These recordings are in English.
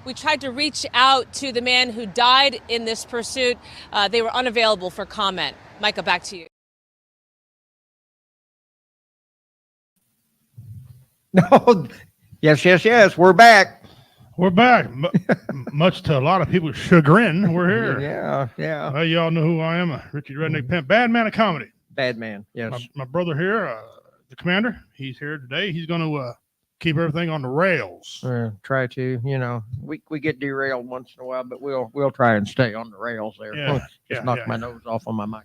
We tried to reach out to the man who died in this pursuit. They were unavailable for comment. Micah, back to you. No, yes. We're back. We're back. Much to a lot of people's chagrin, we're here. Yeah. Well, you all know who I am, Richie Redneck Pimp, bad man of comedy. Bad man, yes. My brother here, the commander, he's here today. He's going to keep everything on the rails. Try to, we get derailed once in a while, but we'll try and stay on the rails there. Yeah, Knock my nose off on my mic.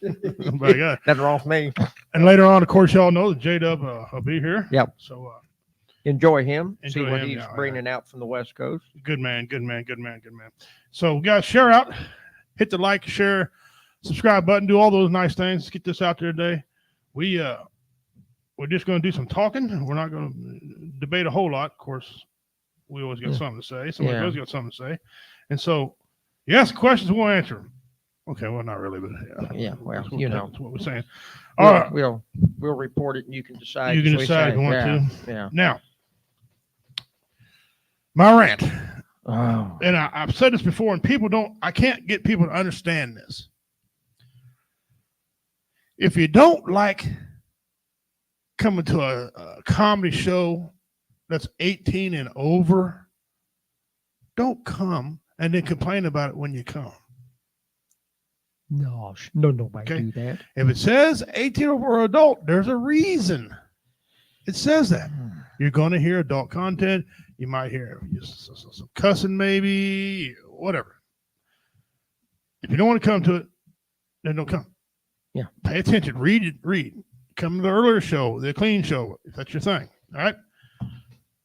Very good. Nothing wrong with me. And later on, of course, y'all know that J-Dub will be here. Yep. So enjoy him. Enjoy see what him, he's bringing out from the West Coast. Good man. So, guys, share out, hit the like, share, subscribe button, do all those nice things. Let's get this out there today. We're just going to do some talking. We're not going to debate a whole lot. Of course, we always got something to say. Somebody else got something to say. And so, you ask questions, we'll answer them. Okay, well, not really, but that's what we're saying. All right, we'll report it, and you can decide. You can decide if you want to. Yeah. Now, my rant, Oh. and I've said this before, and I can't get people to understand this. If you don't like coming to a comedy show that's 18 and over, don't come and then complain about it when you come. No, nobody do that. If it says 18 or adult, there's a reason. It says that. You're going to hear adult content. You might hear some cussing, maybe, whatever. If you don't want to come to it, then don't come. Yeah. Pay attention. Read it. Come to the earlier show, the clean show, if that's your thing. All right?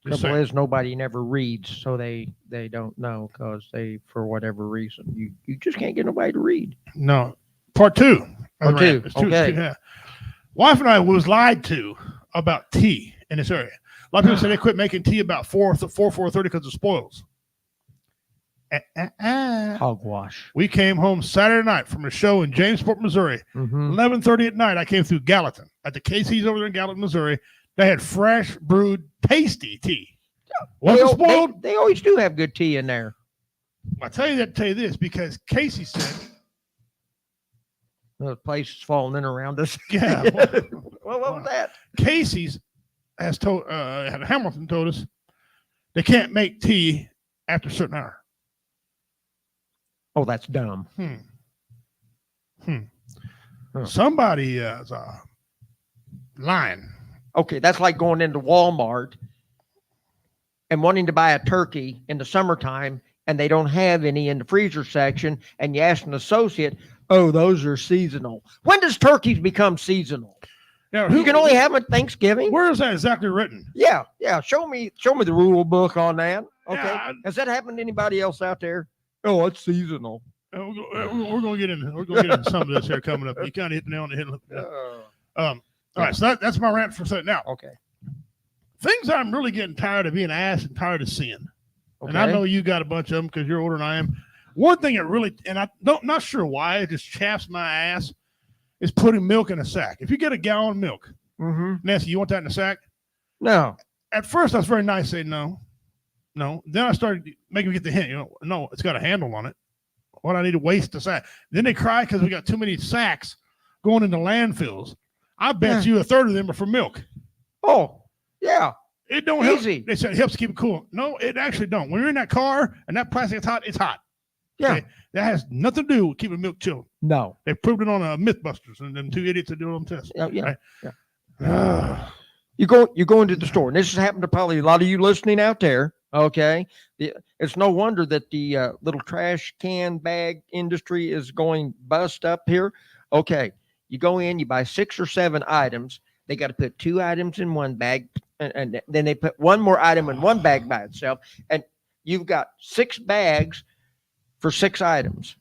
Trouble is, nobody never reads, so they don't know because for whatever reason, you just can't get nobody to read. No. Part two. Okay. Wife and I was lied to about tea in this area. A lot of people say they quit making tea about 4:30 because of spoils. Hogwash. We came home Saturday night from a show in Jamesport, Missouri. 11:30 at night, I came through Gallatin at the Casey's over there in Gallatin, Missouri. They had fresh brewed tasty tea. Wasn't spoiled. They always do have good tea in there. I'll tell you this because Casey said the place is falling in around us. Yeah. Well, what was that? Casey's has told Hamilton told us they can't make tea after a certain hour. Oh, that's dumb. Somebody is lying. Okay, that's like going into Walmart and wanting to buy a turkey in the summertime and they don't have any in the freezer section, and you ask an associate, oh, those are seasonal. When does turkeys become seasonal? Now, You can only have them at Thanksgiving? Where is that exactly written? Yeah. Show me the rule book on that. Okay. Yeah, Has that happened to anybody else out there? Oh, it's seasonal. We're going to get into some of this here coming up. You kind of hit the nail on the head. All right, so that's my rant for now. Okay. Things I'm really getting tired of being asked and tired of seeing. Okay. And I know you got a bunch of them because you're older than I am. One thing that really, and not sure why, it just chaps my ass, is putting milk in a sack. If you get a gallon of milk, Nancy, you want that in a sack? No. At first, I was very nice, saying no. Then I started making me get the hint. No, it's got a handle on it. What I need to waste the sack. Then they cry because we got too many sacks going into landfills. I bet you a third of them are for milk. Oh, yeah. It don't Easy. help. They said it helps keep it cool. No, it actually don't. When you're in that car and that plastic is hot, it's hot. Yeah. Okay? That has nothing to do with keeping milk chilled. No. They proved it on Mythbusters and them two idiots that do it on tests. Yeah. Right? You go into the store, and this has happened to probably a lot of you listening out there. Okay, it's no wonder that the little trash can bag industry is going bust up here. Okay, you go in, you buy 6 or 7 items. They got to put 2 items in one bag, and then they put one more item in one bag by itself, and you've got 6 bags for 6 items,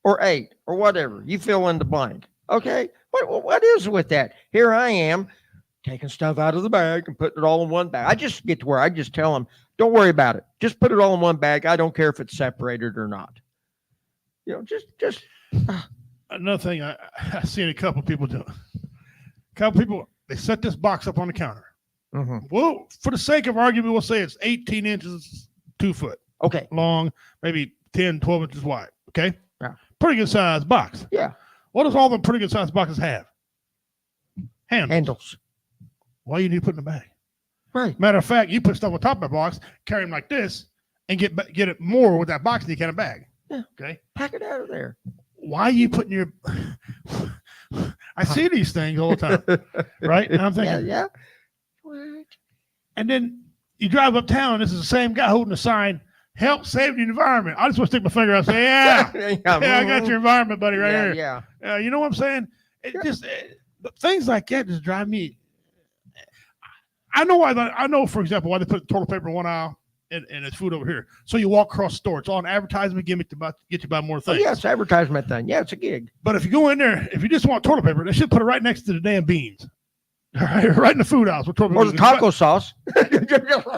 or 8, or whatever. You fill in the blank. Okay, what is with that? Here I am, taking stuff out of the bag and putting it all in one bag. I just get to where I just tell them, don't worry about it. Just put it all in one bag. I don't care if it's separated or not. Just. Another thing I've seen a couple people do. They set this box up on the counter. Well, for the sake of argument, we'll say it's 18 inches, 2 foot. Okay. long, maybe 10, 12 inches wide. Okay. Yeah. Pretty good sized box. Yeah. What does all the pretty good sized boxes have? Handles. Why you need to put in the bag? Right. Matter of fact, you put stuff on top of the box, carry them like this, and get it more with that box than you can a bag. Yeah. Okay. Pack it out of there. Why are you putting your? I see these things all the time, right? And I'm thinking, Yeah. What? and then you drive uptown. This is the same guy holding a sign. Help save the environment. I just want to stick my finger out and say, yeah, I got your environment, buddy, right here. Yeah. You know what I'm saying? It just things like that just drive me. I know why. I know, for example, why they put toilet paper in one aisle and it's food over here. So you walk across the store. It's all an advertisement gimmick to get you to buy more Oh, things. yeah, it's an advertisement thing. Yeah, it's a gig. But if you go in there, if you just want toilet paper, they should put it right next to the damn beans. Right in the food aisle. Or the taco sauce.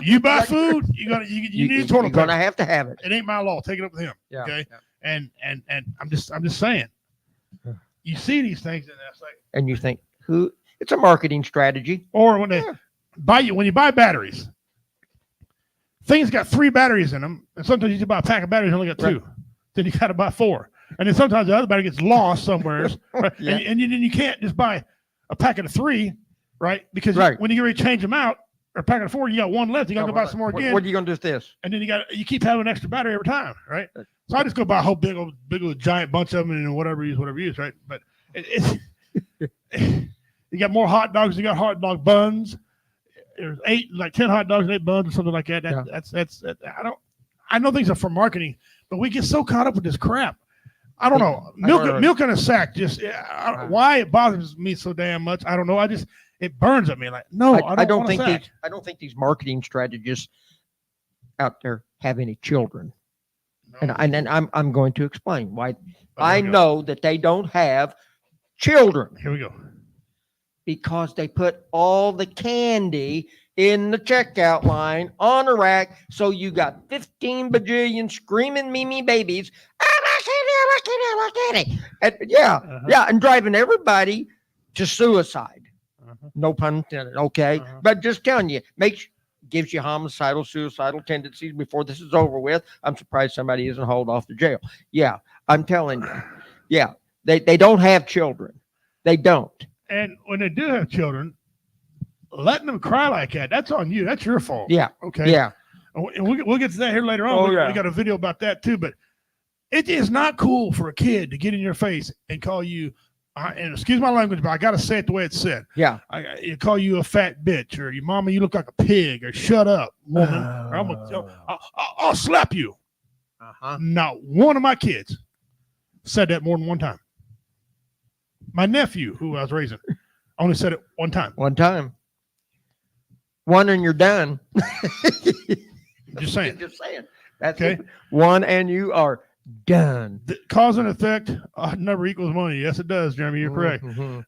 You buy food, you need a toilet You're paper. gonna have to have it. It ain't my law. Take it up with him. Yeah. Okay. Yeah. And I'm just saying. You see these things and that's like, And you think, who? It's a marketing strategy. or when they Yeah. when you buy batteries, things got 3 batteries in them, and sometimes you just buy a pack of batteries, only got 2. Right. Then you got to buy 4, and then sometimes the other battery gets lost somewhere, right? Yeah. And then you can't just buy a packet of 3, right? Because Right. when you get ready to change them out, or a packet of 4, you got 1 left. You got to go buy some more again, What are you gonna do with this? and then you keep having an extra battery every time, right? So I just go buy a whole big old giant bunch of them and whatever you use, right? But it's you got more hot dogs. You got hot dog buns. There's 10 hot dogs and 8 buns or something like that. Yeah. That's I know things are for marketing, but we get so caught up with this crap. I don't know. Milk in a sack. Why it bothers me so damn much, I don't know. It burns at me. Like, no, I don't think want a sack. I don't think these marketing strategists out there have any children. No. And I'm going to explain why. Oh, I here we go. know that they don't have children Here we go. because they put all the candy in the checkout line on a rack. So you got 15 bajillion screaming Mimi babies. And yeah, and driving everybody to suicide. No pun intended. Okay, but just telling you, gives you homicidal, suicidal tendencies before this is over with. I'm surprised somebody isn't hauled off to jail. Yeah, I'm telling you. Yeah, they don't have children. They don't. And when they do have children, letting them cry like that's on you. That's your fault. Yeah. Okay. Yeah. And we'll get to that here later on. Oh, we yeah. got a video about that too. But it is not cool for a kid to get in your face and call you, and excuse my language, but I got to say it the way it's said. Yeah. I call you a fat bitch, or your mama, you look like a pig, or shut up, woman, or I'll slap you. Not one of my kids said that more than one time. My nephew, who I was raising, only said it one time. One time. One and you're done. Just saying. Just saying. That's Okay. it. One and you are done. The cause and effect never equals money. Yes, it does, Jeremy. You're correct. Mhm.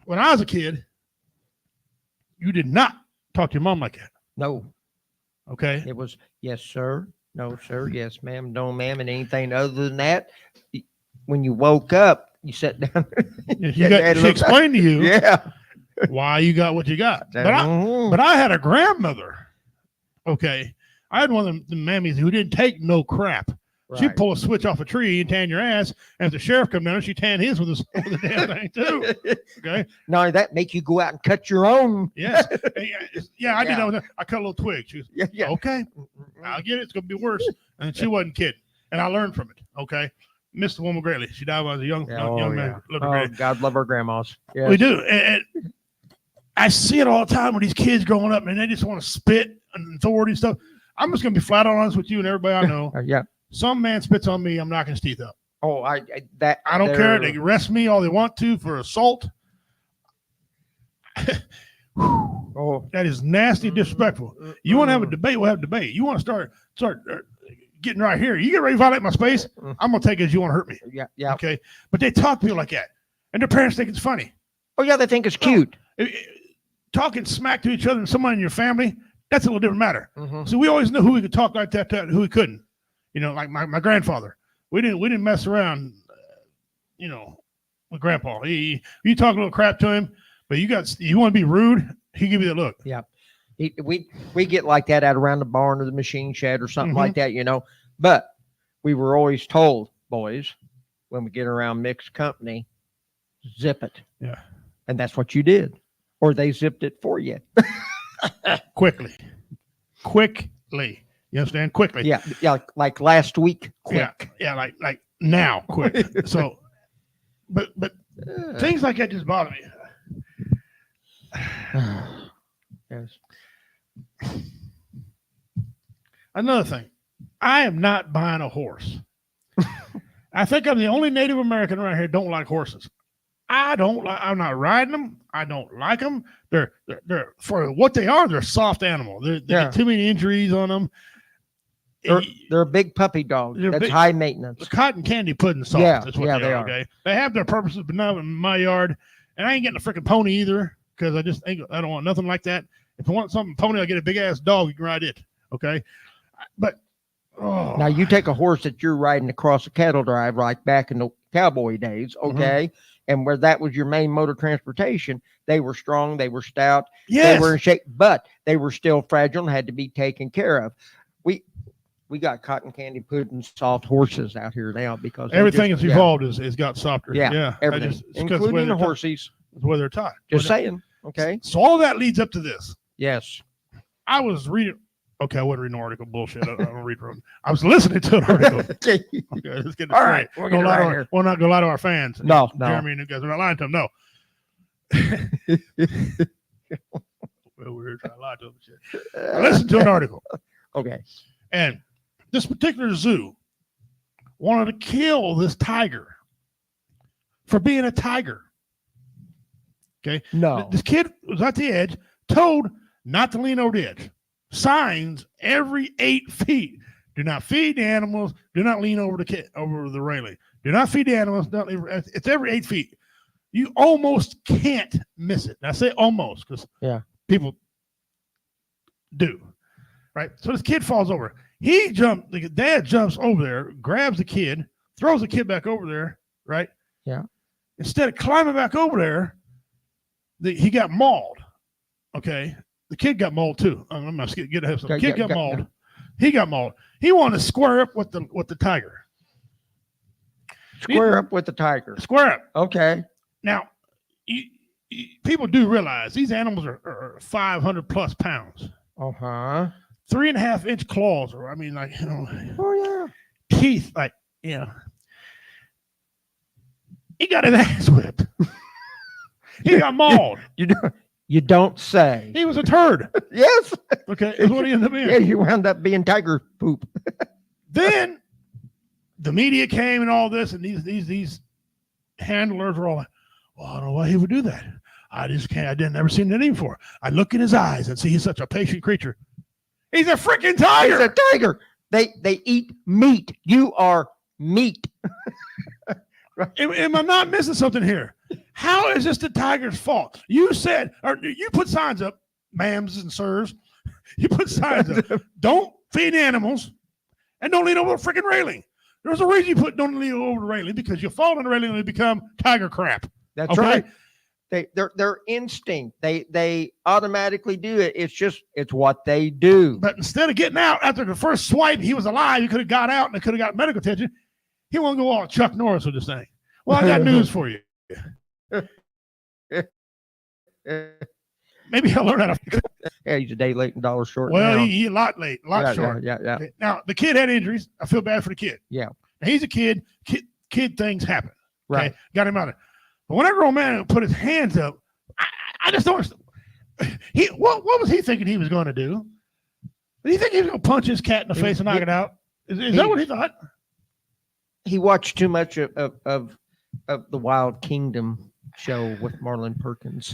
When I was a kid, you did not talk to your mom like that. No, Okay. it was yes, sir. No, sir. Yes, ma'am. No, ma'am. And anything other than that, when you woke up, you sat down. She explained to you Yeah. why you got what you got. But I had a grandmother. Okay. I had one of the mammies who didn't take no crap. She'd Right. pull a switch off a tree and tan your ass. And if the sheriff come down, she'd tan his with the damn thing too. Okay. Not only that, make you go out and cut your own. Yes. Yeah, I did Yeah. that. I cut a little twig. She was, Yeah. Yeah. okay, I'll get it. It's going to be worse. And she wasn't kidding. And I learned from it. Okay. Missed the woman greatly. She died when I was a young man. Yeah. Loved her Oh, greatly. God love our grandmas. Yeah. We do. And I see it all the time with these kids growing up and they just want to spit and authority and stuff. I'm just going to be flat out honest with you and everybody I know. Yeah. Some man spits on me, I'm knocking his teeth out. Oh, I don't care. They can arrest me all they want to for assault. Oh, That is nasty, disrespectful. You want to have a debate? We'll have a debate. You want to start getting right here. You get ready to violate my space, I'm going to take it as you want to hurt me. yeah. Yeah. Okay. But they talk to people like that. And their parents think it's funny. Oh, yeah. They think it's cute. Talking smack to each other and someone in your family, that's a little different matter. Mhm. So we always knew who we could talk like that to and who we couldn't. You know, like my grandfather. We didn't mess around, with grandpa. You talk a little crap to him, but you want to be rude, he give you that look. Yeah. We get like that out around the barn or the machine shed or something like that, But we were always told, boys, when we get around mixed company, zip it. Yeah. And that's what you did. Or they zipped it for you. Quickly. You understand? Quickly. Yeah, like last week. Quick. Yeah, like now, quick. So, but things like that just bother me. Yes. Another thing, I am not buying a horse. I think I'm the only Native American around here who don't like horses. I'm not riding them. I don't like them. They're for what they are. They're soft animal. They get too many injuries on them. They're a big puppy dog. That's big, high maintenance. Cotton candy pudding soft. Yeah, That's what they are. Okay, they have their purposes, but not in my yard. And I ain't getting a freaking pony either because I don't want nothing like that. If I want something pony, I get a big ass dog. You can ride it. Okay, but now you take a horse that you're riding across a cattle drive, like back in the cowboy days. Okay. And where that was your main mode of transportation, they were strong, they were stout, they were in shape, but they were still fragile and had to be taken care of. We got cotton candy pudding soft horses out here now because everything has evolved has got softer. Yeah, everything, including the horses. It's where they're taught. Just saying. Okay. So all that leads up to this. Yes. I was reading. Okay, I wasn't reading an article. Bullshit. I don't read from. I was listening to an article. Okay, let's get this all right. We'll not go lie to our fans. No. Jeremy and you guys are not lying to them. No. Well, we're trying to lie to them. Shit. I listened to an article. Okay. And this particular zoo wanted to kill this tiger for being a tiger. Okay. No. This kid was at the edge, told not to lean over the edge. Signs every 8 feet. Do not feed the animals. Do not lean over the railing. Do not feed the animals. It's every 8 feet. You almost can't miss it. And I say almost because people do. Right? So this kid falls over. The dad jumps over there, grabs the kid, throws the kid back over there, right? Yeah. Instead of climbing back over there, he got mauled. Okay. The kid got mauled too. I'm not get ahead of something. Kid got mauled. He got mauled. He wanted to square up with the tiger. Square up with the tiger. Square up. Okay. Now, people do realize these animals are 500 plus pounds. 3.5-inch claws, or teeth, he got his ass whipped. He got mauled. You don't say. He was a turd. Yes. Okay, that's what he ended up being. Yeah, you wound up being tiger poop. Then the media came and all this, and these handlers were all like, well, I don't know why he would do that. I just can't. I didn't ever seen anything before. I look in his eyes and see he's such a patient creature. He's a freaking tiger. He's a tiger. They eat meat. You are meat. Am I not missing something here? How is this the tiger's fault? You said, or you put signs up, ma'ams and sirs. You put signs up. Don't feed animals and don't lean over the freaking railing. There's a reason you put don't lean over the railing because you fall on the railing and they become tiger crap. That's right. Their instinct. They automatically do it. It's what they do. But instead of getting out after the first swipe, he was alive. He could have got out and they could have got medical attention. He won't go all Chuck Norris with this thing. Well, I got news for you. Maybe he'll learn how to. Yeah, he's a day late and $1 short. Well, he's a lot late, a lot short. Yeah. Now the kid had injuries. I feel bad for the kid. Yeah. Now, he's a kid. Kid things happen. Okay? Right. Got him out of. But when that grown man put his hands up, I just don't understand. What was he thinking he was going to do? Did he think he was going to punch his cat in the face and knock it out? Is that what he thought? He watched too much of the Wild Kingdom show with Marlon Perkins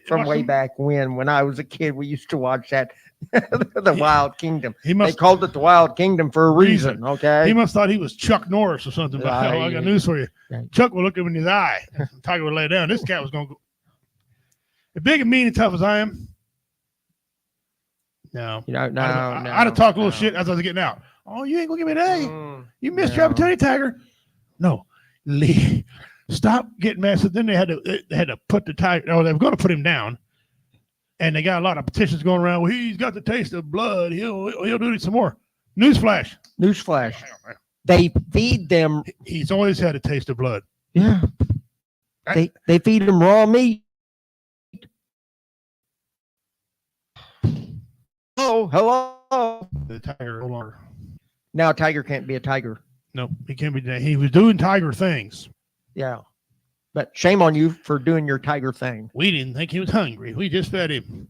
from way back when I was a kid. We used to watch that, the Wild Kingdom. They called it the Wild Kingdom for a reason. Okay, he must have thought he was Chuck Norris or something. But I got news for you. Right. Chuck would look him in his eye. Tiger would lay down. This cat was going to go. As big and mean and tough as I am, no. I'd have talked a little shit as I was getting out. Oh, you ain't gonna give me an A. You missed your opportunity, Tiger. No, Lee. Stop getting mad. So then they had to put the tiger. Oh, they were going to put him down. And they got a lot of petitions going around. Well, he's got the taste of blood. He'll do it some more. Newsflash. They feed them. He's always had a taste of blood. Yeah. They feed them raw meat. Oh, hello. The tiger no longer. Now a tiger can't be a tiger. No, he can't be. He was doing tiger things. Yeah. But shame on you for doing your tiger thing. We didn't think he was hungry. We just fed him.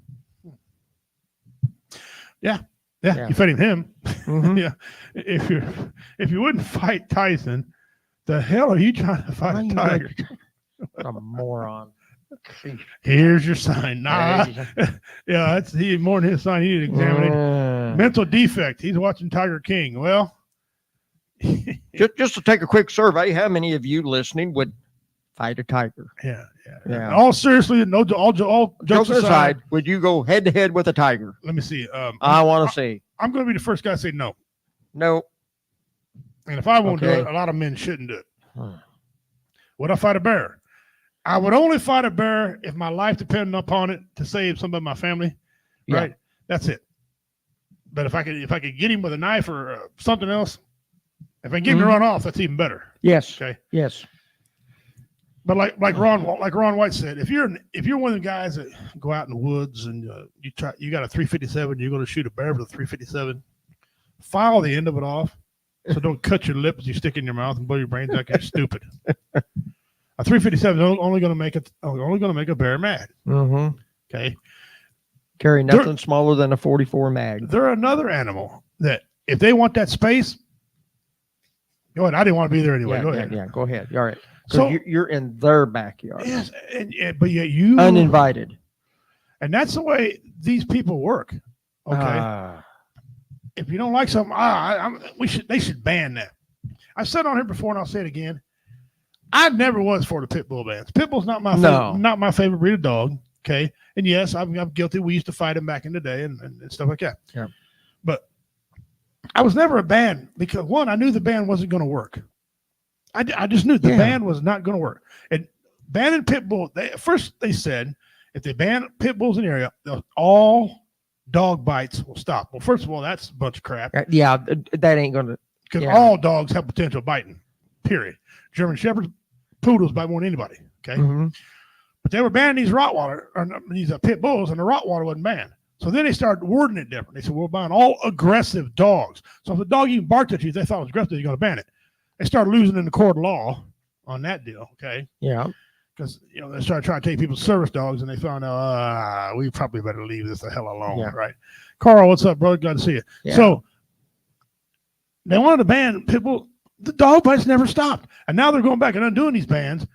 Yeah. You fed him. Mhm. Yeah. If you wouldn't fight Tyson, the hell are you trying to fight a tiger? What a moron. Here's your sign. Nah. Yeah, that's more than his sign. He needed examination. Mental defect. He's watching Tiger King. Well, just to take a quick survey, how many of you listening would fight a tiger? Yeah. All seriously, all jokes aside, would you go head to head with a tiger? let me see. I want to see. I'm going to be the first guy to say no. No. And if I won't do Okay. it, a lot of men shouldn't do it. Hmm. Would I fight a bear? I would only fight a bear if my life depended upon it to save somebody in my family. Yeah. Right? That's it. But if I could get him with a knife or something else, if I can get him to run off, that's even better. Yes. Okay. Yes. But like Ron White said, if you're one of the guys that go out in the woods and you got a 357, you're going to shoot a bear with a 357, file the end of it off, so don't cut your lip as you stick it in your mouth and blow your brains out. You're stupid. A 357 is only going to make a bear mad. Mm-hmm. Okay. Carry nothing smaller than a 44 mag. They're another animal that if they want that space, go ahead. I didn't want to be there anyway. Go ahead. Yeah, go ahead. All right. So you're in their backyard. yes, but yet you Uninvited. and that's the way these people work. Okay. If you don't like something, they should ban that. I've said on here before, and I'll say it again. I never was for the pit bull bans. Pit bull's not my favorite breed of dog. Okay, and yes, I'm guilty. We used to fight them back in the day and stuff like that. Yeah. But I was never a ban because one, I knew the ban wasn't going to work. I just knew the ban was not going to work. And banning pit bull, they said if they ban pit bulls in the area, all dog bites will stop. Well, first of all, that's a bunch of crap. Yeah, that ain't going to. Because all dogs have potential biting, period. German Shepherds, poodles bite more than anybody, okay? Mm-hmm. But they were banning these these pit bulls, and the Rottweiler wasn't banned. So then they started wording it different. They said, we're buying all aggressive dogs. So if the dog even barked at you, they thought it was aggressive, you're going to ban it. They started losing in the court of law on that deal, okay? Yeah. Because, they started trying to take people's service dogs, and they found out, we probably better leave this the hell alone, right? Carl, what's up, brother? Glad to see you. Yeah. So they wanted to ban pit bull. The dog bites never stopped. And now they're going back and undoing these bans.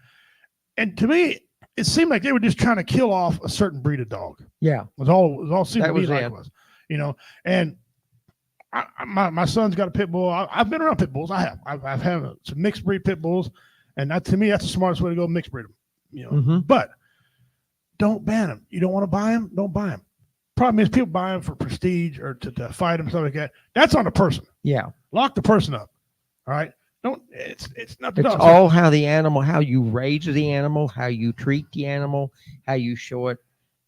And to me, it seemed like they were just trying to kill off a certain breed of dog. Yeah. It was all seemed to be like it. it was. And my son's got a pit bull. I've been around pit bulls. I have. I've had some mixed breed pit bulls. And to me, that's the smartest way to go, mixed breed them. Mm-hmm. But don't ban them. You don't want to buy them, don't buy them. Problem is people buy them for prestige or to fight them, stuff like that. That's on the person. Yeah. Lock the person up. All right. It's not the It's dog. all how you raise the animal, how you treat the animal, how you show it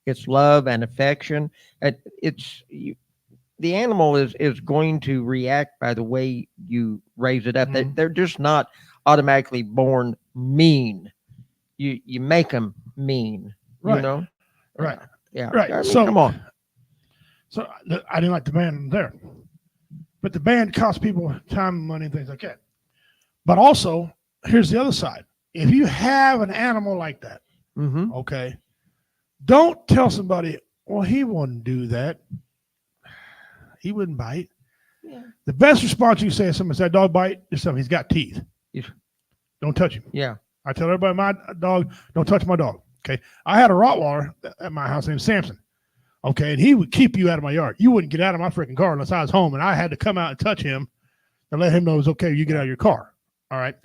its love and affection. The animal is going to react by the way you raise it up. Mhm. They're just not automatically born mean. You make them mean, Right. Right. Yeah. Right. I mean, So come on. So I didn't like the ban there, but the ban costs people time, money, and things like that. But also, here's the other side. If you have an animal like that, Mm-hmm. okay, don't tell somebody, well, he wouldn't do that. He wouldn't bite. Yeah. The best response you say to someone said, dog bite, is something. He's got teeth. Yeah. Don't touch him. Yeah. I tell everybody, my dog, don't touch my dog. Okay. I had a Rottweiler at my house named Samson. Okay. And he would keep you out of my yard. You wouldn't get out of my freaking car unless I was home. And I had to come out and touch him and let him know it was okay. You get out of your car. All right.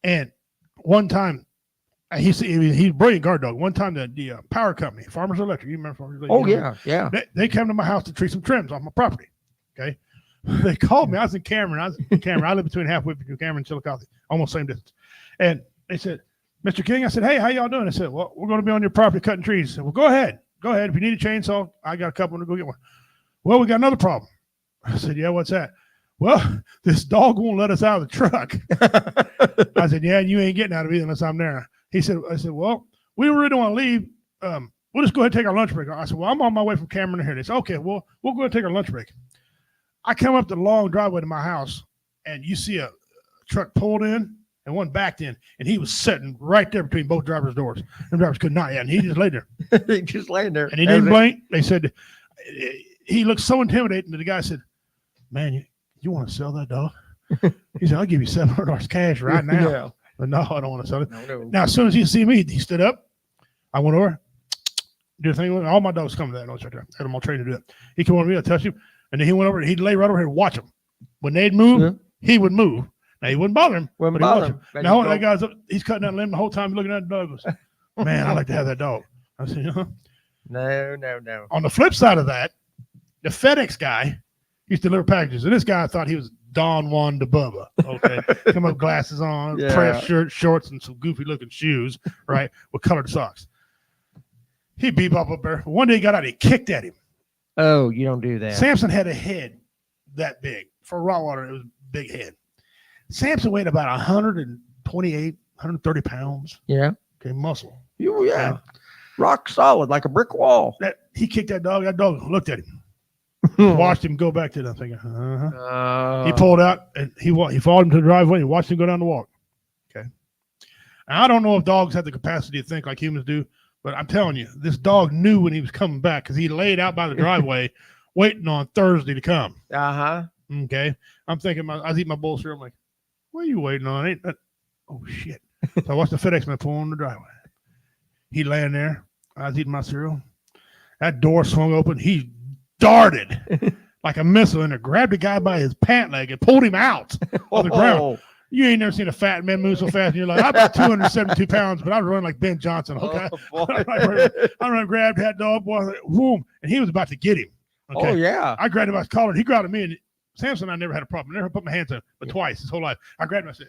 And one time, he's a brilliant guard dog. One time, the power company, Farmers Electric, you remember Farmers Electric? Oh, yeah. They came to my house to treat some trims on my property. Okay. They called me. I was in Cameron. I live between halfway between Cameron and Chillicothe, almost same distance. And they said, Mr. King, I said, hey, how y'all doing? I said, well, we're going to be on your property cutting trees. I said, well, go ahead. go ahead. If you need a chainsaw, I got a couple to go get one. Well, we got another problem. I said, yeah, what's that? Well, this dog won't let us out of the truck. I said, yeah, you ain't getting out of it unless I'm there. I said, well, we really don't want to leave. We'll just go ahead and take our lunch break. I said, well, I'm on my way from Cameron to here. They said, okay, well, we'll go ahead and take our lunch break. I come up the long driveway to my house, and you see a truck pulled in and one backed in, and he was sitting right there between both drivers' doors. And drivers could not, and he just laid there. He just laying there. And he didn't blink. They said, he looked so intimidating that the guy said, man, you want to sell that dog? He said, I'll give you $700 cash right now. Yeah. But no, I don't want to sell it. No. Now, as soon as he see me, he stood up. I went over, did a thing. All my dogs come to that. No, it's right there. I had them all trained to do it. He came over to me, I touched him, and then he went over, he'd lay right over here and watch him. When they'd move, he would move. Now, he wouldn't bother him. Wouldn't but bother he'd him. watch him. Now, that guy's up, he's cutting that limb the whole time looking at the dog. Goes, man, I like to have that dog. I said, No. On the flip side of that, the FedEx guy used to deliver packages, and this guy thought he was Don Juan de Bubba. Okay, come up, glasses on, pressed shirt, shorts, and some goofy looking shoes, right, with colored socks. He beat up there. One day he got out, he kicked at him. Oh, you don't do that. Samson had a head that big. For Rottweiler, it was a big head. Samson weighed about 128, 130 pounds. Yeah. Okay, muscle. Yeah. Rock solid, like a brick wall. He kicked that dog. That dog looked at him. Watched him go back to them. Thinking, he pulled out and he followed him to the driveway and watched him go down the walk. Okay. Now, I don't know if dogs have the capacity to think like humans do, but I'm telling you, this dog knew when he was coming back because he laid out by the driveway waiting on Thursday to come. Okay. I'm thinking, I was eating my bowl of cereal. I'm like, what are you waiting on? Ain't that? Oh, shit. So I watched the FedEx man pull on the driveway. He laying there. I was eating my cereal. That door swung open. He darted like a missile and grabbed the guy by his pant leg and pulled him out on the ground. You ain't never seen a fat man move so fast in your life. I'm about 272 pounds, but I was running like Ben Johnson. Okay. I ran, grabbed that dog, boy, boom, and he was about to get him. Okay? Oh, yeah. I grabbed him by his collar. He grabbed me, and Samson and I never had a problem. I never put my hands on him, but twice his whole life. I grabbed him. I said,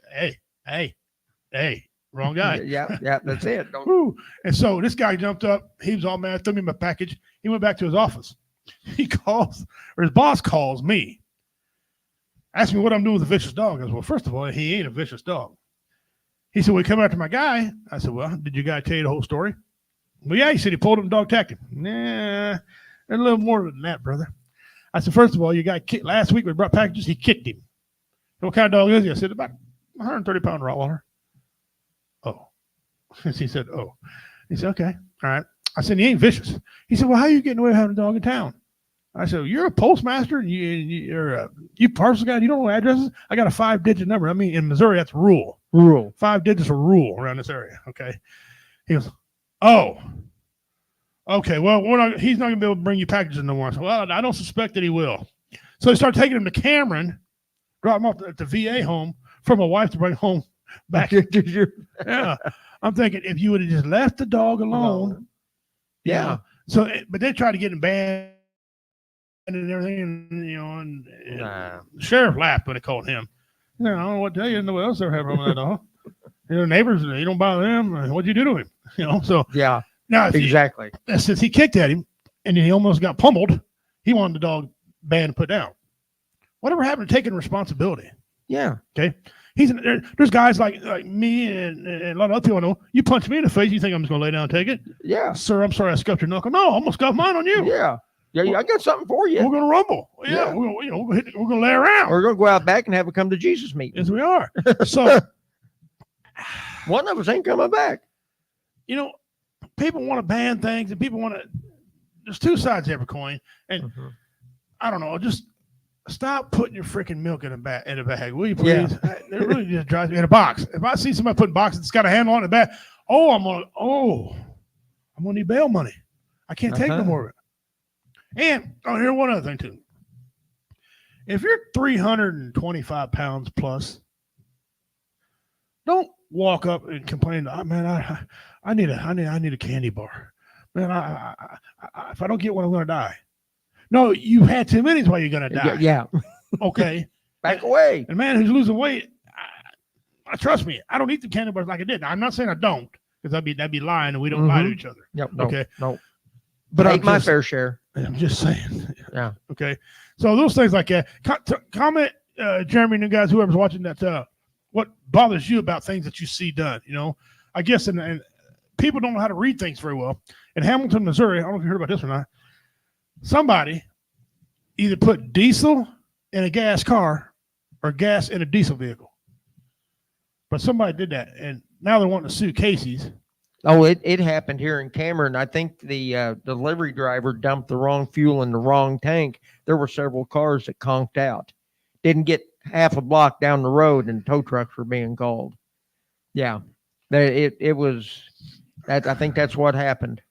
hey, wrong guy. Yeah, that's it. And so this guy jumped up. He was all mad, threw me my package. He went back to his office. He calls, or his boss calls me, asked me what I'm doing with a vicious dog. I said, well, first of all, he ain't a vicious dog. He said, well, he come after my guy. I said, well, did your guy tell you the whole story? Well, yeah, he said he pulled him and dog tacked him. Nah, a little more than that, brother. I said, first of all, your guy last week we brought packages, he kicked him. What kind of dog is he? I said, about 130-pound Rottweiler. Oh. He said, oh. He said, okay, all right. I said, he ain't vicious. He said, well, how are you getting away with having a dog in town? I said, you're a postmaster? You parcel guy? You don't know addresses? I got a 5-digit number. I mean, in Missouri, that's rule. 5 digits are rule around this area, okay? He goes, oh. Okay, well, he's not going to be able to bring you packages no more. I said, well, I don't suspect that he will. So they started taking him to Cameron, drop him off at the VA home for my wife to bring home back. Yeah. I'm thinking, if you would have just left the dog alone. Yeah. You know, so, but they tried to get him banned and everything, and the sheriff laughed when they called him. I don't know what to tell you. Nobody else ever had a problem with that dog. Neighbors, you don't bother them. What'd you do to him? So yeah. Now, exactly. Since he kicked at him and he almost got pummeled, he wanted the dog banned and put down. Whatever happened to taking responsibility? Yeah. Okay. There's guys like me and a lot of other people I know. You punch me in the face, you think I'm just going to lay down and take it? Yeah. Sir, I'm sorry I scuffed your knuckle. No, I almost scuffed mine on you. Yeah. Yeah, I got something for you. We're going to rumble. Yeah. We're going to lay around. We're going to go out back and have a come to Jesus meeting. Yes, we are. So one of us ain't coming back. People want to ban things and people want to, there's two sides to every coin. And I don't know, just stop putting your freaking milk in a bag, will you please? Yeah. It really just drives me in a box. If I see somebody putting boxes that's got a handle on the back, I'm gonna need bail money. I can't take no more of it. And here's one other thing too. If you're 325 pounds plus, don't walk up and complain. Oh, man, I need a candy bar. Man, if I don't get one, I'm gonna die. No, you've had too many. Is why you're gonna die. Yeah. Okay. Back away. And man who's losing weight, trust me, I don't eat the candy bars like I did. I'm not saying I don't, because that'd be lying, and we don't lie to each other. Yep. Okay. No. But Take my fair share. I'm just saying. Yeah. Okay. So those things like that. Comment, Jeremy and you guys, whoever's watching that, what bothers you about things that you see done. You know, I guess, and people don't know how to read things very well. In Hamilton, Missouri, I don't know if you heard about this or not. Somebody either put diesel in a gas car or gas in a diesel vehicle. But somebody did that, and now they're wanting to sue Casey's. Oh, it happened here in Cameron. I think the delivery driver dumped the wrong fuel in the wrong tank. There were several cars that conked out. Didn't get half a block down the road, and tow trucks were being called. Yeah, it was that. I think that's what happened.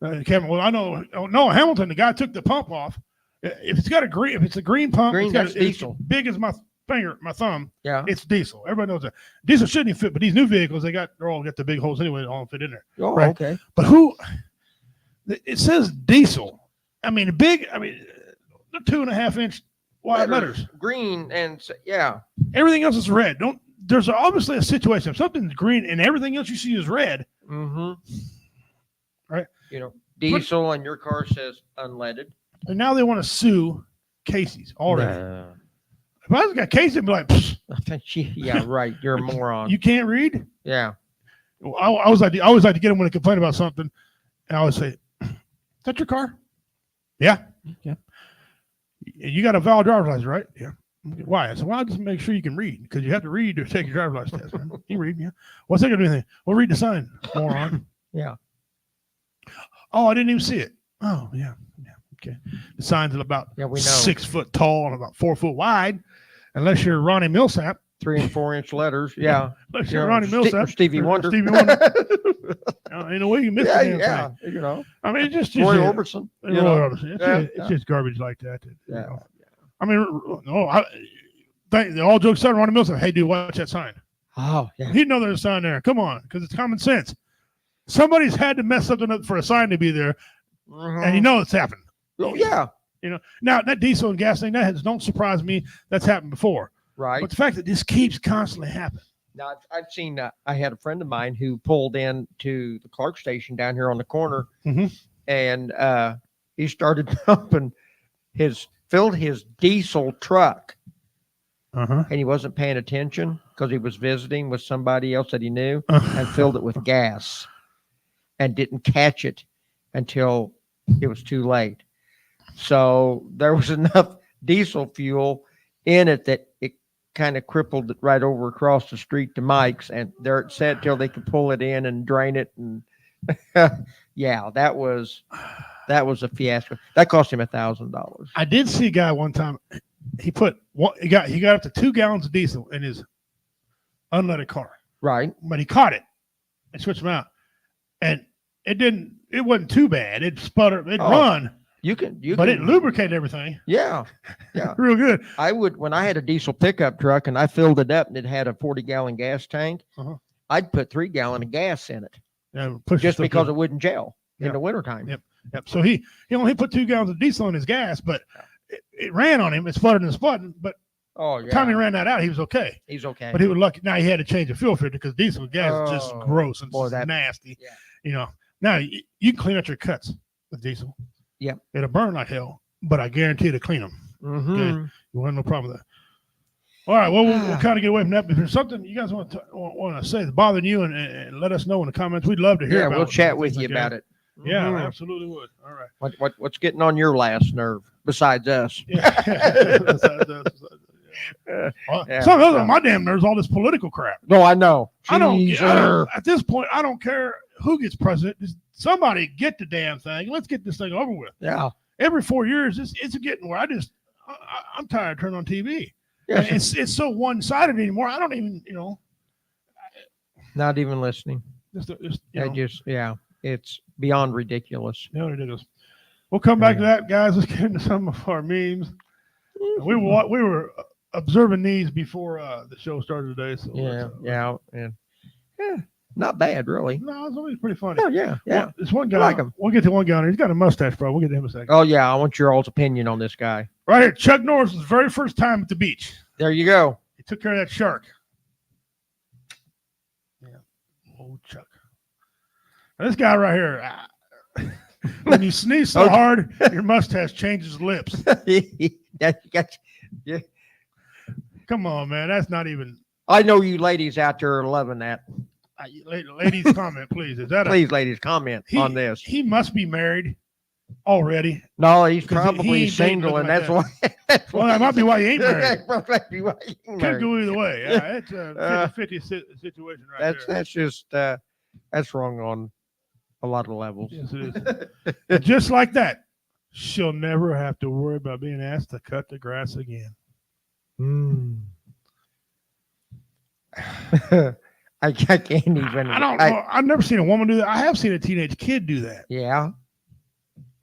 Cameron, well, I know. No, Hamilton. The guy took the pump off. If it's got a green, if it's a green pump, Green, that's it's diesel. big as my finger, my thumb. Yeah. It's diesel. Everybody knows that. Diesel shouldn't even fit, but these new vehicles, they're all got the big holes anyway. They all fit in there. Oh, Right. okay. But it says diesel. I mean, the 2.5-inch wide letters. Green and yeah. Everything else is red. There's obviously a situation. If something's green and everything else you see is red. Mm-hmm. Right. You know, diesel and your car says unleaded. And now they want to sue Casey's already. If I was got Casey, I'd be like, pfft, Yeah, right. You're a moron. you can't read? Yeah. I always like to get them when they complain about something. And I always say, is that your car? Yeah. Yeah. You got a valid driver's license, right? Yeah. Why? I said, well, I'll just make sure you can read because you have to read to take your driver's license test. Right? You read, yeah. What's that going to do anything? Well, read the sign, moron. Yeah. Oh, I didn't even see it. Oh, yeah. Yeah. Okay. The sign's about Yeah, we know. 6 foot tall and about 4 foot wide. Unless you're Ronnie Millsap. 3 and 4 inch letters. Yeah. Unless You you're know, Ronnie Millsap. or Stevie Wonder. Stevie Wonder. Ain't no way you miss Yeah, the damn yeah. thing. You know, I mean, it's just Roy yeah. Orbison. Roy You know? Orbison. It's just garbage like that. You Yeah. know. I mean, all jokes aside, Ronnie Millsap, hey, dude, watch that sign. Oh, yeah. He'd know there's a sign there. Come on, because it's common sense. Somebody's had to mess something up for a sign to be there, and you know it's happened. Oh, yeah. You know, now that diesel and gas thing, don't surprise me. That's happened before. Right. But the fact that this keeps constantly happening. Now, I've seen, I had a friend of mine who pulled in to the Clark station down here on the corner, and he started pumping filled his diesel truck, and he wasn't paying attention because he was visiting with somebody else that he knew, and filled it with gas and didn't catch it until it was too late. So there was enough diesel fuel in it that it kind of crippled it right over across the street to Mike's, and there it sat till they could pull it in and drain it. And yeah, that was a fiasco. That cost him $1,000. I did see a guy one time. He got up to 2 gallons of diesel in his unleaded car. Right. But he caught it and switched them out, and it wasn't too bad. It sputtered, it run. But it lubricated everything. Yeah. Yeah. Real good. I would, when I had a diesel pickup truck and I filled it up and it had a 40-gallon gas tank, I'd put 3 gallon of gas in it. Yeah, just because it wouldn't gel in the wintertime. Yep. So he only put 2 gallons of diesel in his gas, but it ran on him. It sputtered and sputtered, but by the time he ran that out, he was okay. He's okay. But he was lucky. Now he had to change the fuel filter because diesel and gas is just gross and nasty. Yeah. You know, now you can clean out your cuts with diesel. Yep. It'll burn like hell, but I guarantee to clean them. Okay? You won't have no problem with that. All right. Well, we'll kind of get away from that. If there's something you guys want to say that's bothering you, and let us know in the comments. We'd love to hear. Yeah, we'll chat with you about it. Yeah, I absolutely would. All right. What's getting on your last nerve besides us? Some of those my damn nerves, all this political crap. No, I know. I don't at this point, I don't care who gets president. Just somebody get the damn thing. Let's get this thing over with. Yeah. Every 4 years, it's getting where I'm tired of turning on TV. Yeah. It's so one-sided anymore. I don't even, not even listening. It's beyond ridiculous. Yeah, ridiculous. We'll come back to that, guys. Let's get into some of our memes. We were observing these before the show started today. So not bad, really. No, it's always pretty funny. Oh, yeah. Well, this one guy, I like him. We'll get to one guy. He's got a mustache, bro. We'll get to him in a second. Oh, yeah. I want your all's opinion on this guy. Right here, Chuck Norris's very first time at the beach. There you go. He took care of that shark. Yeah, old Chuck. Now, this guy right here, When you sneeze so hard, your mustache changes lips. Yeah. Come on, man. That's not even. I know you ladies out there are loving that. Ladies, comment, please. Is that Please, ladies, comment on this. He must be married already. No, he's 'Cause probably he ain't single, and dating that's why. That's Well, that might be why he ain't married. That might be why he ain't Could married. go either way. Yeah, it's a 50-50 situation right there. That's just that's wrong on a lot of levels. Yes, it is. And just like that, she'll never have to worry about being asked to cut the grass again. I can't even. I don't know. I've never seen a woman do that. I have seen a teenage kid do that. Yeah,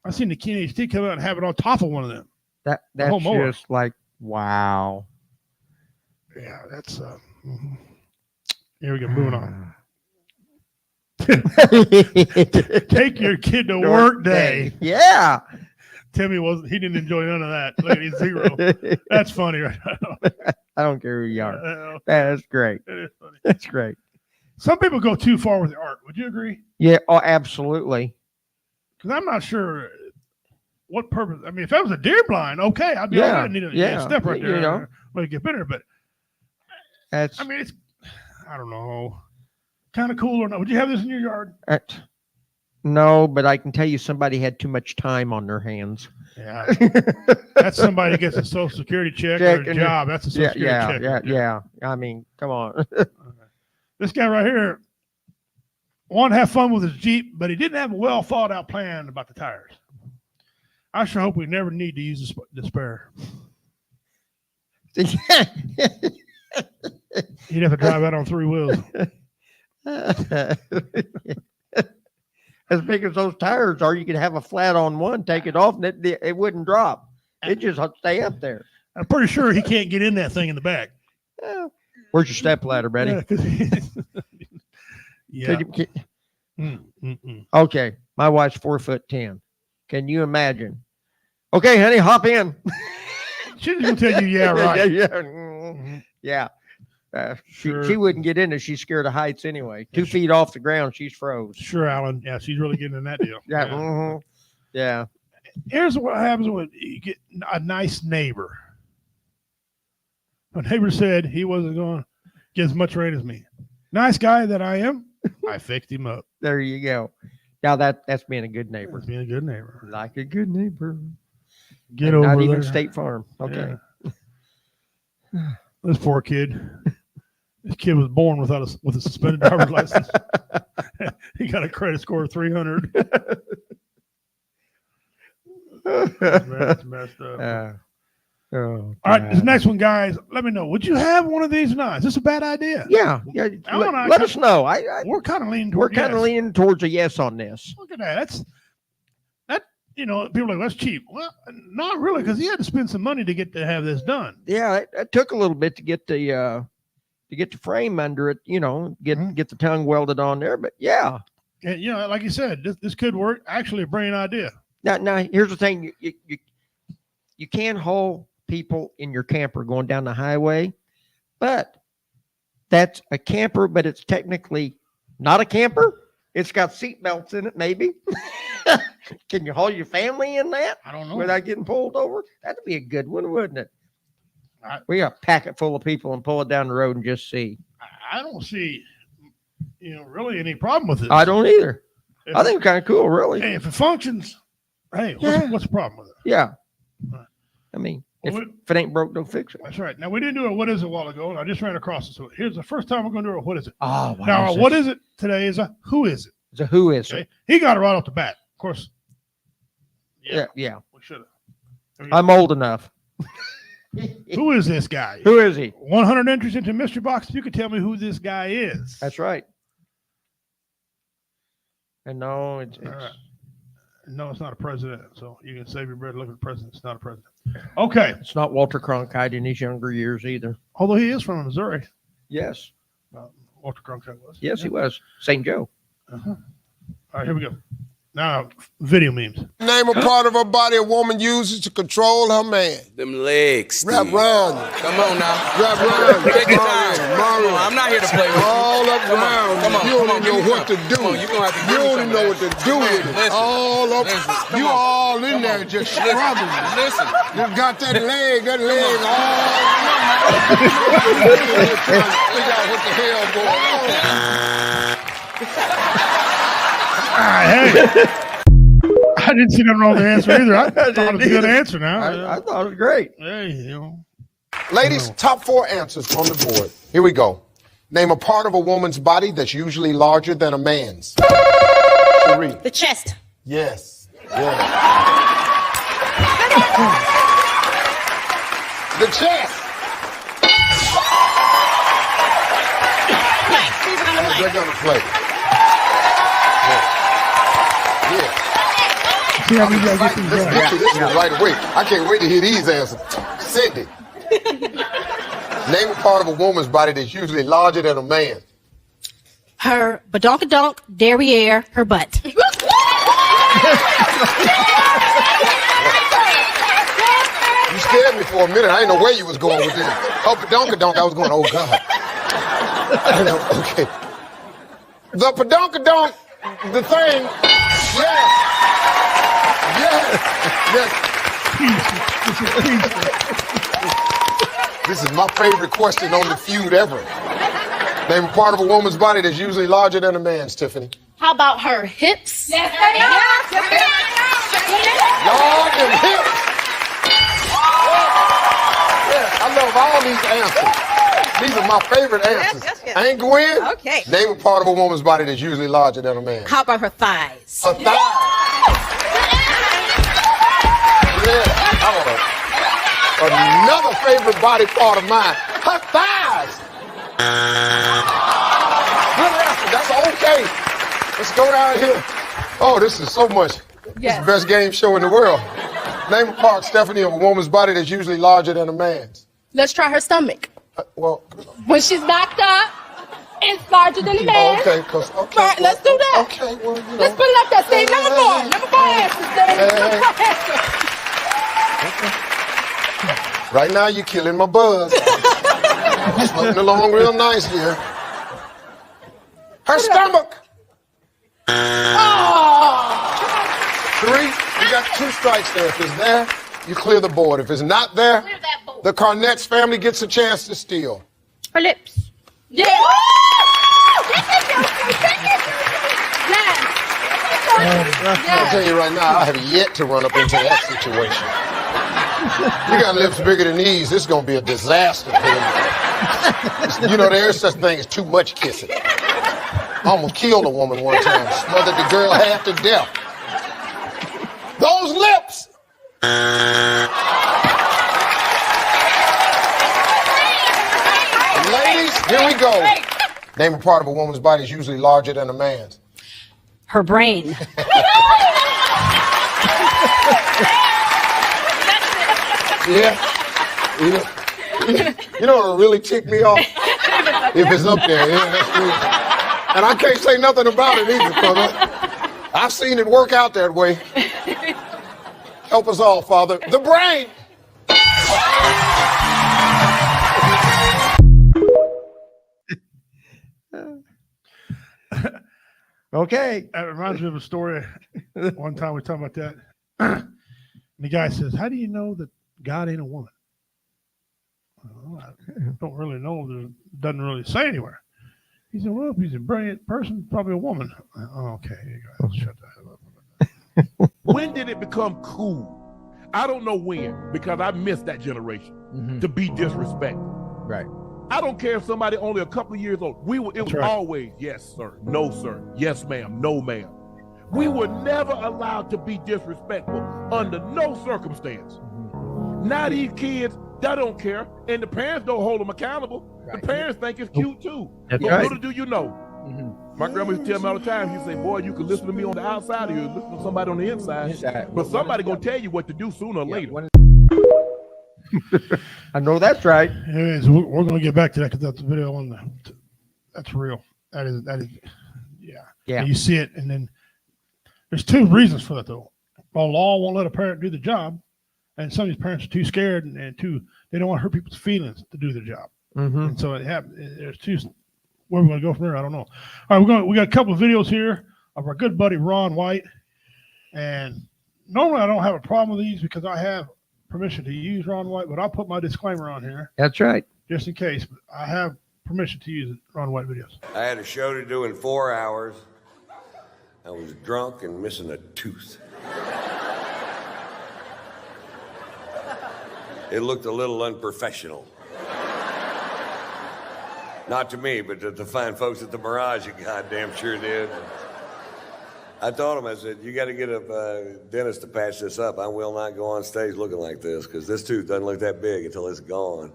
I've seen a teenage kid come out and have it on top of one of them. that's whole mower. just like wow. Yeah, that's. Here we go. Moving on. Take your kid to work day. Yeah. Timmy wasn't. He didn't enjoy none of that. Look, he's 0. That's funny right now. I don't care who you are. Uh, That's great. it is funny. That's great. Some people go too far with the art. Would you agree? Yeah. Oh, absolutely. Because I'm not sure what purpose. I mean, if that was a deer blind, okay, I'd be Yeah, all right. Need a yeah, step right you there. know. Let it get better. But That's I mean, it's. I don't know. Kind of cool or not? Would you have this in your yard? no, but I can tell you somebody had too much time on their hands. Yeah. That's somebody that gets a Social Security check or a and job. That's a Social Security check. right there. yeah. I mean, come on. This guy right here wanted to have fun with his Jeep, but he didn't have a well thought out plan about the tires. I sure hope we never need to use the spare. He'd have to drive out on 3 wheels. As big as those tires are, you could have a flat on one, take it off, and it wouldn't drop. It just stay up there. I'm pretty sure he can't get in that thing in the back. Where's your step ladder, Betty? Yeah. 'Cause yeah. Okay, my wife's 4'10". Can you imagine? Okay, honey, hop in. She's gonna tell you, yeah, right. yeah. Mhm. Yeah. Sure. She wouldn't get in it. She's scared of heights anyway. 2 feet off the ground, she's froze. Sure, Alan. Yeah, she's really getting in that deal. Yeah. Mhm. Yeah. Here's what happens when you get a nice neighbor. A neighbor said he wasn't going to get as much rain as me. Nice guy that I am, I fixed him up. There you go. Now that's being a good neighbor. Being a good neighbor. Like a good neighbor. Get And over not there. even State Farm. Okay. Yeah. This poor kid. This kid was born with a suspended driver's license. He got a credit score of 300. That's messed up. Oh, All right, this God. next one, guys. Let me know. Would you have one of these or not? Is this a bad idea? Yeah. Alan and I Let us know. We're kind of leaning We're toward kind of yes. leaning towards a yes on this. Look at that. That. People are like, that's cheap. Well, not really, because he had to spend some money to get to have this done. Yeah, it took a little bit to get the frame under it. Get the tongue welded on there. But yeah. And like you said, this could work. Actually, a brilliant idea. Now here's the thing: you can haul people in your camper going down the highway, but that's a camper, but it's technically not a camper. It's got seat belts in it, maybe. Can you haul your family in that I don't know. without getting pulled over? That'd be a good one, wouldn't it? I- We got a packet full of people and pull it down the road and just see. I don't see, really any problem with it. I don't either. If- I think it's kind of cool, really. Hey, if it functions, hey, Yeah. what's the problem with it? Yeah. Right. I mean, Well, if it ain't broke, don't fix it. That's right. Now, we didn't do a what is it a while ago, and I just ran across it. So here's the first time we're going to do a what is it. Oh, Now, what is it today is a who is it? So who is it? Okay. He got it right off the bat. Of course. Yeah. We should have. I'm old enough. Who is this guy? Who is he? 100 entries into mystery box. You can tell me who this guy is. That's right. And no, it's All right. No, it's not a president. So you can save your bread. Look at the president. It's not a president. Okay. it's not Walter Cronkite in his younger years either. Although he is from Missouri. Yes. Walter Cronkite was. Yes, Yeah. he was. St. Joe. Uh-huh. All right, here we go. Now, video memes. Name a part of her body a woman uses to control her man. Them legs. Wrap Steve. round. Come on now. Wrap round. Take your time. Come on, I'm not here to play with you. All up Come on, round. come on, You come don't on, even know give me what to some. do. Come on, you gonna have to You give me don't some even know of what to that. do Man, with it. listen. All up. Listen, come You on. all in Come there on. just Listen. struggling. Listen. You got that leg all. Figure out what the hell going on. Hey. I didn't see nothing wrong with the answer either. I thought it was a good answer now. I thought it was great. Hey, you know. Ladies, top 4 answers on the board. Here we go. Name a part of a woman's body that's usually larger than a man's. Cherie. The chest. Yes. Yes. The chest. They're gonna play. Yeah. See how many guys get these Let's right. get to this one right away. I can't wait to hear these answers. Cindy. Name a part of a woman's body that's usually larger than a man. Her badonkadonk, derriere, her butt. You scared me for a minute. I didn't know where you was going with this. Oh, padonkadonk. I was going, oh, God. Okay. The padonkadonk, the thing. Yes. This is my favorite question on the feud ever. Name a part of a woman's body that's usually larger than a man's, Tiffany. How about her hips? Y'all, them hips. Yeah, I love all these answers. These are my favorite answers. yes. I ain't Gwen. Okay. Name a part of a woman's body that's usually larger than a man's. How about her thighs? A thigh. Yeah. Another favorite body part of mine. Her thighs. Good answer. That's okay. Let's go down here. Oh, this is so much. This is the best game show in the world. Name a part, Stephanie, of a woman's body that's usually larger than a man's. Let's try her stomach. Well, When she's backed up, it's larger than a man. okay, Right, let's do that. Okay, well, you know. Let's put it up there. Steve, number 4. Number 4 answer, Steve. Number 4 answer. Right now, you're killing my buzz. Floating along real nice here. Her stomach. 3, you got 2 strikes there. If it's there, you clear the board. If it's not there, Clear that board. the Carnett's family gets a chance to steal. Her lips. Yeah. I'll tell you right now, I have yet to run up into that situation. You got lips bigger than these, this is going to be a disaster. You know, there is such thing as too much kissing. I almost killed a woman one time, smothered the girl half to death. Those lips! Ladies, here we go. Name a part of a woman's body is usually larger than a man's. Her brain. Yeah. You know what'll really tick me off? If it's up there. Yeah, that's me. And I can't say nothing about it either, brother. I've seen it work out that way. Help us all, Father. The brain. Okay. That reminds me of a story. One time we were talking about that. And the guy says, how do you know that God ain't a woman? Well, I don't really know. It doesn't really say anywhere. He said, well, if he's a brilliant person, probably a woman. Oh, okay. Here you go. Shut the hell up. When did it become cool? I don't know when, because I missed that generation to be disrespectful. Right. I don't care if somebody only a couple of years old. It was right. always yes, sir, no, sir, yes, ma'am, no, ma'am. We were never allowed to be disrespectful under no circumstance. Now these kids, they don't care, and the parents don't hold them accountable. Right. The parents think it's cute too. That's But right. little do you know. My grandma used to tell me all the time, she'd say, boy, you can listen to me on the outside or you can listen to somebody on the inside. But somebody gonna tell you what to do sooner or later. I know that's right. Anyways, we're going to get back to that because that's a video on that's real. That is, yeah. Yeah. And you see it, and then There's two reasons for that, though. Well, law won't let a parent do the job, and some of these parents are too scared and they don't want to hurt people's feelings to do the job. Mm-hmm. And so it happened. There's two. Where we're going to go from there, I don't know. All right, we got a couple of videos here of our good buddy Ron White, and normally I don't have a problem with these because I have permission to use Ron White, but I'll put my disclaimer on here That's right. just in case. But I have permission to use Ron White videos. I had a show to do in 4 hours. I was drunk and missing a tooth. It looked a little unprofessional. Not to me, but to the fine folks at the Mirage, it goddamn sure did. I told him, I said, you got to get a dentist to patch this up. I will not go on stage looking like this because this tooth doesn't look that big until it's gone.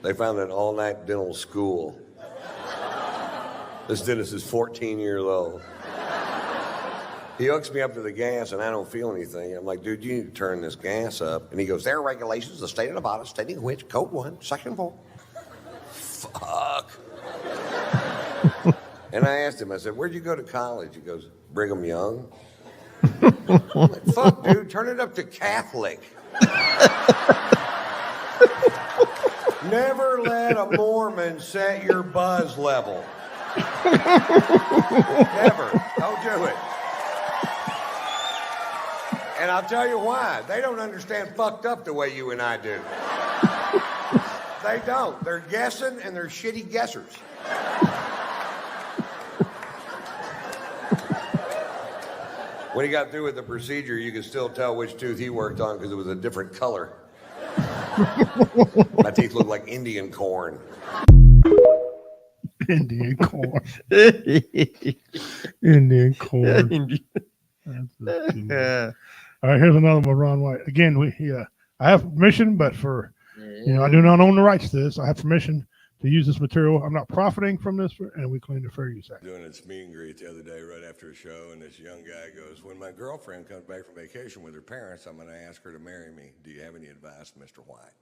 They found an all-night dental school. This dentist is 14 years old. He hooks me up to the gas and I don't feel anything. I'm like, dude, you need to turn this gas up. And he goes, there are regulations of the state of Nevada, stating which, Code 1, Section 4. Fuck. And I asked him, I said, where'd you go to college? He goes, Brigham Young. I'm like, fuck, dude, turn it up to Catholic. Never let a Mormon set your buzz level. Never. Don't do it. And I'll tell you why. They don't understand fucked up the way you and I do. They don't. They're guessing and they're shitty guessers. When he got through with the procedure, you could still tell which tooth he worked on because it was a different color. My teeth look like Indian corn. Indian corn. Indian corn. All right, here's another one, Ron White. Again, I have permission, but I do not own the rights to this. I have permission to use this material. I'm not profiting from this, and we claim the fair use act. Doing its meet and greet the other day right after a show, and this young guy goes, when my girlfriend comes back from vacation with her parents, I'm going to ask her to marry me. Do you have any advice, Mr. White?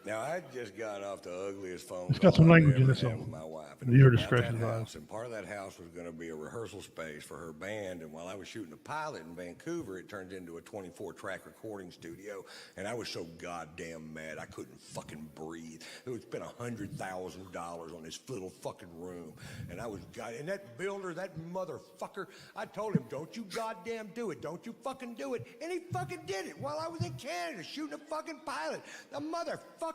Now, I just got off the ugliest phone It's got some call language I in ever this had song. with my wife. Your About discretion that is house, and part of that house was going to be a rehearsal space for her band. And while I was shooting a pilot in Vancouver, it turned into a 24-track recording studio. And I was so goddamn mad I couldn't fucking breathe. It would spend $100,000 on this little fucking room. And and that builder, that motherfucker, I told him, don't you goddamn do it. Don't you fucking do it. And he fucking did it while I was in Canada shooting a fucking pilot. The motherfucker.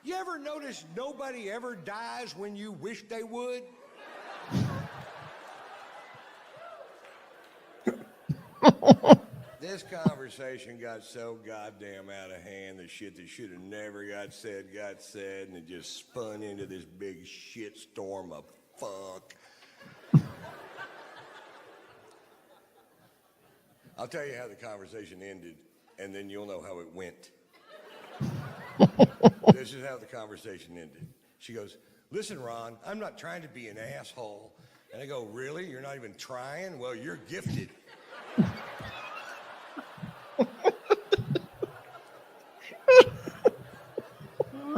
You ever notice nobody ever dies when you wish they would? This conversation got so goddamn out of hand, the shit that should have never got said, and it just spun into this big shit storm of fuck. I'll tell you how the conversation ended, and then you'll know how it went. This is how the conversation ended. She goes, listen, Ron, I'm not trying to be an asshole. And I go, really? You're not even trying? Well, you're gifted.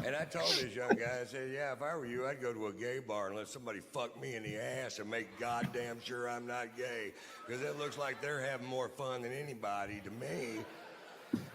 And I told this young guy, I said, yeah, if I were you, I'd go to a gay bar and let somebody fuck me in the ass and make goddamn sure I'm not gay. Because it looks like they're having more fun than anybody to me.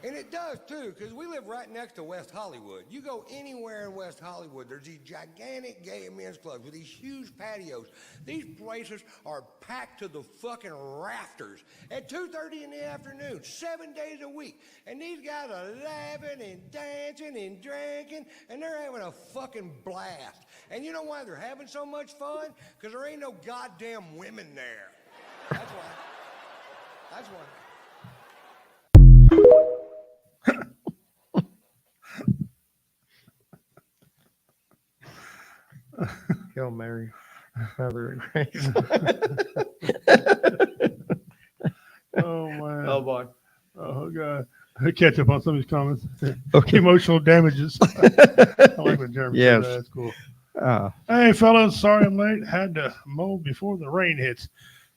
And it does, too, because we live right next to West Hollywood. You go anywhere in West Hollywood, there's these gigantic gay men's clubs with these huge patios. These places are packed to the fucking rafters at 2:30 in the afternoon, 7 days a week. And these guys are laughing and dancing and drinking, and they're having a fucking blast. And you know why they're having so much fun? Because there ain't no goddamn women there. That's why. That's why. Hail Mary, Mother of Grace. Oh, man. Oh, boy. Oh, God. I catch up on some of these comments. Okay. Emotional damages. I like what Jeremy Yes. said. That's cool. Uh, Hey, fellas, sorry I'm late. Had to mow before the rain hits.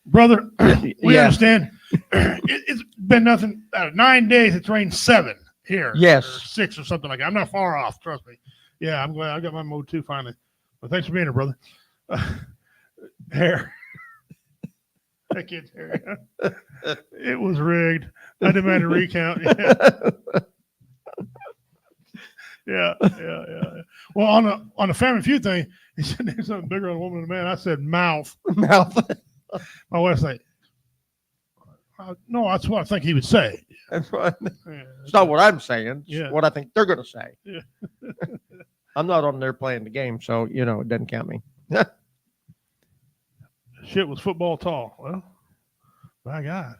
Brother, we Yeah. understand. It's been nothing. 9 days, it's rained 7 here. Yes. Or 6 or something like that. I'm not far off, trust me. Yeah, I'm glad I got my mow too finally. But thanks for being here, brother. hair. That kid's hair. It was rigged. I demand a recount. Yeah. Yeah. Well, on the Family Feud thing, he said there's something bigger on a woman than a man. I said mouth. Mouth. My wife's like, no, that's what I think he would say. That's what, Yeah. it's not what I'm saying. It's Yeah. what I think they're going to say. Yeah. I'm not on there playing the game, so, it doesn't count me. Shit was football tall. Well, my God.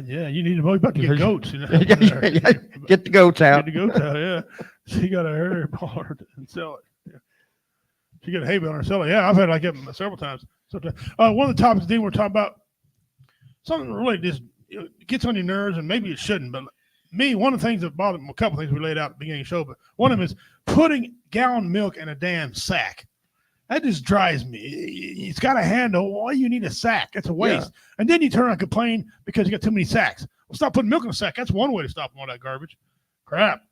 Yeah, you need to about to get goats. Get the goats out. Get the goats out, yeah. She got a hair baller and sell it. Yeah. She got a hay baler and sell it. Yeah, I've had like that several times. One of the topics we're talking about, something really just gets on your nerves, and maybe it shouldn't, but me, one of the things that bothered me, a couple things we laid out at the beginning of the show, but one of them is putting gallon milk in a damn sack. That just drives me. It's got a handle. Why you need a sack? That's a waste. Yeah. And then you turn around and complain because you got too many sacks. Well, stop putting milk in a sack. That's one way to stop all that garbage. Crap.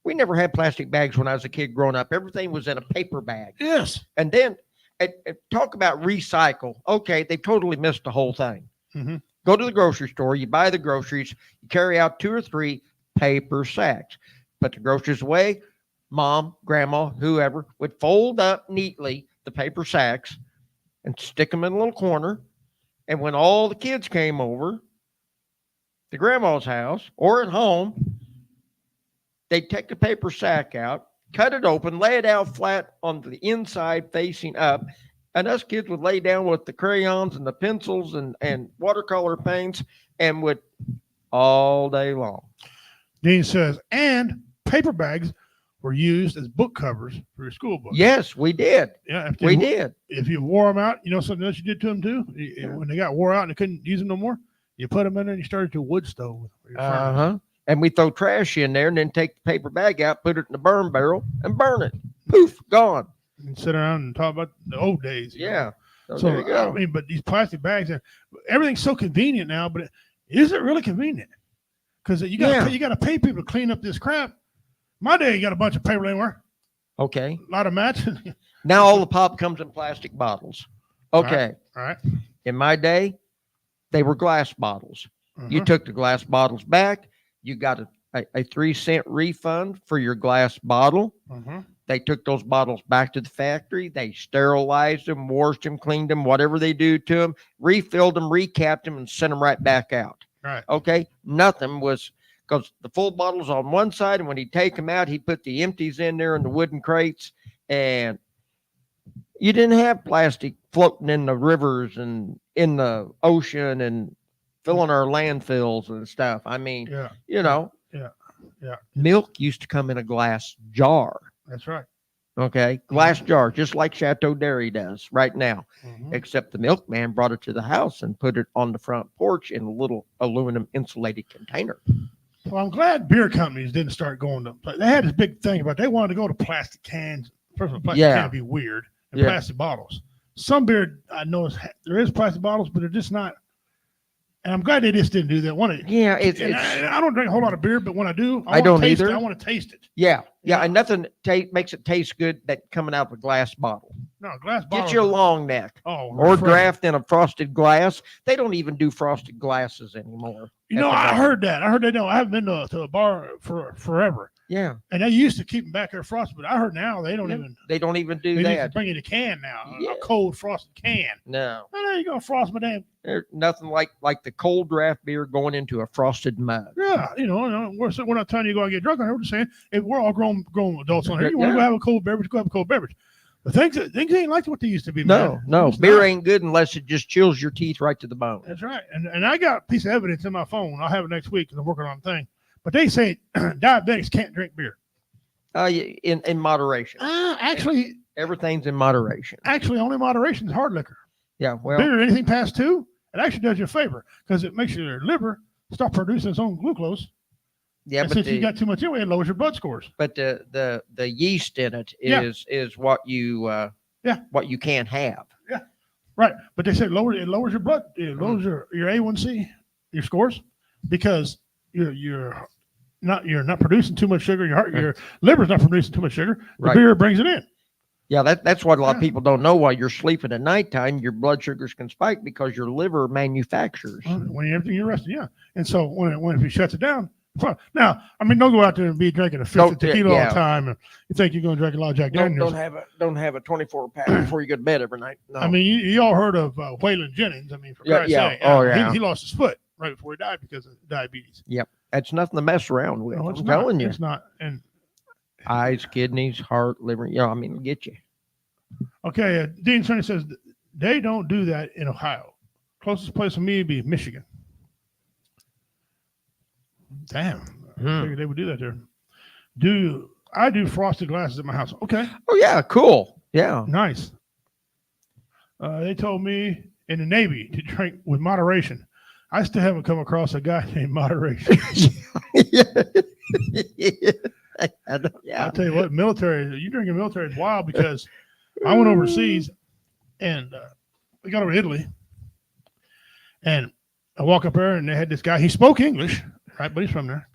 We never had plastic bags when I was a kid growing up. Everything was in a paper bag. Yes. And then talk about recycle. Okay, they totally missed the whole thing. Mm-hmm. Go to the grocery store. You buy the groceries. You carry out 2 or 3 paper sacks. Put the groceries away. Mom, grandma, whoever would fold up neatly the paper sacks and stick them in a little corner. And when all the kids came over to grandma's house or at home, they'd take the paper sack out, cut it open, lay it out flat on the inside facing up. And us kids would lay down with the crayons and the pencils and watercolor paints and would all day long. Dean says, and paper bags were used as book covers for your school books. Yes, we did. Yeah, we did. If you wore them out, something else you did to them too? When they got wore out and they couldn't use them no more, you put them in there and you started your wood stove. And we throw trash in there and then take the paper bag out, put it in the burn barrel and burn it. Poof, gone. And sit around and talk about the old days. Yeah. So there you go. I mean, but these plastic bags, everything's so convenient now, but is it really convenient? Because you got to pay people to clean up this crap. My day, you got a bunch of paper anywhere. Okay. A lot of matches. Now all the pop comes in plastic bottles. Okay. All right. In my day, they were glass bottles. You took the glass bottles back. You got a 3-cent refund for your glass bottle. They took those bottles back to the factory. They sterilized them, washed them, cleaned them, whatever they do to them, refilled them, recapped them, and sent them right back out. Right. Okay. Nothing was, because the full bottle's on one side, and when he'd take them out, he'd put the empties in there in the wooden crates, and you didn't have plastic floating in the rivers and in the ocean and filling our landfills and stuff. I mean, milk used to come in a glass jar. That's right. Okay. Glass jar, just like Chateau Dairy does right now, except the milkman brought it to the house and put it on the front porch in a little aluminum insulated container. Well, I'm glad beer companies didn't start going to. They had this big thing about they wanted to go to plastic cans. First of all, plastic can be weird, and plastic bottles. Some beer I know there is plastic bottles, but they're just not. And I'm glad they just didn't do that. I don't drink a whole lot of beer, but when I do, I don't either. I want to taste it. Yeah, and nothing makes it taste good that coming out of a glass bottle. No, glass bottle. Get you a long neck. Or draft in a frosted glass. They don't even do frosted glasses anymore. I heard that. I haven't been to a bar for forever. Yeah. And they used to keep them back there frosted, but I heard now they don't even. They don't even do that. They need to bring you a can now, a cold frosted can. No. You gonna frost my damn. There's nothing like the cold draft beer going into a frosted mug. Yeah, we're not telling you to go and get drunk on here. We're just saying if we're all grown adults on here. You want to go have a cold beverage, go have a cold beverage. But things ain't like what they used to be. No, beer ain't good unless it just chills your teeth right to the bone. That's right. And I got a piece of evidence in my phone. I'll have it next week because I'm working on a thing. But they say diabetics can't drink beer. In moderation. Actually, everything's in moderation. Actually, only moderation is hard liquor. Yeah, well, beer, anything past 2, it actually does you a favor because it makes your liver stop producing its own glucose. Yeah, and but since you got too much anyway, it lowers your blood scores. But the yeast in it is what you what you can't have. Yeah, right. But they say it lowers your blood, it lowers your A1C, your scores, because you're not producing too much sugar. Your liver's not producing too much sugar. The beer brings it in. Yeah, that's what a lot of Yeah. people don't know. While you're sleeping at nighttime, your blood sugars can spike because your liver manufactures. When you're resting, yeah. And so when if he shuts it down, fine. Now, I mean, don't go out there and be drinking a fifth of tequila all yeah. the time, and you think you're going to drink a lot of Jack Daniels. Don't have a 24 pack before you go to bed every night. No. I mean, you all heard of Waylon Jennings. I mean, for Christ's sake, Oh, yeah. he lost his foot right before he died because of diabetes. That's nothing to mess around with. No, it's I'm not. telling you. It's not. And Eyes, kidneys, heart, liver. I mean, it'll get you. okay, Dean Sonny says they don't do that in Ohio. Closest place for me would be Michigan. Damn, I figured they would do that there. I do frosted glasses at my house? Okay, Oh yeah, cool. Yeah. nice. They told me in the Navy to drink with moderation. I still haven't come across a guy named Moderation. I'll tell you what, military, you drinking military is wild because I went overseas and we got over to Italy and I walk up there and they had this guy, he spoke English, right? But he's from there.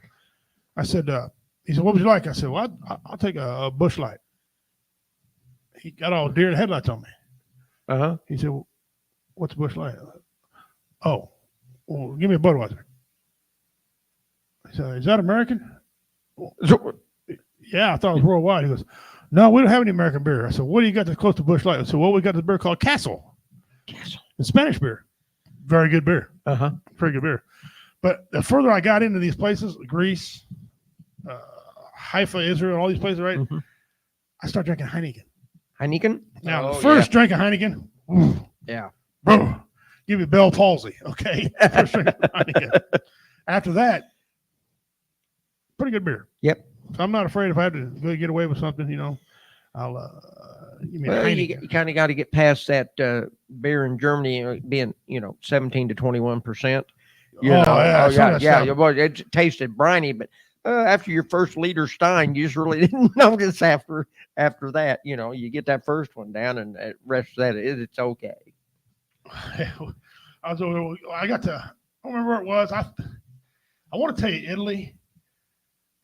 I said, he said, what would you like? I said, well, I'll take a Busch Light. He got all deer in headlights on me. Uh-huh. He said, well, what's a Busch Light? Oh, well, give me a Budweiser. I said, is that American? So, Yeah, I thought it was worldwide. He goes, no, we don't have any American beer. I said, what do you got that's close to Busch Light? I said, well, we got this beer called Castle. It's Spanish beer. Very good beer. uh-huh. Pretty good beer. But the further I got into these places, Greece, Haifa, Israel, all these places, right? Mhm. I start drinking Heineken. Heineken? Now, Oh, the first drink of Heineken, Yeah. boom, give you Bell palsy, okay? First drink of Heineken. After that, pretty good beer. Yep. So I'm not afraid if I have to go get away with something, I'll give me a Well, Heineken. you kind of got to get past that beer in Germany being, 17 to 21%. Yeah, some of that yeah. stuff. Well, it tasted briny, but after your first liter Stein, you just really didn't notice after that. You get that first one down, and the rest of that it's okay. I was over. I don't remember where it was. I want to tell you Italy.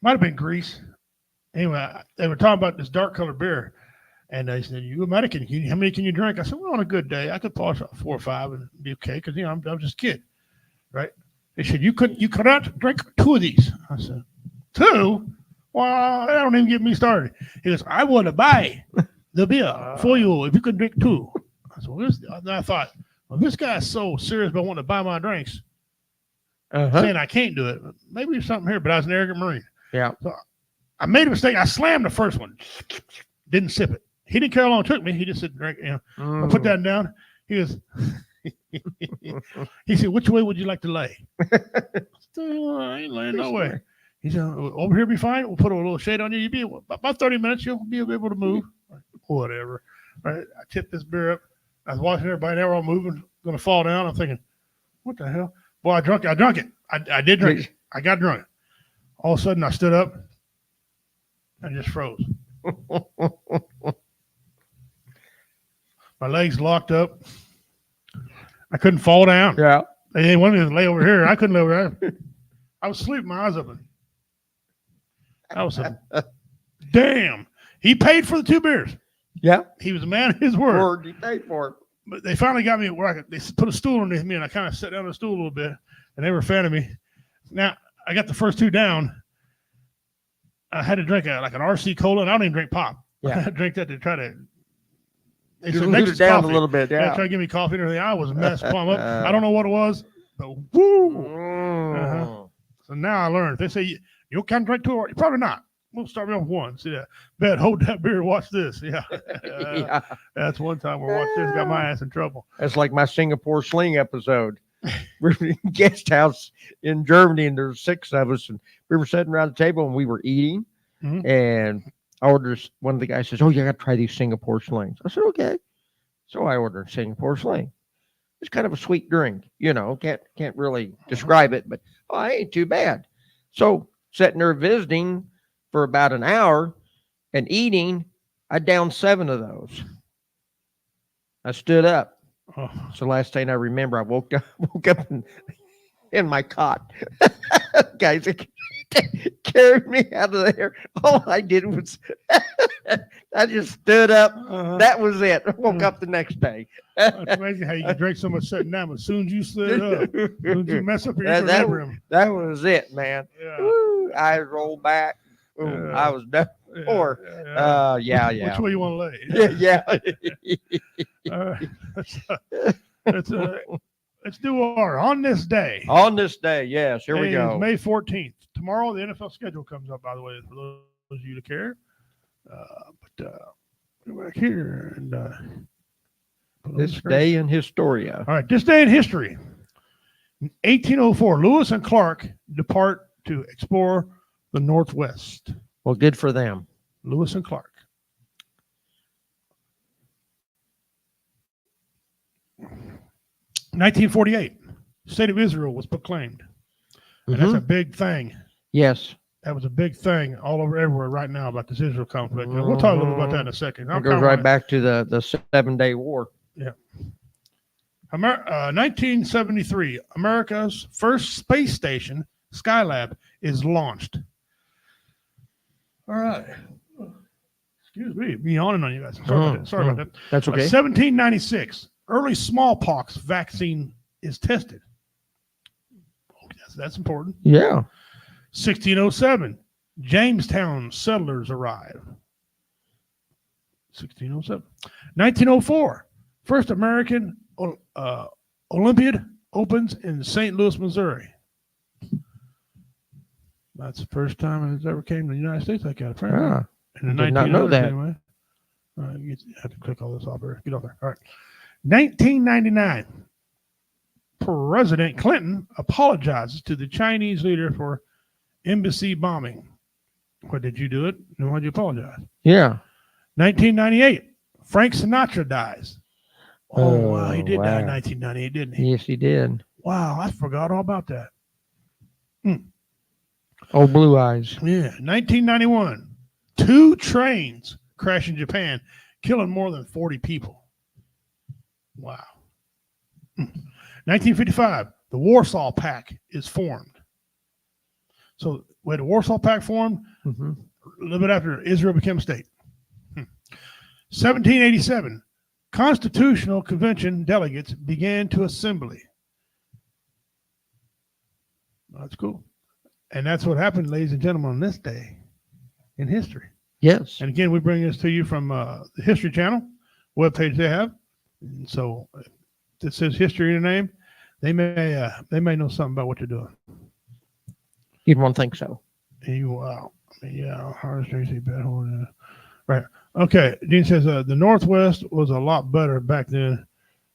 Might have been Greece. Anyway, they were talking about this dark colored beer, and they said, "You American? How many can you drink?" I said, "Well, on a good day, I could polish up 4 or 5 and be okay because I'm just a kid, right?" They said, "You cannot drink 2 of these." I said, 2? Well, that don't even get me started. He goes, "I want to buy the beer for you if you can drink 2." I said, and I thought, well, this guy's so serious about wanting to buy my drinks, Uh-huh. saying I can't do it. Maybe there's something here, but I was an arrogant Marine. Yeah. So I made a mistake. I slammed the first one. Didn't sip it. He didn't care how long it took me. He just said, drink. I put that down. He goes, he said, which way would you like to lay? I said, I ain't laying no way. He said, over here be fine. We'll put a little shade on you. You'll be about 30 minutes. You'll be able to move. Whatever. Right. I tipped this beer up. I was watching everybody. They were all moving, going to fall down. I'm thinking, what the hell? Boy, I drank it. I did drink it. I got drunk. All of a sudden, I stood up and just froze. My legs locked up. I couldn't fall down. Yeah. They didn't want me to lay over here. I couldn't lay over there. I was asleep, my eyes open. I was damn. He paid for the 2 beers. Yeah. He was a man of his word. Word you paid for it. But they finally got me where they put a stool underneath me, and I kind of sat down on the stool a little bit, and they were a fan of me. Now, I got the first 2 down. I had to drink like an RC Cola, and I don't even drink pop. Yeah. I had to drink that to try to. They said, Dilute "Next it is down coffee." a little bit. Yeah, Yeah. try to give me coffee and everything. I was a mess, plumb up. I don't know what it was, but woo. Uh-huh. So now I learned. They say you can't drink 2, or probably not. We'll start me off with 1. See that? Bet, hold that beer, watch this. Yeah. Yeah. That's one time where watch this got my ass in trouble. That's like my Singapore Sling episode. We were in a guest house in Germany, and there's 6 of us, and we were sitting around the table and we were eating. Mhm. And I ordered. One of the guys says, "Oh, you got to try these Singapore Slings." I said, "Okay." So I ordered Singapore Sling. It's kind of a sweet drink, can't really describe it, but it ain't too bad. So sitting there visiting for about an hour and eating, I downed 7 of those. I stood up. Oh. So last thing I remember, I woke up in my cot. Guys, carried me out of there. All I did was I just stood up. That was it. I woke up the next day. It's amazing how you can drink so much sitting down, but as soon as you stood up, as soon as you mess up your that, equilibrium. that was it, man. Yeah. Woo, eyes rolled back. Ooh, Yeah. I was done. Or, yeah. Which way you want to lay? Yeah. All right. Let's do our on this day. On this day, yes, here we Today is go. May 14th. Tomorrow, the NFL schedule comes up, by the way, for those of you to care. Go back here and put on the This screen. day in Historia. All right, this day in history. In 1804, Lewis and Clark depart to explore the Northwest. Well, good for them. Lewis and Clark. 1948, State of Israel was proclaimed. And that's a big thing. Yes. That was a big thing all over everywhere right now about this Israel conflict. And we'll talk a little about that in a second. It goes right back to the 7-day war. 1973, America's first space station, Skylab, is launched. All right. Excuse me, be yawning on you guys. Sorry about that. That's okay. 1796, early smallpox vaccine is tested. That's important. Yeah. 1607, Jamestown settlers arrive. 1607. 1904, first American Olympiad opens in St. Louis, Missouri. That's the first time it's ever came to the United States like that, apparently. Ah, In the did not know 1900s that. Anyway. You have to click all this off here. Get off there. All right. 1999, President Clinton apologizes to the Chinese leader for embassy bombing. What, did you do it? And why'd you apologize? Yeah. 1998, Frank Sinatra dies. Oh, wow. He Oh, did die in wow. 1998, didn't he? Yes, he did. Wow. I forgot all about that. Oh, blue eyes. Yeah. 1991, 2 trains crash in Japan, killing more than 40 people. Wow. 1955, the Warsaw Pact is formed. So, when the Warsaw Pact formed, Mm-hmm. a little bit after Israel became a state. 1787, Constitutional Convention delegates began to assembly. That's cool. And that's what happened, ladies and gentlemen, on this day in history. Yes. And again, we bring this to you from the History Channel webpage they have. And so if it says history in the name, they may know something about what they're doing. You'd want to think so. Wow. Yeah, hard Tracy bad hole. Right. Okay. Dean says the Northwest was a lot better back then.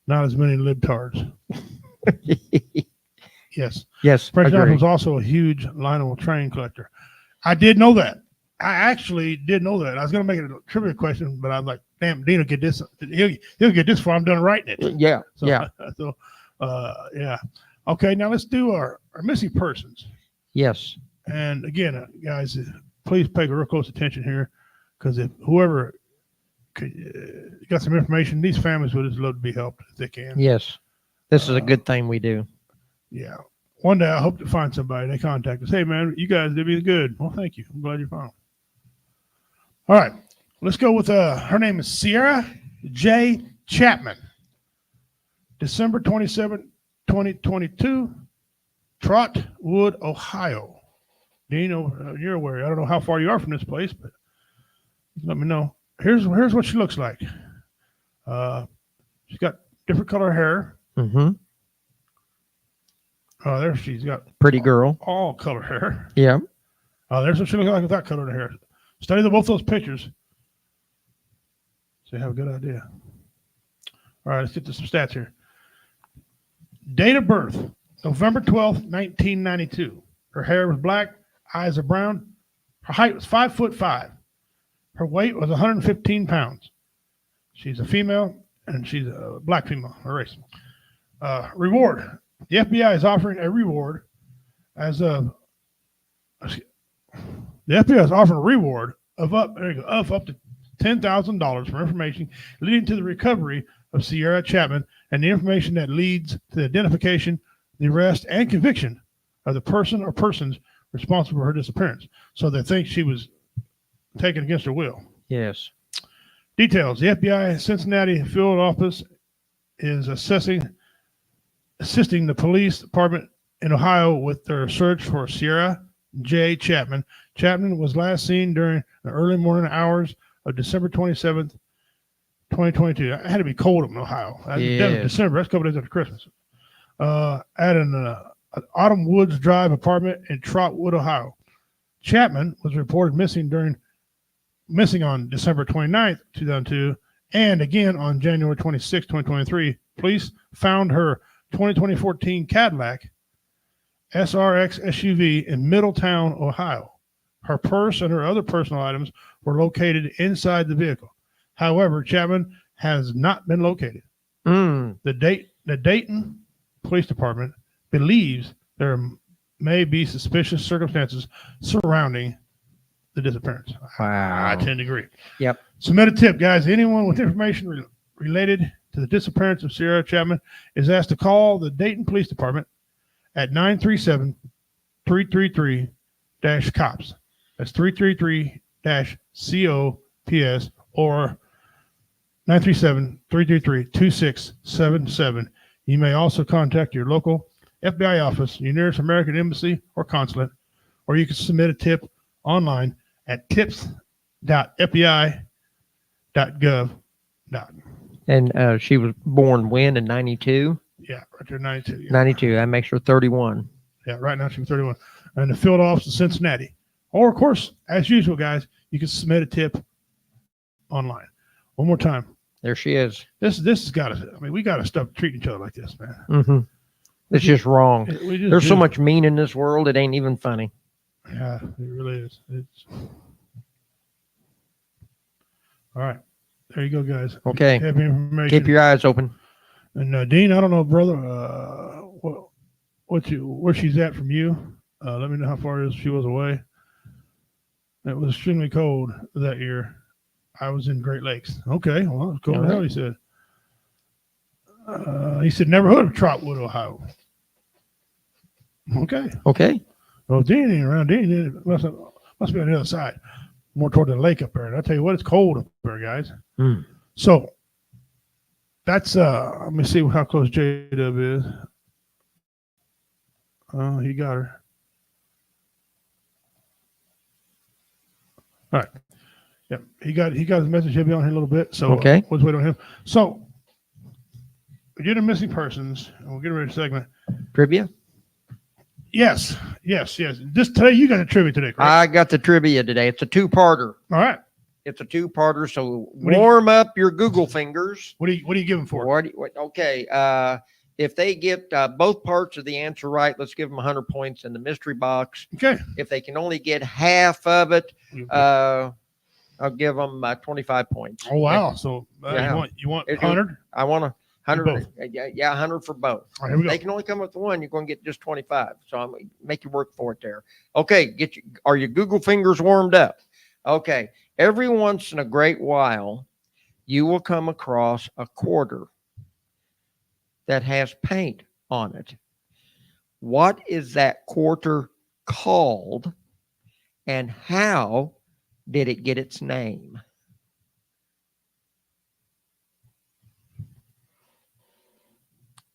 Not as many libtards. Yes. Yes. Fred Johnson Agree. was also a huge Lionel train collector. I did know that. I actually did know that. I was going to make it a trivia question, but I was like, damn, Dean will get this. He'll get this before I'm done writing it. Yeah. So, Yeah. Yeah. Okay. Now let's do our missing persons. Yes. And again, guys, please pay real close attention here, because if whoever got some information, these families would just love to be helped if they can. Yes. This is a good thing we do. Yeah. One day I hope to find somebody. They contact us. Hey, man, you guys did me good. Well, thank you. I'm glad you found them. All right. Let's go with her name is Sierra J. Chapman. December 27, 2022, Trotwood, Ohio. Dean, you're aware. I don't know how far you are from this place, but let me know. Here's what she looks like. She's got different color hair. Mm-hmm. There she's got Pretty girl. all color hair. Yeah. There's what she looks like with that color hair. Study both those pictures, so you have a good idea. All right, let's get to some stats here. Date of birth, November 12th, 1992. Her hair was black, eyes are brown. Her height was 5'5". Her weight was 115 pounds. She's a female, and she's a black female, a race. Reward. The FBI is offering a reward of up to $10,000 for information leading to the recovery of Sierra Chapman and the information that leads to the identification, the arrest, and conviction of the person or persons responsible for her disappearance. So they think she was taken against her will. Yes. Details. The FBI Cincinnati field office is assisting the police department in Ohio with their search for Sierra J. Chapman. Chapman was last seen during the early morning hours of December 27th, 2022. It had to be cold in Ohio. Yes. December. That's a couple days after Christmas. At an Autumn Woods Drive apartment in Trotwood, Ohio. Chapman was reported missing on December 29th, 2002, and again on January 26, 2023. Police found her 2014 Cadillac SRX SUV in Middletown, Ohio. Her purse and her other personal items were located inside the vehicle. However, Chapman has not been located. The Dayton Police Department believes there may be suspicious circumstances surrounding the disappearance. Wow. I tend to agree. Yep. Submit a tip, guys. Anyone with information related to the disappearance of Sierra Chapman is asked to call the Dayton Police Department at 937-333-COPS. That's 333-COPS or 937-333-2677. You may also contact your local FBI office, your nearest American embassy or consulate, or you can submit a tip online at tips.fbi.gov. And she was born when, in 92? Yeah, right there, 92. Yeah. 92. That makes her 31. Yeah, right now she's 31. And the field office in Cincinnati. Or, of course, as usual, guys, you can submit a tip online. One more time. There she is. This has got to, I mean, we got to stop treating each other like this, man. Mm-hmm. It's just wrong. There's so do. much mean in this world, it ain't even funny. Yeah, it really is. It's all right. There you go, guys. Okay. Have information. Keep your eyes open. And Dean, I don't know, brother, where she's at from you. Let me know how far it is she was away. It was extremely cold that year. I was in Great Lakes. Okay, well, it was cold as hell, he said. He said neighborhood of Trotwood, Ohio. Okay. Okay. Well, Dean ain't around. Dean must be on the other side, more toward the lake up there. And I tell you what, it's cold up there, guys. So that's let me see how close J-Dub is. Oh, he got her. All right. Yep. He got his message. He'll be on here a little bit. So okay. Let's wait on him. So we get a missing persons, and we'll get ready to segment. Trivia? Yes. This today you got a trivia today, correct? I got the trivia today. It's a two-parter. All right. It's a two-parter, so warm up your Google fingers. What are you giving for? Okay. If they get both parts of the answer right, let's give them 100 points in the mystery box. Okay. If they can only get half of it, I'll give them 25 points. Oh wow! So you want 100? I want 100. Yeah, 100 for both. All right, here we go. They can only come up with one. You're going to get just 25. So I'm going to make you work for it there. Okay, are your Google fingers warmed up? Okay. Every once in a great while, you will come across a quarter that has paint on it. What is that quarter called, and how did it get its name?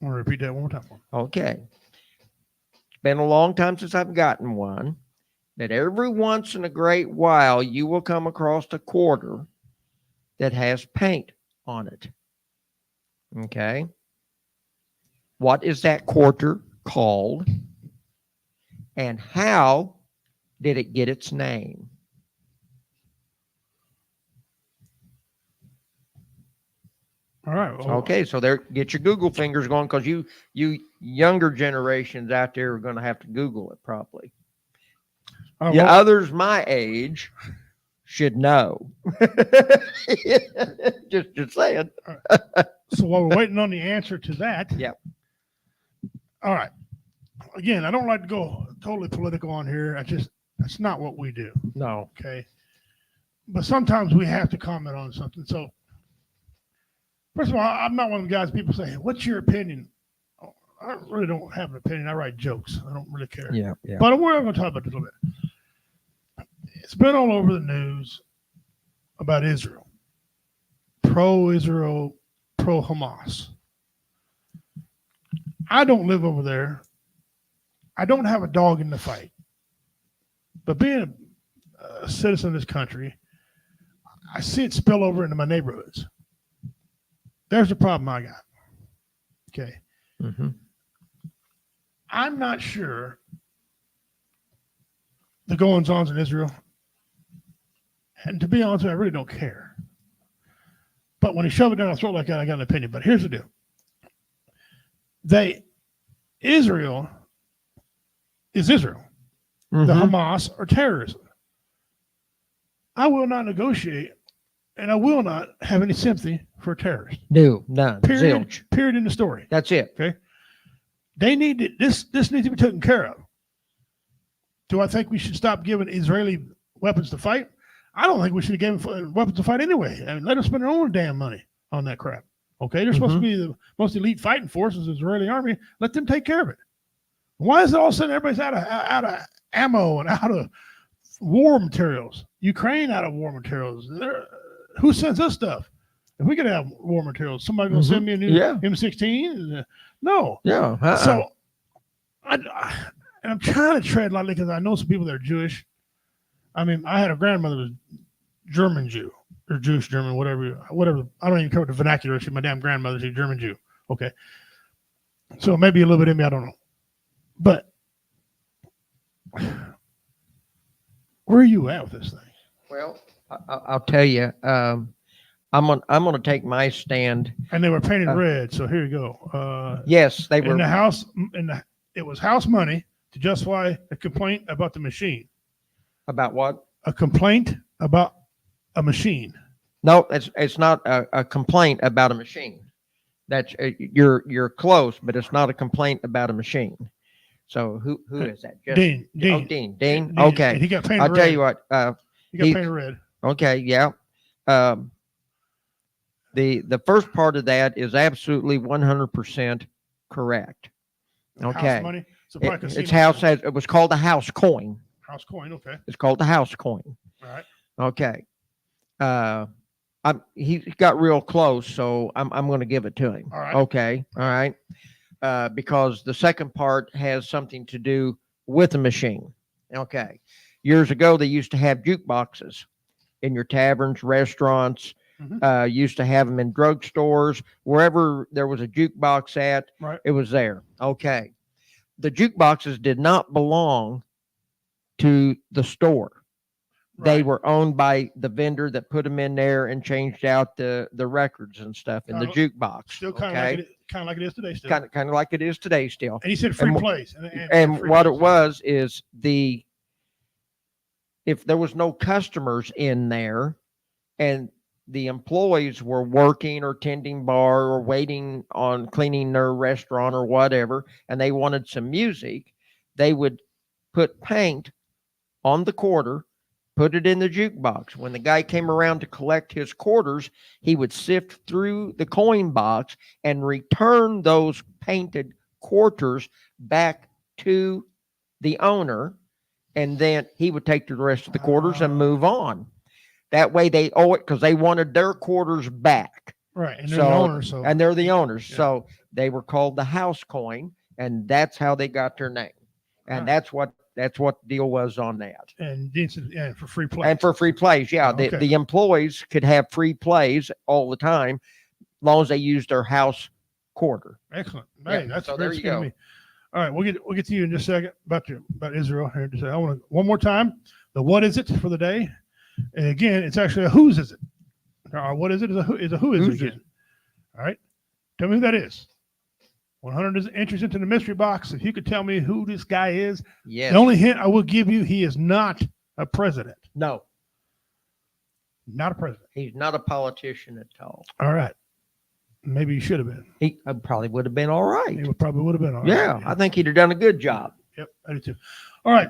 I want to repeat that one more time. Okay. It's been a long time since I've gotten one. That every once in a great while, you will come across a quarter that has paint on it. Okay. What is that quarter called? And how did it get its name? All right. Well, Okay, so there, get your Google fingers going, because you younger generations out there are going to have to Google it probably. Others my age should know. just saying. So while we're waiting on the answer to that, yep. All right. Again, I don't like to go totally political on here. That's not what we do. No. Okay. But sometimes we have to comment on something. So first of all, I'm not one of the guys people say, "What's your opinion?" I really don't have an opinion. I write jokes. I don't really care. Yeah. But we're going to talk about this a little bit. It's been all over the news about Israel, pro-Israel, pro-Hamas. I don't live over there. I don't have a dog in the fight. But being a citizen of this country, I see it spill over into my neighborhoods. There's the problem I got. Okay. Mm-hmm. I'm not sure the goings-ons in Israel. And to be honest with you, I really don't care. But when he shoved it down my throat like that, I got an opinion. But here's the deal. Israel is Israel. Mm-hmm. The Hamas are terrorism. I will not negotiate, and I will not have any sympathy for terrorists. No, none. Period. Zilch. Period in the story. That's it. Okay. They need to, this needs to be taken care of. Do I think we should stop giving Israeli weapons to fight? I don't think we should have given weapons to fight anyway. I mean, let them spend their own damn money on that crap. Okay, they're supposed to be the most elite fighting forces, the Israeli army. Let them take care of it. Why is it all of a sudden everybody's out of ammo and out of war materials? Ukraine out of war materials. Who sends us stuff? If we could have war materials, somebody gonna send me a new M16? No. Yeah. So, I'm trying to tread lightly because I know some people that are Jewish. I mean, I had a grandmother who was German Jew or Jewish German, whatever. I don't even care what the vernacular is. My damn grandmother's a German Jew. Okay. So maybe a little bit in me, I don't know. But where are you at with this thing? Well, I'll tell you. I'm gonna take my stand. And they were painted red. So here you go. Yes, they were in the house. It was house money to justify a complaint about the machine. About what? A complaint about a machine. No, it's not a complaint about a machine. That's you're close, but it's not a complaint about a machine. So who is that? Dean. Oh, Dean. Okay. And he got painted I'll red. tell you what. He got painted red. Okay. Yeah. The first part of that is absolutely 100% correct. Okay. House money. So probably It's house. It was called the house coin. House coin. Okay. It's called the house coin. All right. Okay. He got real close, so I'm going to give it to him. All right. Okay. All right. Because the second part has something to do with the machine. Okay. Years ago, they used to have jukeboxes in your taverns, restaurants. Used to have them in drugstores, wherever there was a jukebox at. Right. It was there. Okay. The jukeboxes did not belong to the store. They Right. were owned by the vendor that put them in there and changed out the records and stuff in the jukebox. Still kind of like it is today. Still. Kind of like it is today still. And he said free and plays. And free what plays. it was is if there was no customers in there and the employees were working or tending bar or waiting on cleaning their restaurant or whatever, and they wanted some music, they would put paint on the quarter, put it in the jukebox. When the guy came around to collect his quarters, he would sift through the coin box and return those painted quarters back to the owner, and then he would take the rest of the quarters and move on. That way they owe it because they wanted their quarters back. Right. And they're the owners. So. And they're the owners. Yeah. So they were called the house coin, and that's how they got their name. And that's what the deal was on that. And Dean said, yeah, for free play. And for free plays, yeah. Okay. The employees could have free plays all the time, as long as they used their house quarter. Excellent. Yeah, Hey, that's so very there you skinny go. me. All right, we'll get to you in just a second about Israel here. Just I want to one more time. The what is it for the day? And again, it's actually a whose is it? What is it? Is a who is Whose it again? All right, tell me who that is. 100 entries into the mystery box. If you could tell me who this guy is, Yes. the only hint I will give you, he is not a president. No, Not a president. he's not a politician at all. All right. Maybe he should have been. He probably would have been all right. Probably would have been. All Yeah, right. I think he'd have done a good job. Yep, I do too. All right.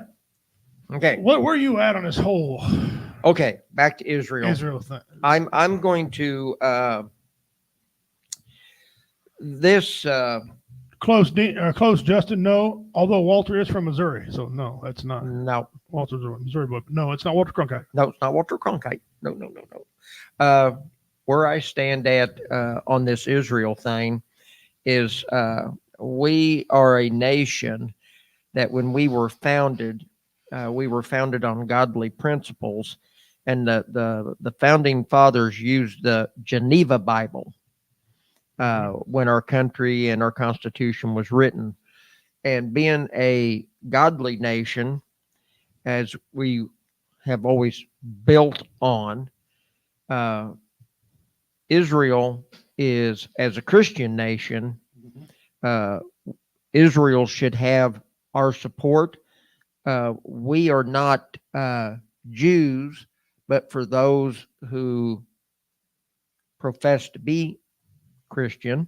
Okay. Where are you at on this whole Okay. Back to Israel. Israel thing? I'm going to this Close, close, Justin. No, although Walter is from Missouri, so no, that's not No, Walter's a Missouri boy. No, it's not Walter Cronkite. no, it's not Walter Cronkite. No, no, no, no. Where I stand at on this Israel thing is we are a nation that when we were founded on godly principles, and the founding fathers used the Geneva Bible when our country and our Constitution was written. And being a godly nation, as we have always built on, Israel is, as a Christian nation, Israel should have our support. We are not Jews, but for those who profess to be Christian,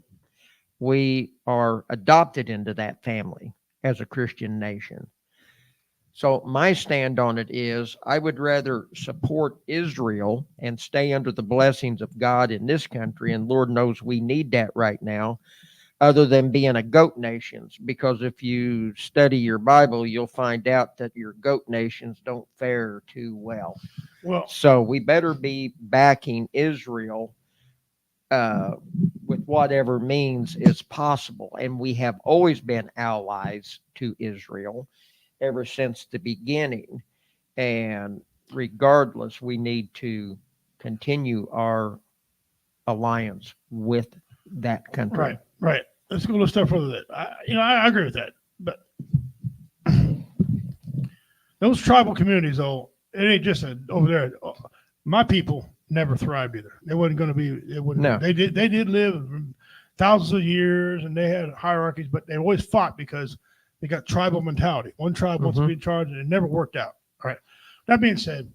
we are adopted into that family as a Christian nation. So my stand on it is I would rather support Israel and stay under the blessings of God in this country, and Lord knows we need that right now, other than being a goat nations. Because if you study your Bible, you'll find out that your goat nations don't fare too well. Well, So we better be backing Israel with whatever means is possible. And we have always been allies to Israel ever since the beginning. And regardless, we need to continue our alliance with that country. right, right. Let's go a little step further. I agree with that. But those tribal communities, though, it ain't just over there. My people never thrived either. They wasn't going to be. It wouldn't. No. They did live thousands of years, and they had hierarchies, but they always fought because they got tribal mentality. One tribe wants to be in charge, and it never worked out. All right. That being said,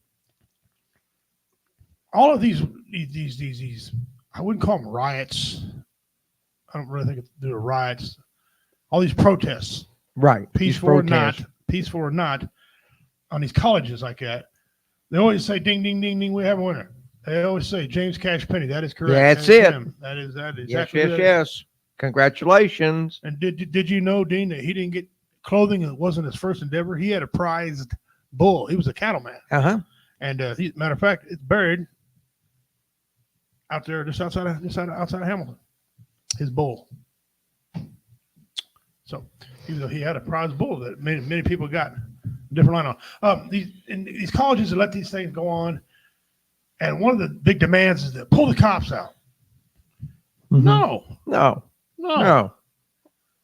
all of these, I wouldn't call them riots. I don't really think it's due to riots. All these protests, Right. peaceful or not, on these colleges like that, they always say, "Ding, ding, ding, ding, we have a winner." They always say, "James Cash Penny." That is correct. That's That is it. him. That is Yes, exactly yes, what it is. yes. Congratulations. And did you know, Dean, that he didn't get clothing? It wasn't his first endeavor. He had a prized bull. He was a cattleman, Uh-huh. and matter of fact, it's buried out there just outside of Hamilton. His bull. So even though he had a prize bull that many people got a different line on. These colleges that let these things go on, and one of the big demands is to pull the cops out. Mhm. No. No.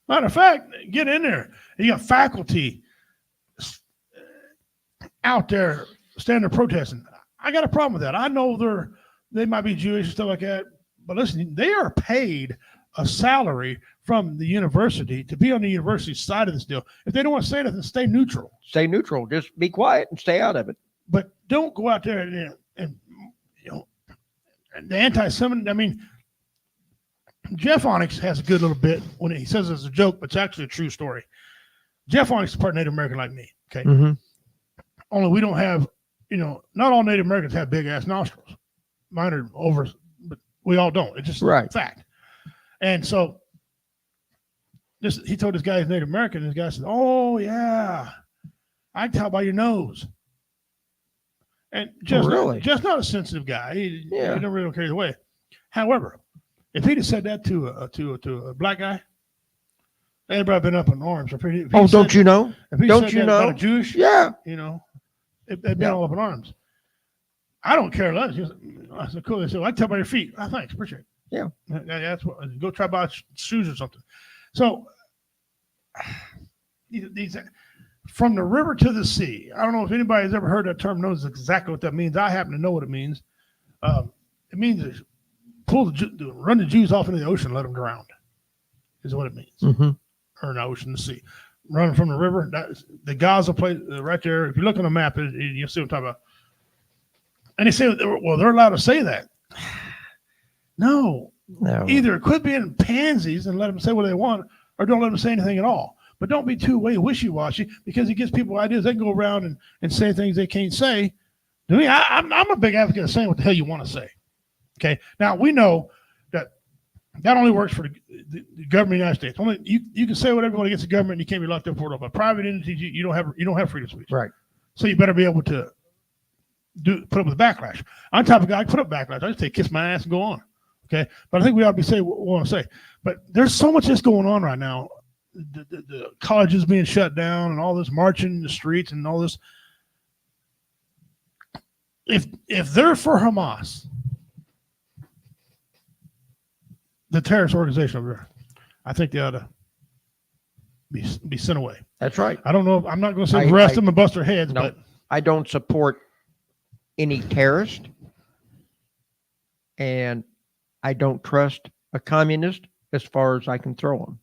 Matter of fact, get in there. You got faculty out there standing there protesting. I got a problem with that. I know they might be Jewish and stuff like that, but listen, they are paid a salary from the university to be on the university side of this deal. If they don't want to say anything, stay neutral. Stay neutral. Just be quiet and stay out of it. But don't go out there and the anti-Semitic. I mean, Jeff Onyx has a good little bit when he says it's a joke, but it's actually a true story. Jeff Onyx is part Native American like me. Okay. Mm-hmm. Only we don't have, not all Native Americans have big ass nostrils. Mine are over, but we all don't. It's just Right. a fact. And so he told this guy he's Native American, and this guy said, "Oh yeah, I can tell by your nose." And just not a sensitive guy. He don't really carry the way. However, if he'd have said that to a black guy, they'd probably been up in arms. Don't you know? If he Don't said you that know? about a Jewish, Yeah. they've been all up in arms. I don't care less. I said, "Cool." They said, "I can tell by your feet." Oh, thanks, appreciate it. Yeah. That's what. Go try buy shoes or something. So these from the river to the sea. I don't know if anybody has ever heard that term, knows exactly what that means. I happen to know what it means. It means run the Jews off into the ocean, let them drown. Is what it means. Mm-hmm. Or in the ocean, the sea. Running from the river. That's the Gaza place right there. If you look on the map, you'll see what I'm talking about. And they say, well, they're allowed to say that. No. Either quit being pansies and let them say what they want, or don't let them say anything at all. But don't be too wishy-washy, because it gives people ideas. They can go around and say things they can't say. To me, I'm a big advocate of saying what the hell you want to say. Okay. Now we know that That only works for the government of the United States. Only you can say whatever you want against the government, and you can't be locked up for it. But private entities, you don't have freedom of speech. Right. So you better be able to put up with backlash. I'm the type of guy I put up backlash. I just say kiss my ass and go on. Okay. But I think we ought to be say what we want to say. But there's so much that's going on right now. The colleges being shut down and all this marching in the streets and all this. If they're for Hamas, the terrorist organization over there, I think they ought to be sent away. That's right. I don't know. I'm not going to say arrest them and bust their heads, No, but I don't support any terrorist, and I don't trust a communist as far as I can throw them.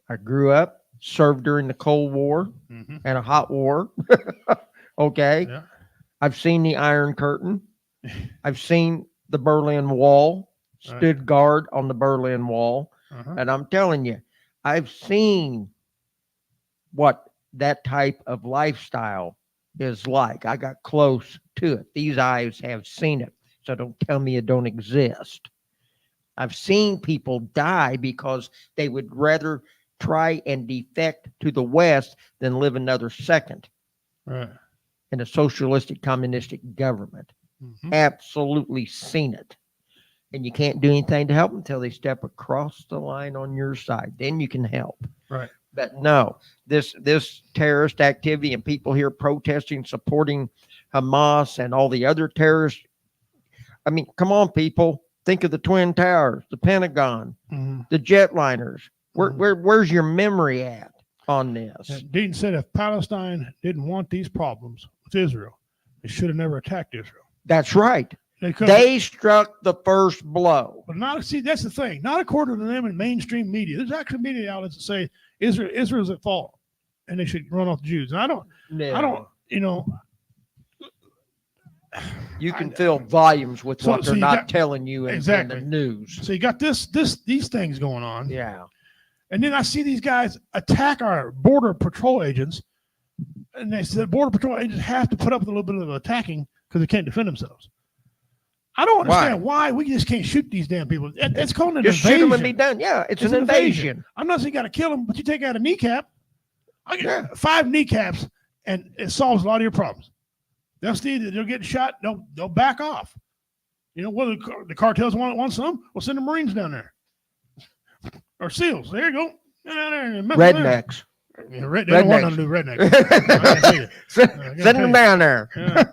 I grew up, served during the Cold War and a hot war. Okay. Yeah. I've seen the Iron Curtain. I've seen the Berlin Wall, stood guard on the Berlin Wall. And I'm telling you, I've seen what that type of lifestyle is like. I got close to it. These eyes have seen it. So don't tell me it don't exist. I've seen people die because they would rather try and defect to the West than live another second in a socialistic communistic government. Absolutely seen it. And you can't do anything to help them until they step across the line on your side. Then you can help. Right. But no, this terrorist activity and people here protesting, supporting Hamas and all the other terrorists. I mean, come on, people. Think of the Twin Towers, the Pentagon, the jetliners. Where's your memory at on this? And Dean said if Palestine didn't want these problems with Israel, they should have never attacked Israel. That's right. They struck the first blow. But not see, that's the thing. Not according to them in mainstream media. There's actually media outlets that say Israel's at fault and they should run off the Jews. And I don't, you know. You can fill volumes with what they're not telling you in exactly. the news. So you got these things going on. Yeah. And then I see these guys attack our border patrol agents. And they said border patrol agents have to put up with a little bit of attacking because they can't defend themselves. I don't understand why we just can't shoot these damn people. It's called an just invasion. Shoot them and be done. Yeah, it's an invasion. I'm not saying you got to kill them, but you take out a kneecap. I get 5 kneecaps, and it solves a lot of your problems. They'll see that they're getting shot. They'll back off. You know, whether the cartels want some, we'll send the Marines down there. Or SEALs. There you go. Rednecks. Yeah, they don't want nothing to do with rednecks. Send them down there. Yeah.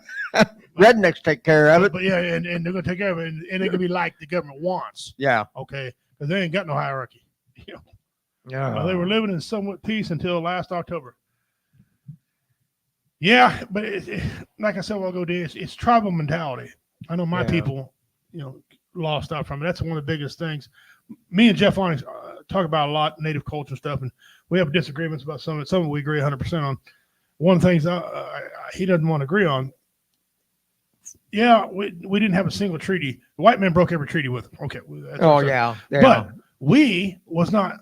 Rednecks take care of it. But yeah, and they're going to take care of it, and they're going to be like the government wants. Yeah. Okay. Because they ain't got no hierarchy. You know? They were living in somewhat peace until last October. Yeah, but like I said a while ago, it's tribal mentality. I know my people, lost out from it. That's one of the biggest things. Me and Jeff Onyx talk about a lot native culture stuff, and we have disagreements about some of it. Some of it we agree 100% on. One of the things he doesn't want to agree on. Yeah, we didn't have a single treaty. The white man broke every treaty with them. Okay. Yeah. But we was not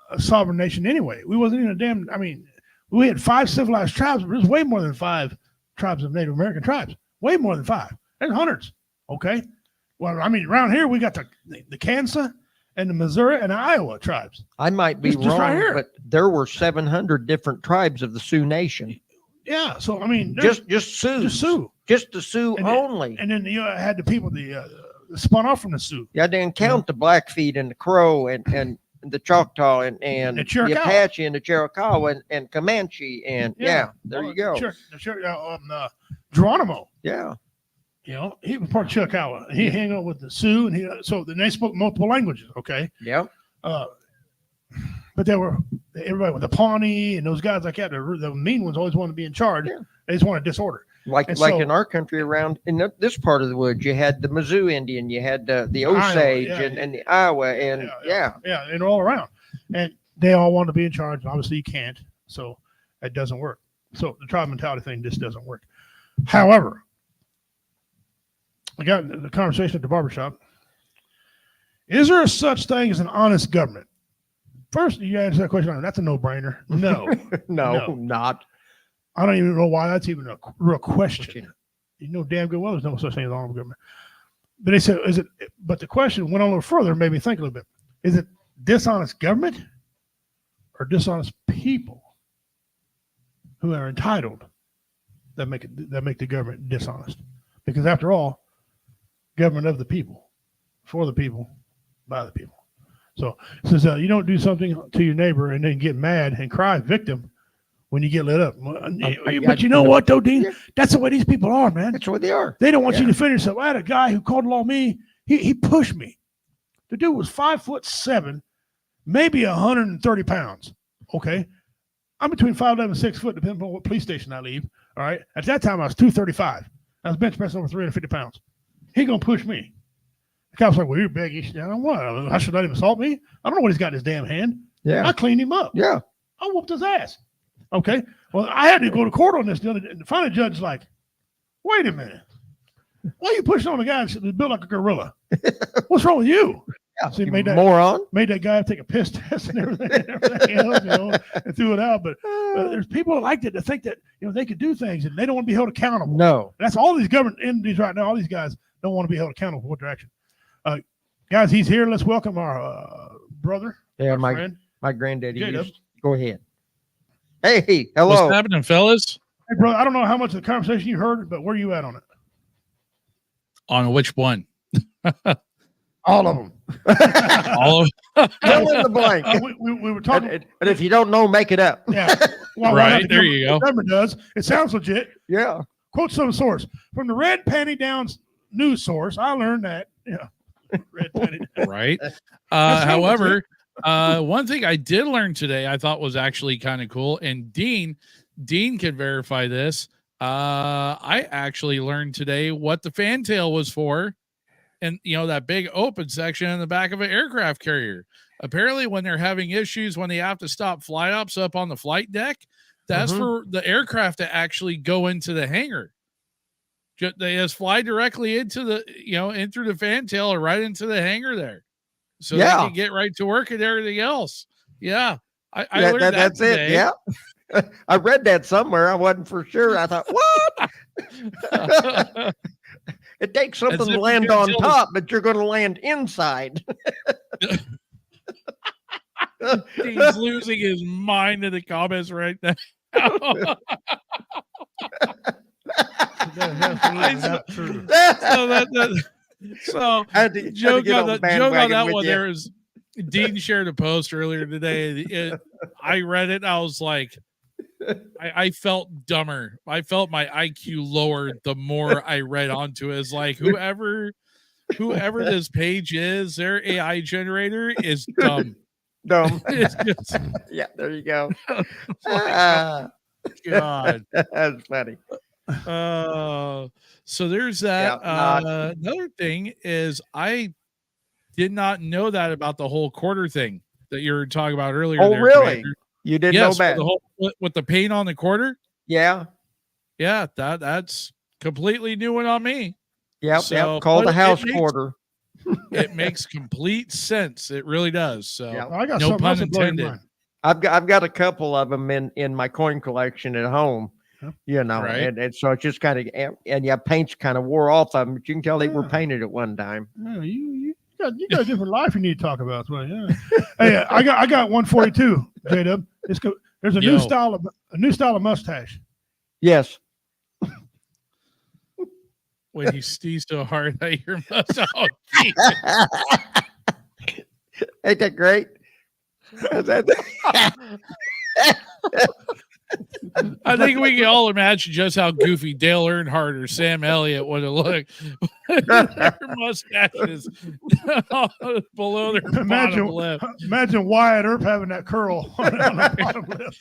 a sovereign nation anyway. We wasn't even we had 5 civilized tribes. There's way more than 5 tribes of Native American tribes. Way more than 5. There's hundreds. Okay. Well, around here we got the Kansas and the Missouri and the Iowa tribes. I might be wrong, right, but there were 700 different tribes of the Sioux Nation. Yeah. So just Sioux. Just the Sioux only. And then you had the people that spun off from the Sioux. Yeah, I didn't count the Blackfeet and the Crow and the Choctaw and the Apache and the Cherokee and Comanche and there you go. Geronimo. Yeah. He was part of Choctaw. He hung out with the Sioux, and so they spoke multiple languages. Okay. Yeah. But everybody with the Pawnee and those guys like that. The mean ones always want to be in charge. Yeah. They just want disorder. Like in our country around in this part of the woods, you had the Mizzou Indian, you had the Osage and the Iowa, and and all around, and they all want to be in charge. Obviously, you can't, so it doesn't work. So the tribe mentality thing just doesn't work. However, I got the conversation at the barbershop. Is there such thing as an honest government? First, you answer that question. That's a no-brainer. No, no, not. I don't even know why that's even a real question. You know damn good well there's no such thing as an honest government. But they said, is it? But the question went on a little further and made me think a little bit. Is it dishonest government or dishonest people who are entitled that make the government dishonest? Because after all, government of the people, for the people, by the people. So since you don't do something to your neighbor and then get mad and cry victim when you get lit up. But you know what, though, Dean? That's the way these people are, man. That's what they are. They don't want you to finish up. I had a guy who called along me. He pushed me. The dude was 5'7", maybe 130 pounds. Okay. I'm between 5'11" and 6 foot, depending on what police station I leave. All right. At that time, I was 235. I was bench pressing over 350 pounds. He going to push me. The cop's like, well, you're big. You should, I don't want. I should let him assault me. I don't know what he's got in his damn hand. Yeah. I cleaned him up. Yeah. I whooped his ass. Okay. Well, I had to go to court on this the other day. And finally, the judge's like, wait a minute. Why are you pushing on a guy that's built like a gorilla? What's wrong with you? Yeah. So he made that guy take a piss test and everything else, and threw it out. But there's people like that think that they could do things and they don't want to be held accountable. No. That's all these government entities right now. All these guys don't want to be held accountable for what their action. Guys, he's here. Let's welcome our brother. Yeah, friend. my granddaddy. J-Dub. Go ahead. Hey, hello. What's happening, fellas? Hey, brother, I don't know how much of the conversation you heard, but where are you at on it? On which one? All of them. All of Fill in the blank. We were talking. But if you don't know, make it up. Yeah. Well, right, there you go. The government does. It sounds legit. Yeah. Quote some source. From the Red Panty Downs news source, I learned that. Yeah. Red Panty Downs. Right. However, one thing I did learn today I thought was actually kind of cool, and Dean can verify this. I actually learned today what the fantail was for, and that big open section in the back of an aircraft carrier. Apparently, when they're having issues, when they have to stop fly-ups up on the flight deck, that's for the aircraft to actually go into the hangar. They just fly directly into the, in through the fantail or right into the hangar there. So they can get right to work and everything else. Yeah. I learned that's today. It. Yeah. I read that somewhere. I wasn't for sure. I thought, what? It takes something to land on top, but you're going to land inside. He's losing his mind in the comments right now. So joke on that one. There is Dean shared a post earlier today. I read it. I was like, I felt dumber. I felt my IQ lowered the more I read onto it. It's like whoever this page is, their AI generator is dumb. It's just, yeah, there you go. God, that's funny. So there's that. Yeah, another thing is I did not know that about the whole quarter thing that you were talking about earlier. Oh, there, really? Commander. You didn't know that? The whole, with the paint on the quarter? Yeah. Yeah, that's completely new one on me. Yep, called the house quarter. It makes complete sense. It really does. So I got no pun intended. I've got a couple of them in my coin collection at home. Right. And so it's just kind of, and yeah, paint's kind of wore off of them, but you can tell they were painted at one time. Yeah, you got a different life you need to talk about. So, yeah. Hey, I got 142, J-Dub. There's a new style of mustache. Yes. When you sneeze so hard that your mustache. Oh, ain't that great? I think we can all imagine just how goofy Dale Earnhardt or Sam Elliott would have looked. Their mustaches below their bottom lip. Imagine Wyatt Earp having that curl on the bottom lip.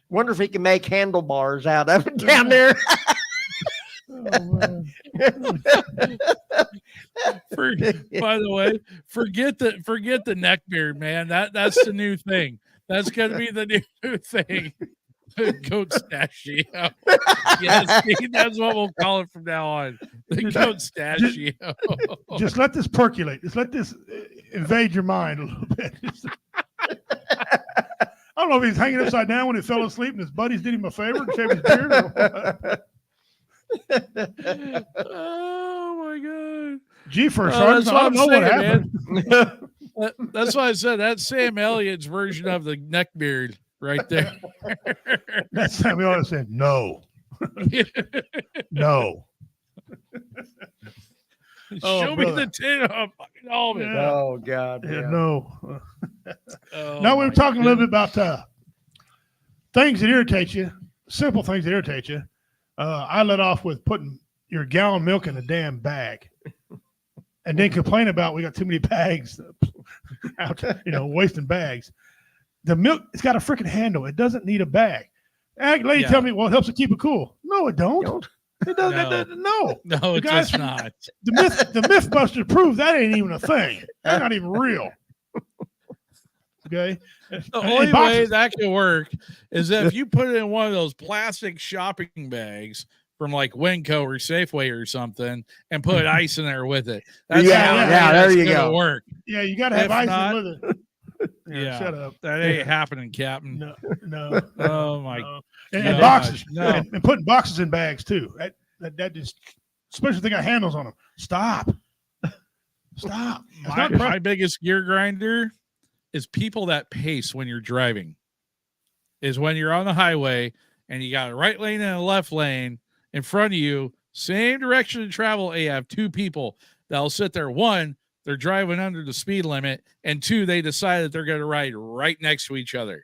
Wonder if he can make handlebars out of it down there. By the way, forget the neck beard, man. That's the new thing. That's gonna be the new thing. Goat stachio. Yes, that's what we'll call it from now on. The goat stachio. Just let this percolate. Just let this invade your mind a little bit. I don't know if he's hanging upside down when he fell asleep and his buddies did him a favor and shaved his beard. Oh my G-force, That's Sergeant. what I I'm don't know what saying, man. happened. That's why I said that's Sam Elliott's version of the neck beard right there. That's time we always said no. No. Show me brother. the tin of fucking almond. Yeah. Oh God. Yeah, Yeah. no. Oh, Now we were my talking a little bit goodness. about things that irritate you, simple things that irritate you. I let off with putting your gallon of milk in a damn bag, and then complain about we got too many bags out, wasting bags. The milk, it's got a freaking handle. It doesn't need a bag. Lady tell me, well, it helps to keep it cool. No, it don't. It doesn't. No. No, it guys- does not. The Mythbusters prove that ain't even a thing. That's not even real. Okay. The And only way boxes. that can work is if you put it in one of those plastic shopping bags from like Winco or Safeway or something and put ice in there with it. That's Yeah, the only way yeah, there that's you gonna go. Work. Yeah, you got to have If ice not- with it. Yeah, Shut up. That ain't happening, Captain. No. Oh my no. And gosh, boxes. no. And putting boxes in bags too. That just, especially if they got handles on them. Stop. It's My, not my biggest gear grinder is people that pace when you're driving. Is when you're on the highway and you got a right lane and a left lane in front of you, same direction to travel. And you have two people that'll sit there. One, they're driving under the speed limit, and two, they decide that they're going to ride right next to each other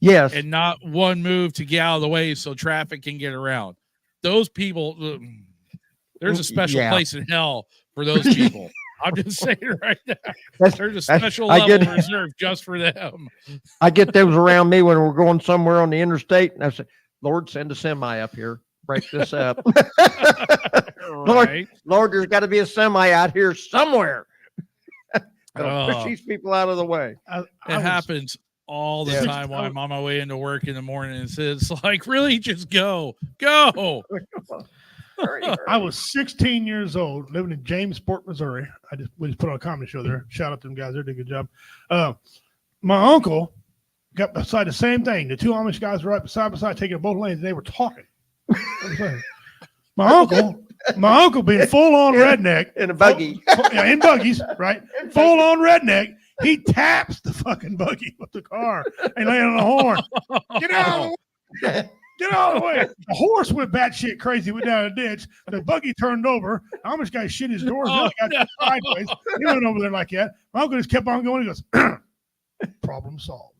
Yes. and not one move to get out of the way so traffic can get around. Those people, there's a special Yeah. place in hell for those people. I'm just saying right now. That's- There's a that's- special I level get- reserved just for them. I get those around me when we're going somewhere on the interstate, and I say, "Lord, send a semi up here, break this up." Right? Lord, there's got to be a semi out here somewhere. Gotta push Oh. these people out of the way. It happens all the Yeah. time while I'm on my way into work in the morning. It's like, really, just go. I was 16 years old, living in Jamesport, Missouri. We just put on a comedy show there. Shout out to them guys; they did a good job. My uncle got beside the same thing. The two Amish guys were right beside taking both lanes, and they were talking. my uncle being full on redneck in a buggy. in buggies, right? Full on redneck. He taps the fucking buggy with the car and laying on the horn. Get out! Get out of the way. The horse went batshit crazy, went down a ditch. The buggy turned over. The Amish guy shit his doors out, got sideways. He went over there like that. My uncle just kept on going. He goes, problem solved.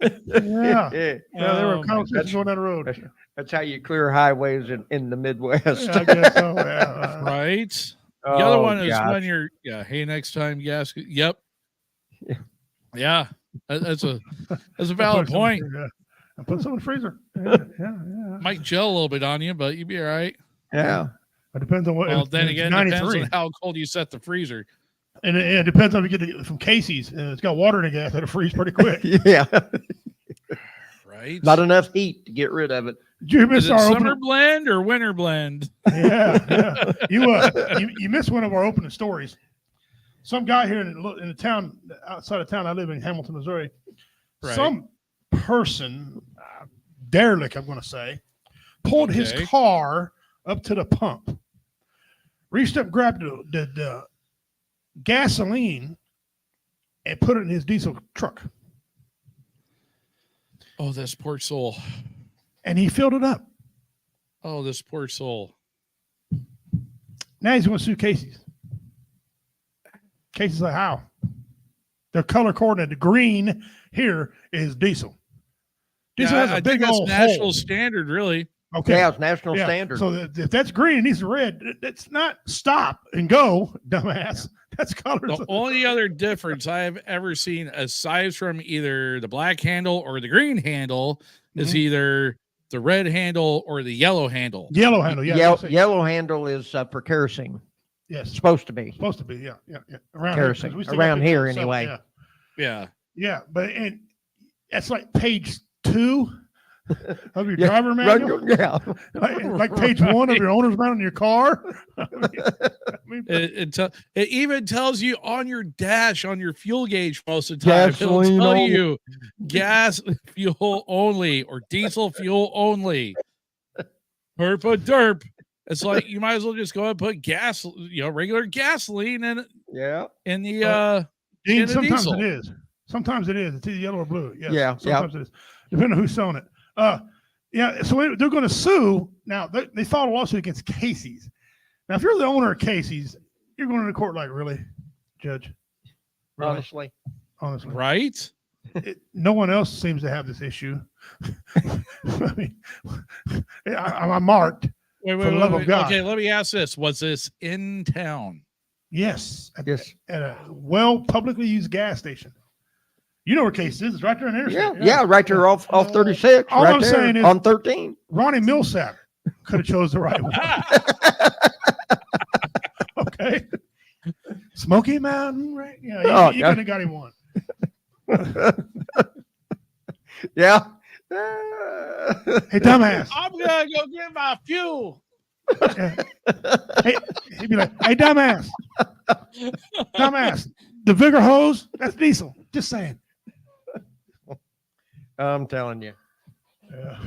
Yeah. There were conversations going down the road. That's how you clear highways in the Midwest. Yeah, I guess so. Yeah. Right? The other Oh, one is gosh. when you're, hey, next time gas. Yep. Yeah. That's a valid point. I put some in the freezer. Yeah. Might gel a little bit on you, but you'd be all right. Yeah. It depends on what. Well, then it's again, it depends 93. on how cold you set the freezer. And it depends on if you get it from Casey's. It's got water in it. It'll freeze pretty quick. Yeah. Right? Not enough heat to get rid of it. Did you miss Is it our summer opening? blend or winter blend? Yeah. You missed one of our opening stories. Some guy here in the town, outside of town, I live in Hamilton, Missouri. Right. Some person, derelict, I'm going to say, pulled his Okay. car up to the pump, reached up, grabbed the gasoline, and put it in his diesel truck. Oh, this poor soul. And he filled it up. Oh, this poor soul. Now he's going to sue Casey's. Casey's like, how? They're color coordinated. The green here is diesel. Diesel Yeah, has a I big think that's old national hole. standard, really. Okay. Yeah, it's national Yeah. standard. So if that's green and he's red, it's not stop and go, dumbass. That's colors. The only other difference I have ever seen, aside from either the black handle or the green handle, is either the red handle or the yellow handle. Yellow handle. Yeah. Yellow handle is for kerosene. Yes. Supposed to be. Supposed to be. Yeah. Around Kerosene. here, 'cause we still got Around people here that sell it, anyway. Yeah. Yeah. Yeah. But and that's like page 2 of your Yeah, driver manual. Yeah. Like page 1 of your owner's manual in your car. I mean, It even tells you on your dash, on your fuel gauge most of the time. Gasoline It'll tell only. you gas fuel only or diesel fuel only. Herp a derp. It's like you might as well just go ahead and put gas, regular gasoline in in the Dean, in the sometimes diesel. it is. Sometimes it is. It's either yellow or blue. Yes. Yeah, Sometimes it is. Depending on who's selling it. So they're going to sue. Now, they filed a lawsuit against Casey's. Now, if you're the owner of Casey's, you're going to court like, really, Judge? Really? Honestly. Right? No one else seems to have this issue. I mean, I'm marked. Wait, for the love of God. Okay, let me ask this. Was this in town? Yes. Yes. At a publicly used gas station. You know where Casey's is. It's right there in the interstate. Yeah, right there off 36. All right I'm there saying is on 13. Ronnie Millsap could have chose the right one. Okay. Smoky Mountain, right? Yeah, you could have got him one. Yeah. Hey, dumbass. I'm gonna go get my fuel. Hey, he'd be like, hey, dumbass. Dumbass. The bigger hose, that's diesel. Just saying. I'm telling you. Yeah.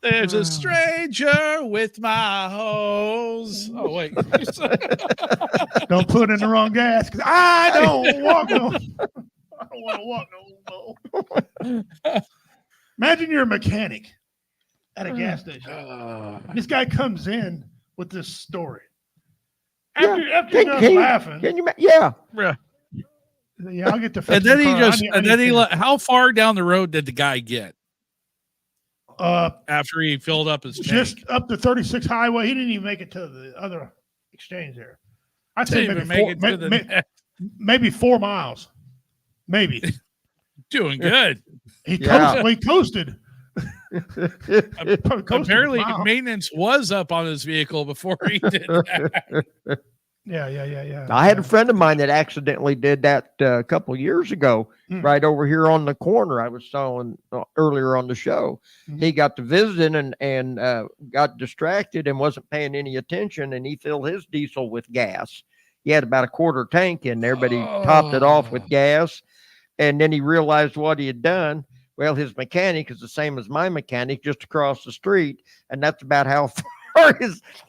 There's a stranger with my hose. Oh, wait. Don't put in the wrong gas because I don't walk no. I don't want to walk no. Imagine you're a mechanic at a gas station. This guy comes in with this story. After you're done laughing. Can you? Yeah. Yeah, I'll get the. And then how far down the road did the guy get? After he filled up his tank? Just up the 36 highway. He didn't even make it to the other exchange there. I'd say maybe 4 miles. Maybe. Doing good. He coasted. Apparently, maintenance was up on his vehicle before he did that. Yeah. I had a friend of mine that accidentally did that a couple of years ago, right over here on the corner. I was telling earlier on the show. He got to visiting and got distracted and wasn't paying any attention, and he filled his diesel with gas. He had about a quarter tank in there, but he topped it off with gas, and then he realized what he had done. Well, his mechanic is the same as my mechanic, just across the street, and that's about how far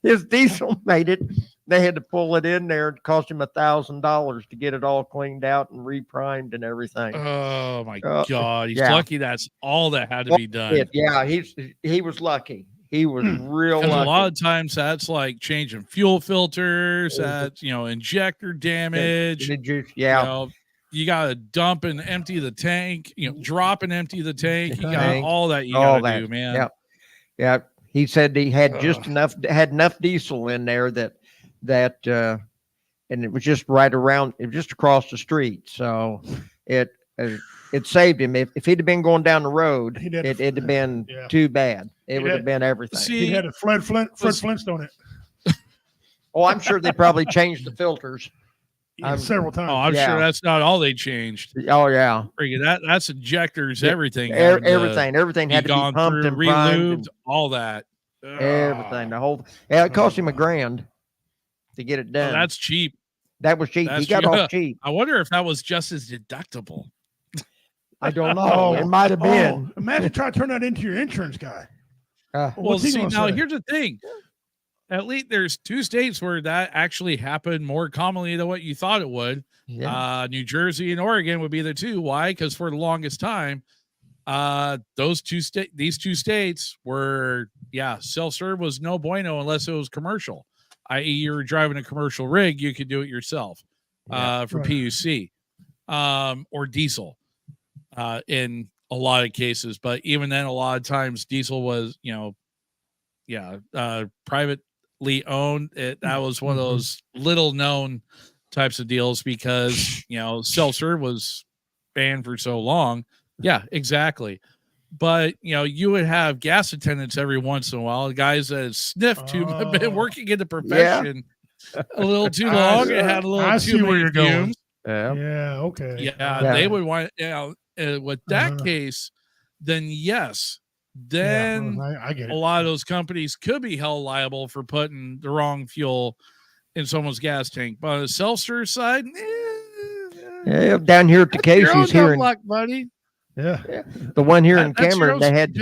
his diesel made it. They had to pull it in there. It cost him $1,000 to get it all cleaned out and reprimed and everything. Oh my God! He's lucky that's all that had to be done. Yeah, he was lucky. He was real lucky. A lot of times that's like changing fuel filters. That's injector damage. You got to dump and empty the tank. Drop and empty the tank. You got all that you got to do, man. Yeah. He said he had enough diesel in there that and it was just right around, it was just across the street. So it saved him. If he'd have been going down the road, it'd have been too bad. It would have been everything. He had a Fred Flintstone it. Oh, I'm sure they probably changed the filters. Several times. Oh, I'm sure that's not all they changed. Oh yeah, that's injectors. Everything. Everything had to be pumped and relubed. All that. Everything. The whole. Yeah, it cost him $1,000 to get it done. Oh, that's cheap. That was cheap. He got off cheap. I wonder if that was just his deductible. I don't know. It might have been. Imagine trying to turn that into your insurance guy. Well, see, now here's the thing. At least there's 2 states where that actually happened more commonly than what you thought it would. Yeah. New Jersey and Oregon would be the 2. Why? Because for the longest time, these 2 states were, self-serve was no bueno unless it was commercial, i.e. you were driving a commercial rig, you could do it yourself for PUC or diesel in a lot of cases. But even then, a lot of times diesel was, privately owned. That was one of those little known types of deals because, self-serve was banned for so long. Yeah, exactly. But, you would have gas attendants every once in a while, guys that have sniffed have been working in the profession a little too long and had a little too many fumes. Yeah, okay. Yeah, they would want, with that case, then yes. Then I get it. A lot of those companies could be held liable for putting the wrong fuel in someone's gas tank. But on the self-serve side, down here at the Casey's here luck, buddy. Yeah. The one here in Cameron, they had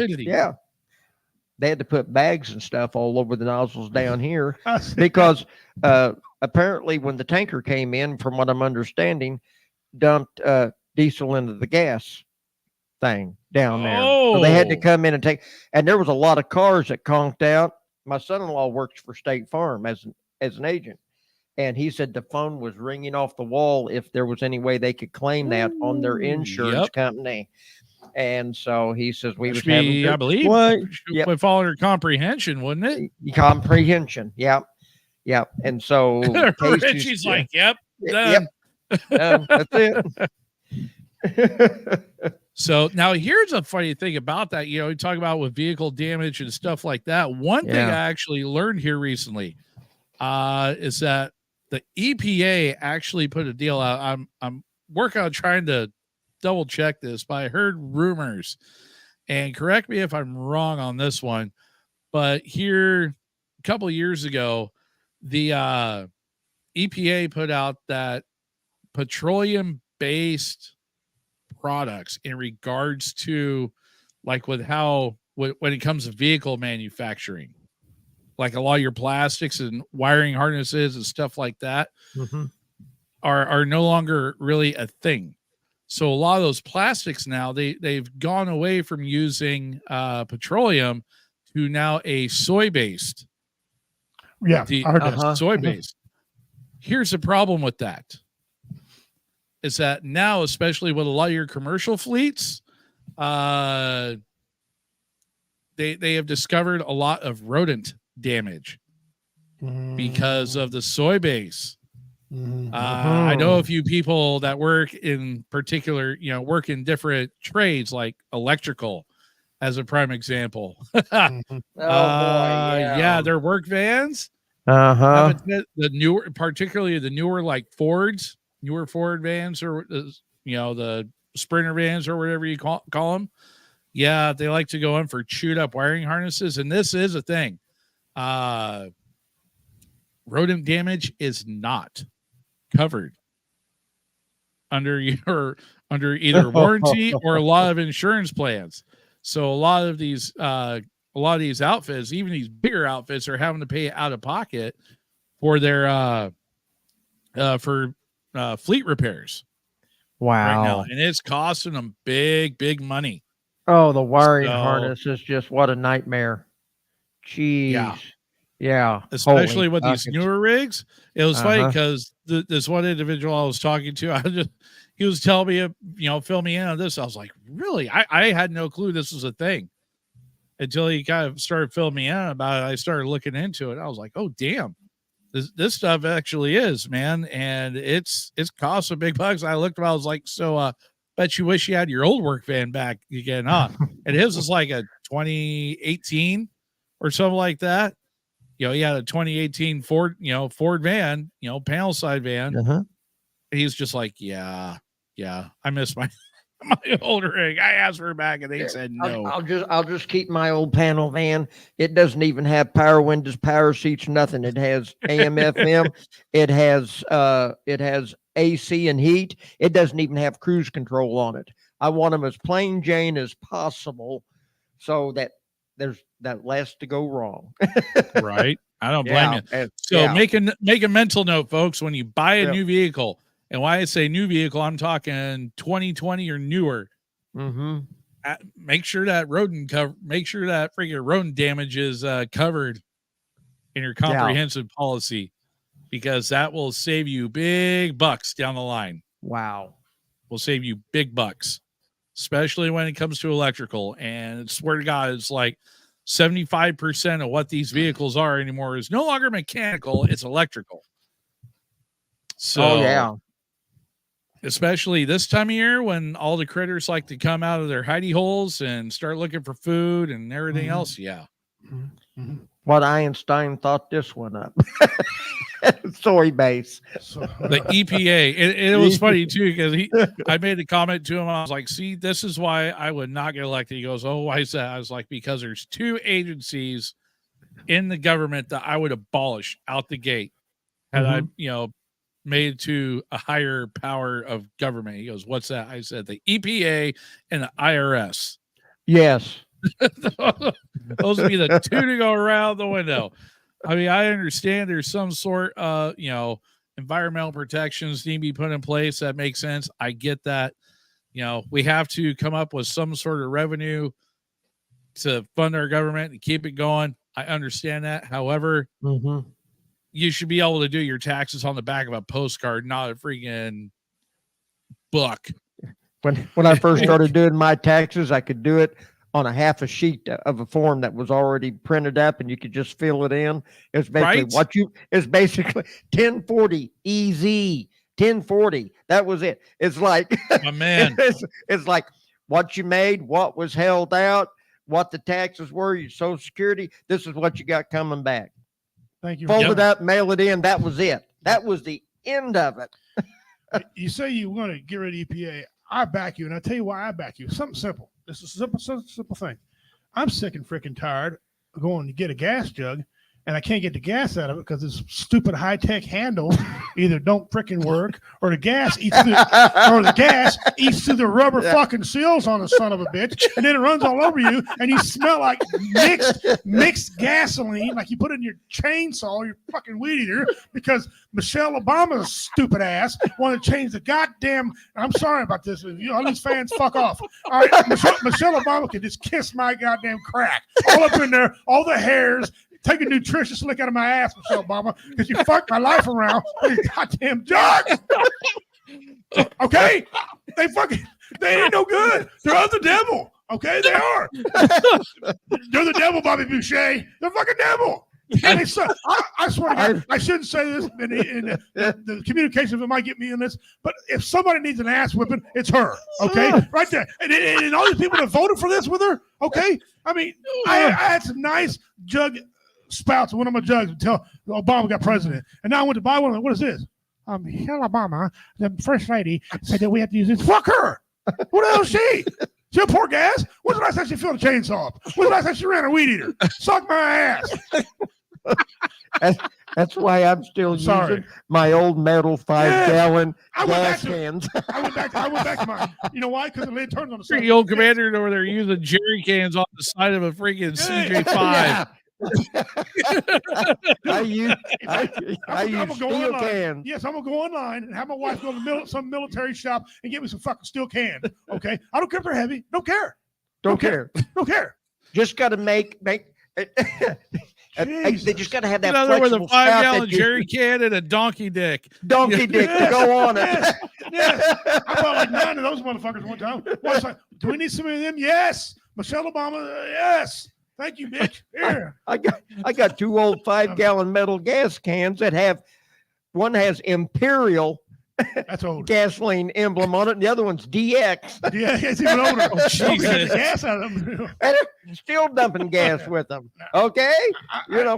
they had to put bags and stuff all over the nozzles down here I see. because apparently when the tanker came in, from what I'm understanding, dumped diesel into the gas thing down there. So they had to Oh. come in and take, and there was a lot of cars that conked out. My son-in-law works for State Farm as an agent, and he said the phone was ringing off the wall if there was any way they could claim that on their insurance Yep. company. And so he says we was Should having be, I believe, what? should Yep. would fall under comprehension, wouldn't it? Comprehension. Yep. Yep. And so Casey's- Richie's like, yep, Yep. done. That's it. So now here's a funny thing about that. You know, we talk about with vehicle damage and stuff like that. One thing Yeah. I actually learned here recently is that the EPA actually put a deal out. I'm working on trying to double check this, but I heard rumors, and correct me if I'm wrong on this one, but here a couple of years ago, the EPA put out that petroleum-based products in regards to like with how when it comes to vehicle manufacturing, like a lot of your plastics and wiring harnesses and stuff like that Mhm. are no longer really a thing. So a lot of those plastics now they've gone away from using petroleum to now a soy based. Yeah, I heard that. Uh-huh. Soy based. Here's the problem with that. Is that now, especially with a lot of your commercial fleets, they have discovered a lot of rodent damage because of the soy base. I know a few people that work in particular, you know, work in different trades like electrical, as a prime example. Oh boy. Yeah, their work vans. Uh-huh. The newer, particularly the newer like newer Ford vans, or you know, the Sprinter vans or whatever you call them. Yeah, they like to go in for chewed up wiring harnesses, and this is a thing. Rodent damage is not covered under either warranty or a lot of insurance plans. So a lot of these outfits, even these bigger outfits, are having to pay out of pocket for their fleet repairs right now, Wow. and it's costing them big money. Oh, the wiring So- harness is just what a nightmare. Jeez. Yeah. Yeah. Especially Holy with these buckets. newer rigs. It was funny Uh-huh. because this one individual I was talking to, he was telling me, you know, fill me in on this. I was like, really? I had no clue this was a thing until he kind of started filling me in about it. I started looking into it. I was like, oh damn, this stuff actually is, man, and it's cost some big bucks. I looked, I was like, so bet you wish you had your old work van back again, huh? And his was like a 2018 or something like that. You know, he had a 2018 Ford van, you know, panel side van. Uh-huh. He's just like, yeah, I miss my old rig. I asked for it back, and they said no. I'll just keep my old panel van. It doesn't even have power windows, power seats, nothing. It has AM, FM. It has AC and heat. It doesn't even have cruise control on it. I want them as plain Jane as possible, so that there's that less to go wrong. Right? I don't blame you. and- So yeah. make a mental note, folks, when you buy a Yeah. new vehicle. And why I say new vehicle, I'm talking 2020 or newer. Mhm. Make sure that freaking rodent damage is covered in your comprehensive policy, because that will save you big bucks down the line. Wow. Will save you big bucks, especially when it comes to electrical. And swear to God, it's like 75% of what these vehicles are anymore is no longer mechanical, it's electrical. So Oh yeah. especially this time of year when all the critters like to come out of their hidey holes and start looking for food and everything Mhm. else. Yeah. What Einstein thought this one up. Soy base. So, The EPA. It was funny too, because I made a comment to him. I was like, see, this is why I would not get elected. He goes, oh, why is that? I was like, because there's two agencies in the government that I would abolish out the gate had I, made it to a higher power of government. He goes, what's that? I said the EPA and the IRS. Yes. Those would be the two to go around the window. I mean, I understand there's some sort of, environmental protections need to be put in place. That makes sense. I get that. We have to come up with some sort of revenue to fund our government and keep it going. I understand that. However, you should be able to do your taxes on the back of a postcard, not a freaking book. When I first started doing my taxes, I could do it on a half a sheet of a form that was already printed up, and you could just fill it in. It's basically it's basically 1040 EZ 1040. That was it. It's like, my man, it's like what you made, what was held out, what the taxes were, your Social Security. This is what you got coming back. Thank you. Fold it up, mail it in. That was it. That was the end of it. You say you want to get rid of EPA. I back you, and I tell you why I back you. Something simple. This is a simple thing. I'm sick and freaking tired of going to get a gas jug, and I can't get the gas out of it because this stupid high-tech handle either don't freaking work, or the gas eats through, the rubber fucking seals on the son of a bitch, and then it runs all over you, and you smell like mixed gasoline, like you put it in your chainsaw, your fucking weed eater, because Michelle Obama's stupid ass wanted to change the goddamn. I'm sorry about this. All these fans, fuck off. All right, Michelle Obama can just kiss my goddamn crack all up in there, all the hairs. Take a nutritious lick out of my ass, Michelle Obama, because you fucked my life around with your goddamn jugs. Okay? They ain't no good. They're of the devil. Okay? They are. They're the devil, Bobby Boucher. They're fucking devil. And I swear to God, I shouldn't say this in the communication, it might get me in this, but if somebody needs an ass whipping, it's her. Okay? Right there. And all these people that voted for this with her, okay? I mean, I had some nice jug spouts in one of my jugs until Obama got president. And now I went to buy one. What is this? Michelle Obama, the first lady, said that we have to use this. Fuck her. Who the hell is she? She'll pour gas? When's the last time she filled a chainsaw up? When's the last time she ran a weed eater? Suck my ass. That's why I'm still using my old metal 5-gallon gas cans. I went back to mine. You know why? Because the lid turns on the side. The old commander over there using jerry cans on the side of a freaking CJ5. Yeah. I use steel cans. Yes, I'm gonna go online and have my wife go to some military shop and get me some fucking steel cans. Okay, I don't care if they're heavy. Don't care. Don't care. Just got to make. They just got to have that flexible with a 5-gallon jerry can and a donkey dick. To go on it. Yes. I bought like 9 of those motherfuckers one time. Like, do we need some of them? Yes. Michelle Obama. Yes. Thank you, bitch. Here. I got 2 old 5-gallon metal gas cans that have, one has Imperial. That's old. Gasoline emblem on it, and the other one's DX. Yeah, it's even older. Oh, Jesus. The gas out of them. And they're still dumping gas with them. Okay,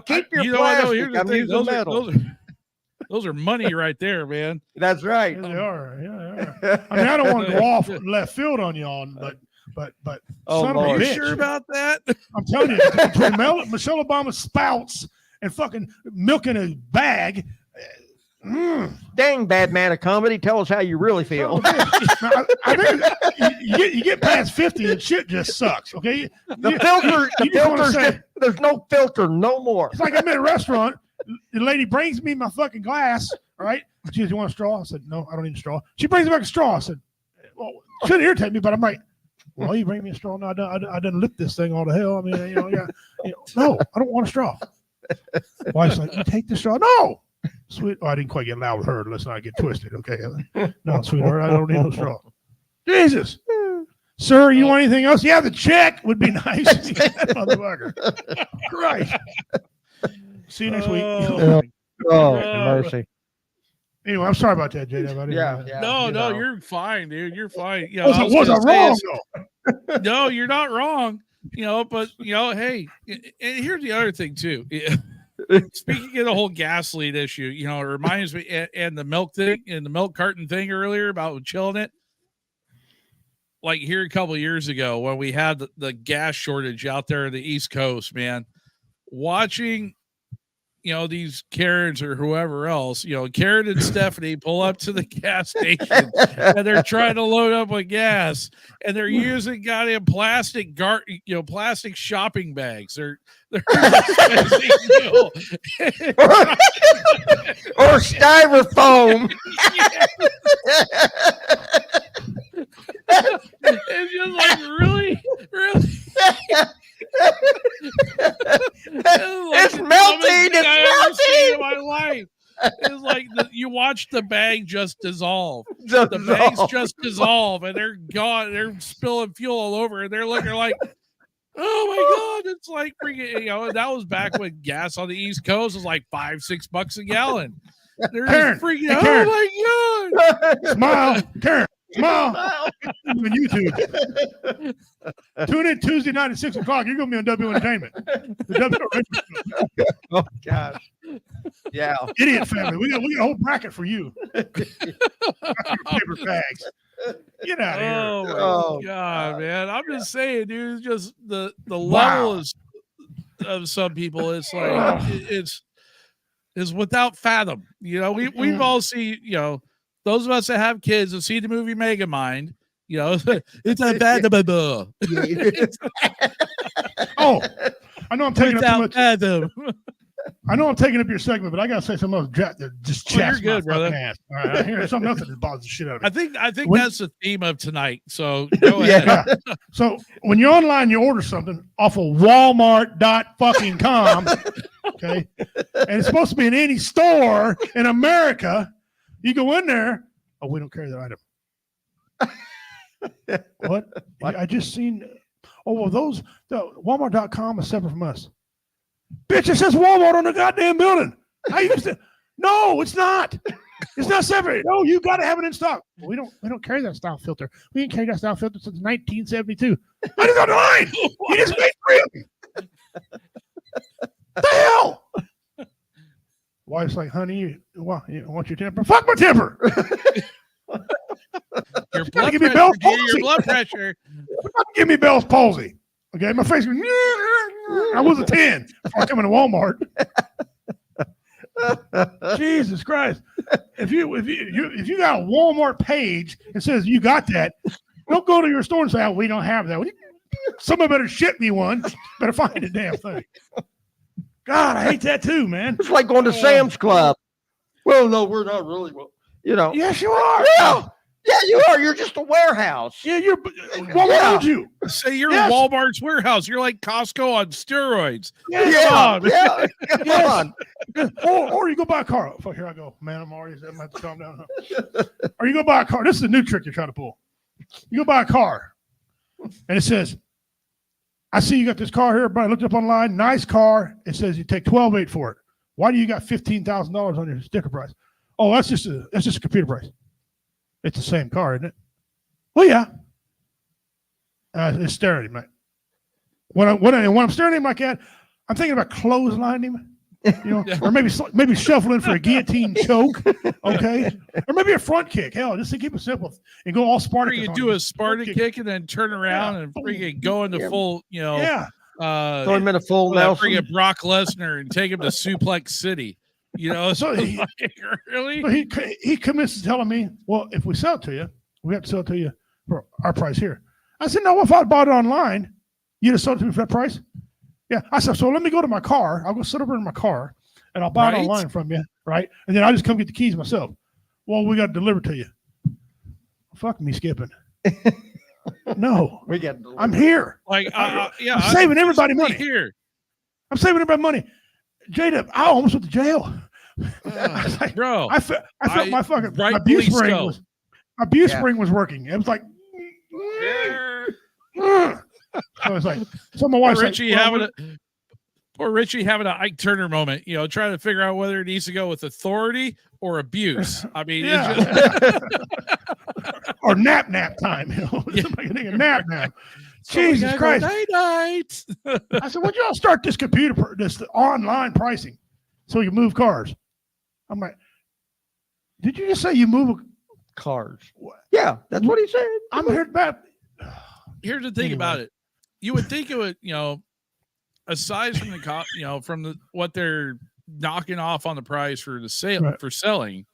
keep your plastic. I'm using metal. Those are money right there, man. That's right. Yeah, they are. Yeah. I mean, I don't want to go off left field on y'all, but son of a bitch. Sure about that? I'm telling you, between Michelle Obama's spouts and fucking milk in a bag. Dang, bad man of comedy. Tell us how you really feel. I think you get past 50 and shit just sucks. Okay, the filter. There's no filter no more. It's like I'm in a restaurant. The lady brings me my fucking glass. All right, she says, "You want a straw?" I said, "No, I don't need a straw." She brings me back a straw. I said, "Well, it shouldn't irritate me, but I'm like." Well, you bring me a straw. No, I didn't lift this thing all to hell. I mean, no, I don't want a straw. Wife's like, you take the straw. No, sweet. Oh, I didn't quite get loud with her. Let's not get twisted. Okay. No, sweetheart, I don't need no straw. Jesus. Sir, you want anything else? Yeah, the check would be nice. Motherfucker. Christ. See you next week. Oh, mercy. Anyway, I'm sorry about that, J-Dub. Yeah. No, you're fine, dude. You're fine. Was I wrong, though? No, you're not wrong. But hey, and here's the other thing too. Speaking of the whole gasoline issue, it reminds me and the milk thing and the milk carton thing earlier about chilling it. Like here a couple of years ago when we had the gas shortage out there in the East Coast, man, watching these Karens or whoever else, Karen and Stephanie pull up to the gas station and they're trying to load up with gas and they're using goddamn plastic plastic shopping bags. They're or styrofoam. It's just like really. It's melting. It's melting. In my life. It's like you watch the bag just dissolve. The bags just dissolve, and they're gone. They're spilling fuel all over, and they're looking like, oh my god! It's like freaking. That was back when gas on the East Coast was like $5-6 a gallon. They're Karen, just freaking. hey, Karen. Oh my god! Smile, Karen. Smile. On YouTube. Tune in Tuesday night at 6 o'clock. You're gonna be on W Entertainment. The W. Oh gosh. Yeah. Idiot family. We got a whole bracket for you. Paper bags. Get out of here. Oh my god, man! I'm just saying, dude. It's just the level of some people. It's like it's without fathom. We've all seen. Those of us that have kids have seen the movie Megamind. It's a bad. Oh, I know I'm taking up too much. Fathom. I know I'm taking up your segment, but I gotta say something else. Just chat. You're good, brother. Ass. All right, I hear something else that bothers the shit out of me. I think that's the theme of tonight. So go ahead. Yeah. So when you're online, you order something off of Walmart.com, okay, and it's supposed to be in any store in America. You go in there. Oh, we don't carry that item. What? I just seen. Oh, well, the Walmart.com is separate from us. Bitch, it says Walmart on the goddamn building. I used to. No, it's not. It's not separate. No, you got to have it in stock. We don't carry that style filter. We didn't carry that style filter since 1972. I just on the line. You just made 3 of them. The hell? Wife's like, honey, you want your temper? Fuck my temper. Your blood give me Bell's palsy. Your blood pressure. Give me Bell's palsy. Okay, my face goes. I was a 10 before I come into Walmart. Jesus Christ! If you got a Walmart page and says you got that, don't go to your store and say, "Oh, we don't have that." Somebody better ship me one. Better find the damn thing. God, I hate that too, man. It's like going to Sam's Club. Well, no, we're not really. Well, Yes, you are. Yeah, you are. You're just a warehouse. Yeah, you're. Walmart owns you. Say you're in Walmart's warehouse. You're like Costco on steroids. Yeah. Come on. Or you go buy a car. Oh, here I go. Man, I'm already. I'm going to have to calm down. Or you go buy a car. This is a new trick you're trying to pull. You go buy a car, and it says, "I see you got this car here, but I looked up online. Nice car. It says you take $12,800 for it. Why do you got $15,000 on your sticker price? Oh, that's just a computer price. It's the same car, isn't it? Well, yeah. It's staring at him. When I'm staring at him like that, I'm thinking about clotheslining him, or maybe shuffling for a guillotine choke, okay, or maybe a front kick. Hell, just to keep it simple and go all Spartacus. Or you do a Spartan kick and then turn around and freaking go into full, throw him in a full Nelson. Bring in Brock Lesnar and take him to Suplex City. So really? He commits to telling me, well, if we sell it to you, we have to sell it to you for our price here. I said, no, if I bought it online, you'd have sold it to me for that price? Yeah. I said, so let me go to my car. I'll go sit over in my car and I'll buy it online from you, right? And then I'll just come get the keys myself. Well, we got to deliver to you. Fuck me skipping. No. I'm here. I'm saving everybody money. Here. I'm saving everybody money. Jada, I almost went to jail. Bro, I felt my fucking abuse spring was working. It was like, I was like, so my wife's poor Richie having an Ike Turner moment, trying to figure out whether it needs to go with authority or abuse. I mean, or nap time. Nap. Jesus Christ. Night. I said, would y'all start this this online pricing so you move cars? I'm like, did you just say you move cars? Yeah, that's what he said. I'm here about. Here's the thing about it. You would think it would, aside from the what they're knocking off on the price for the sale Right. for selling.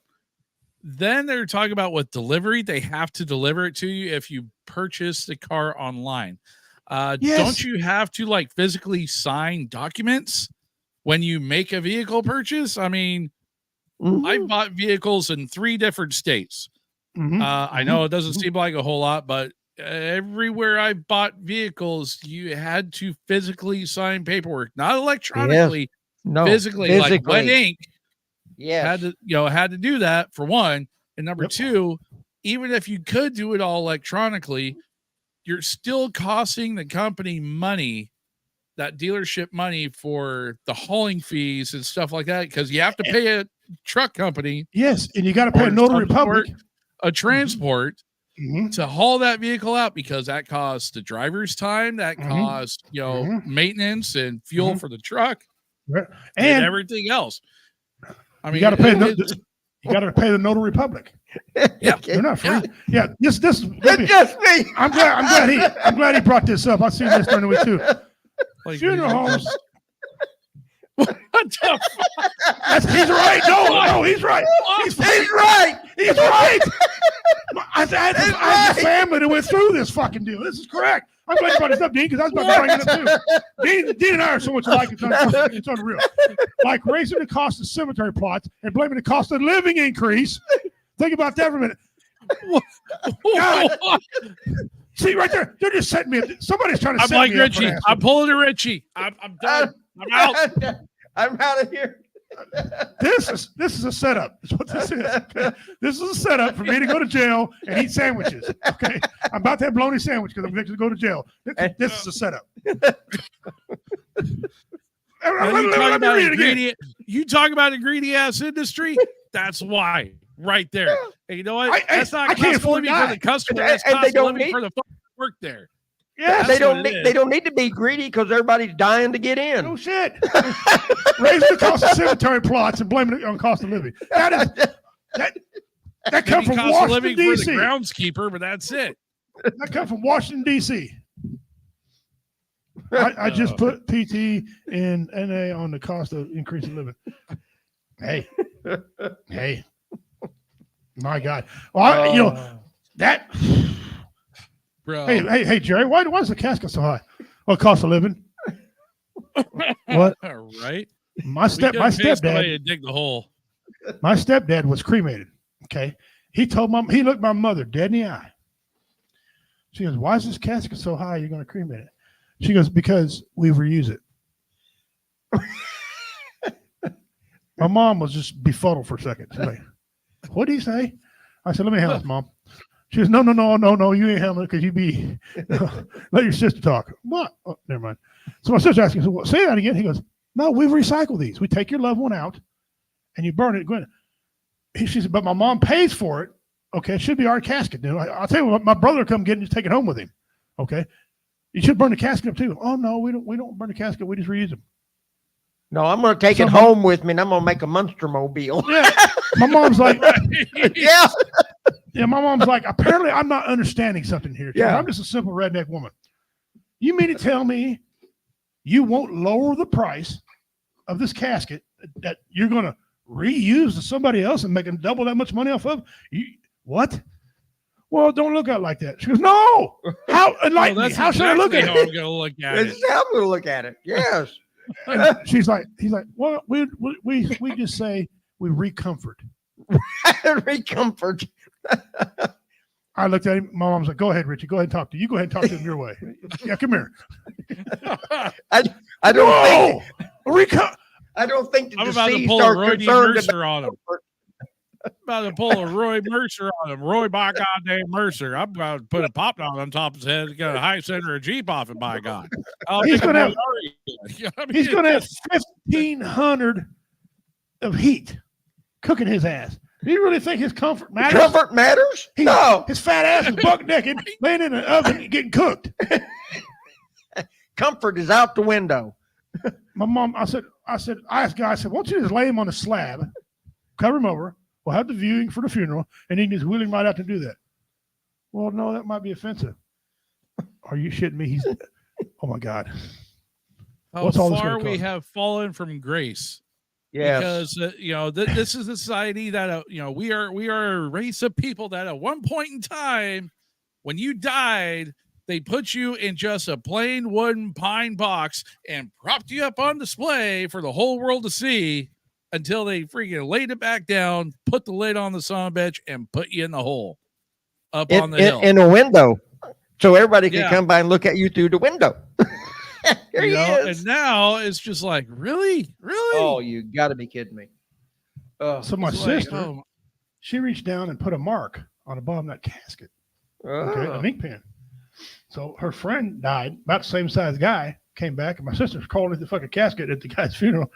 Then they're talking about with delivery, they have to deliver it to you if you purchase the car online. Yes. Don't you have to like physically sign documents when you make a vehicle purchase? I mean, I bought vehicles in 3 different states. Mhm. I know it doesn't seem like a whole lot, but everywhere I bought vehicles, you had to physically sign paperwork, not electronically, No, physically, like wet ink. Yes. Had to do that for one. And number Yep. 2, even if you could do it all electronically, you're still costing the company money, that dealership money for the hauling fees and stuff like that, because you have to pay a truck company Yes, and you got to pay a or notary some public. sort, a transport Mhm. to haul that vehicle out, because that costs the driver's time, that Mhm. costs Mhm. maintenance and fuel Mhm. for the truck Right. and And everything else. I mean, you got to pay. it's- You got to pay the notary public. yeah, They're not free. Yeah. This. It's just me. I'm glad he brought this up. I've seen this during the week too. like, Funeral homes. what the fuck? He's right. No, he's right. He's right. He's right. I had a family that went through this fucking deal. This is correct. I'm glad you brought this up, Dean, because I was about to bring it up too. Dean and I are so much alike, it's unreal. Like raising the cost of cemetery plots and blaming the cost of living increase. Think about that for a minute. God. See, right there, they're just setting me. Somebody's trying to I'm set like me up for Richie. an I'm pulling a Richie. I'm done. I'm out. I'm out of here. This is a setup. That's what this is. Okay? This is a setup for me to go to jail and eat sandwiches. Okay, I'm about to have bologna sandwich because I'm going to go to jail. This is a setup. You talk about a greedy ass industry. That's why, right there. And you know what? That's not I can't cost of afford living for the that. customer. And That's they cost of don't living need- for the fucking work there. Yeah, They That's don't what it need. is. They don't need to be greedy because everybody's dying to get in. No shit. Raising the cost of cemetery plots and blaming it on cost of living. That Maybe comes from cost of Washington living for the D.C. groundskeeper, but that's it. That comes from Washington D.C. I just put PT and NA on the cost of increasing living. Hey, my God. Well, that. Bro. Hey, Jerry. Why is the casket so high? Well, cost of living. What? Right? My Somebody stepdad. to dig the hole. My stepdad was cremated. Okay. He looked my mother dead in the eye. She goes, "Why is this casket so high? You're going to cremate it?" She goes, "Because we reuse it." My mom was just befuddled for a second. She's like, "What did he say?" I said, "Let me handle this, Mom." She goes, No, you ain't handling it because you be, let your sister talk. What? Oh, never mind. So my sister asked me, well, say that again. He goes, "No, we recycle these. We take your loved one out and you burn it." She said, "But my mom pays for it. Okay, it should be our casket." I'll tell you what, my brother will come get it and take it home with him. Okay. You should burn the casket up too. "Oh no, we don't burn the casket. We just reuse them." No, I'm going to take it home with me, and I'm going to make a Munster mobile. Yeah. My mom's like, Yeah. Yeah, my mom's like, apparently I'm not understanding something here. Yeah. I'm just a simple redneck woman. You mean to tell me you won't lower the price of this casket that you're going to reuse to somebody else and make them double that much money off of? What? Well, don't look at it like that. She goes, "No. How? Enlighten me. How should I look at how it?" I'm going to look at it. It's how I'm going to look at it. Yes. And he's like, "Well, we just say we recomfort." Recomfort. I looked at him. My mom's like, "Go ahead, Richie. Go ahead and talk to you. Go ahead and talk to him your way." Yeah, come here. I don't think. Recomfort. I don't think the I'm about to deceased pull a are Roy D. concerned Mercer on him. I'm about to pull a Roy Mercer on him. Roy by goddamn Mercer. I'm about to put a pop down on top of his head. He's got a high center a Jeep off it, by God. He's going to have 1,500 of heat cooking his ass. Do you really think his comfort matters? Comfort matters? No. His fat ass is buck naked, laying in an oven getting cooked. Comfort is out the window. My mom, I asked guy, I said, "Why don't you just lay him on a slab, cover him over, we'll have the viewing for the funeral, and he can just wheel him right out to do that." Well, no, that might be offensive. Are you shitting me? Oh my God. How What's all this far gonna we cost? have fallen from grace. Yes. Because this is a society that we are a race of people that at one point in time, when you died, they put you in just a plain wooden pine box and propped you up on display for the whole world to see until they freaking laid it back down, put the lid on the son of a bitch, and put you in the hole up on the hill. In a window. So everybody can Yeah. come by and look at you through the window. Here he is. And now it's just like, really? Oh, you got to be kidding me. So my It's like, sister, oh, she reached down and put a mark on the bottom of that casket. Okay, an ink pen. So her friend died, about the same size guy, came back, and my sister's calling at the fucking casket at the guy's funeral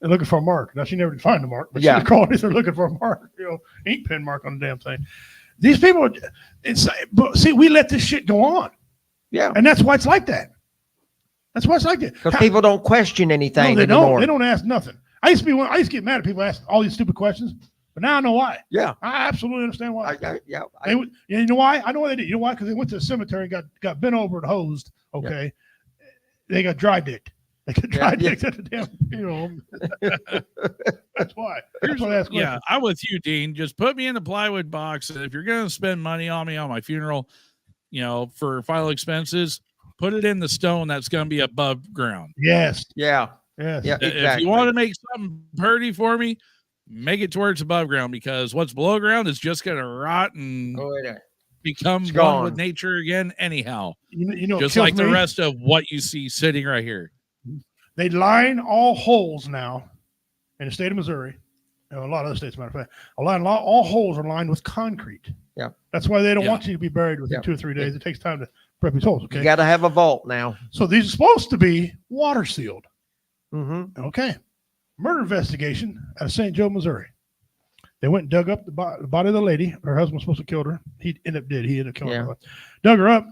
and looking for a mark. Now, she never did find the mark, but Yeah. she called they're looking for a mark, ink pen mark on the damn thing. These people, but see, we let this shit go on. Yeah. And that's why it's like that. That's why it's like that. Because people don't question anything No, they anymore. don't. They don't ask nothing. I used to get mad at people asking all these stupid questions, but now I know why. Yeah. I absolutely understand why. Yeah. You know why? I know why they did. You know why? Because they went to the cemetery and got bent over and hosed. Okay. They got dry dicked. They got dry dicked at the damn, That's why. That's why I ask yeah, questions. I'm with you, Dean. Just put me in the plywood box. And if you're going to spend money on me on my funeral, for final expenses, put it in the stone that's going to be above ground. Yes. Yeah. Yes. Yeah. If Exactly. you want to make something pretty for me, make it towards above ground, because what's below ground is just going to rot and become It's one with gone. nature again anyhow. You know, Just kills like the me? rest of what you see sitting right here. They line all holes now in the state of Missouri. A lot of other states, matter of fact. All holes are lined with concrete. Yeah. That's why they don't Yeah. want you to be buried within 2 or 3 days. It takes time to prep these holes. Okay. You got to have a vault now. So these are supposed to be water sealed. Mm-hmm. Okay. Murder investigation out of St. Joe, Missouri. They went and dug up the body of the lady. Her husband was supposed to kill her. He ended up dead. He ended up killing her. Dug her up,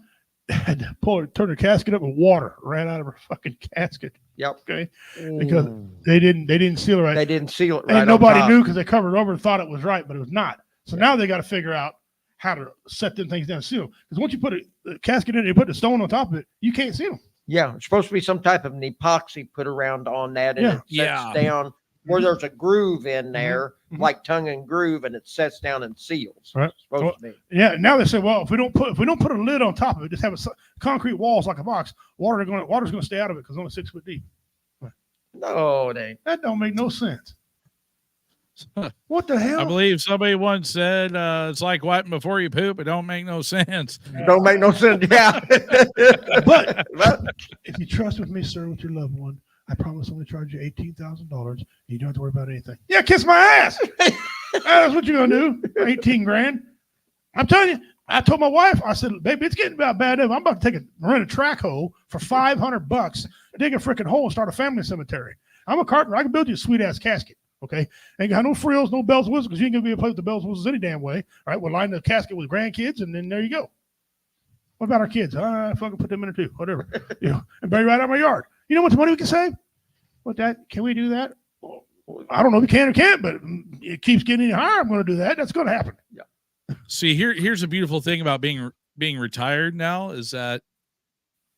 had to turn her casket up, and water ran out of her fucking casket. Yep. Okay. Because they didn't seal it right. They didn't seal it right. And on nobody top. knew because they covered it over and thought it was right, but it was not. So now they got to figure out how to set them things down and seal. Because once you put a casket in it, you put the stone on top of it, you can't seal them. Yeah, it's supposed to be some type of an epoxy put around on that, and it sets down where there's a groove in there, like tongue and groove, and it sets down and seals. Right. It's supposed to be. Yeah. Now they say, well, if we don't put a lid on top of it, just have concrete walls like a box, water's going to stay out of it because it's only 6 foot deep. No, it ain't. That don't make no sense. What the hell? I believe somebody once said it's like wiping before you poop. It don't make no sense. It don't make no sense. Yeah. But if you trust with me, sir, with your loved one, I promise I'm going to charge you $18,000. You don't have to worry about anything. Yeah, kiss my ass. That's what you're going to do. 18 grand. I'm telling you, I told my wife, I said, baby, it's getting about bad enough. I'm about to rent a track hoe for $500, dig a freaking hole and start a family cemetery. I'm a carpenter. I can build you a sweet ass casket. Okay. Ain't got no frills, no bells and whistles, because you ain't going to be able to play with the bells and whistles any damn way. All right. We'll line the casket with grandkids, and then there you go. What about our kids? Fucking put them in it too. Whatever. And bury right out of my yard. You know how much money we can save? What that? Can we do that? Well, I don't know if we can or can't, but it keeps getting higher. I'm going to do that. That's going to happen. Yeah. See, here's a beautiful thing about being retired now is that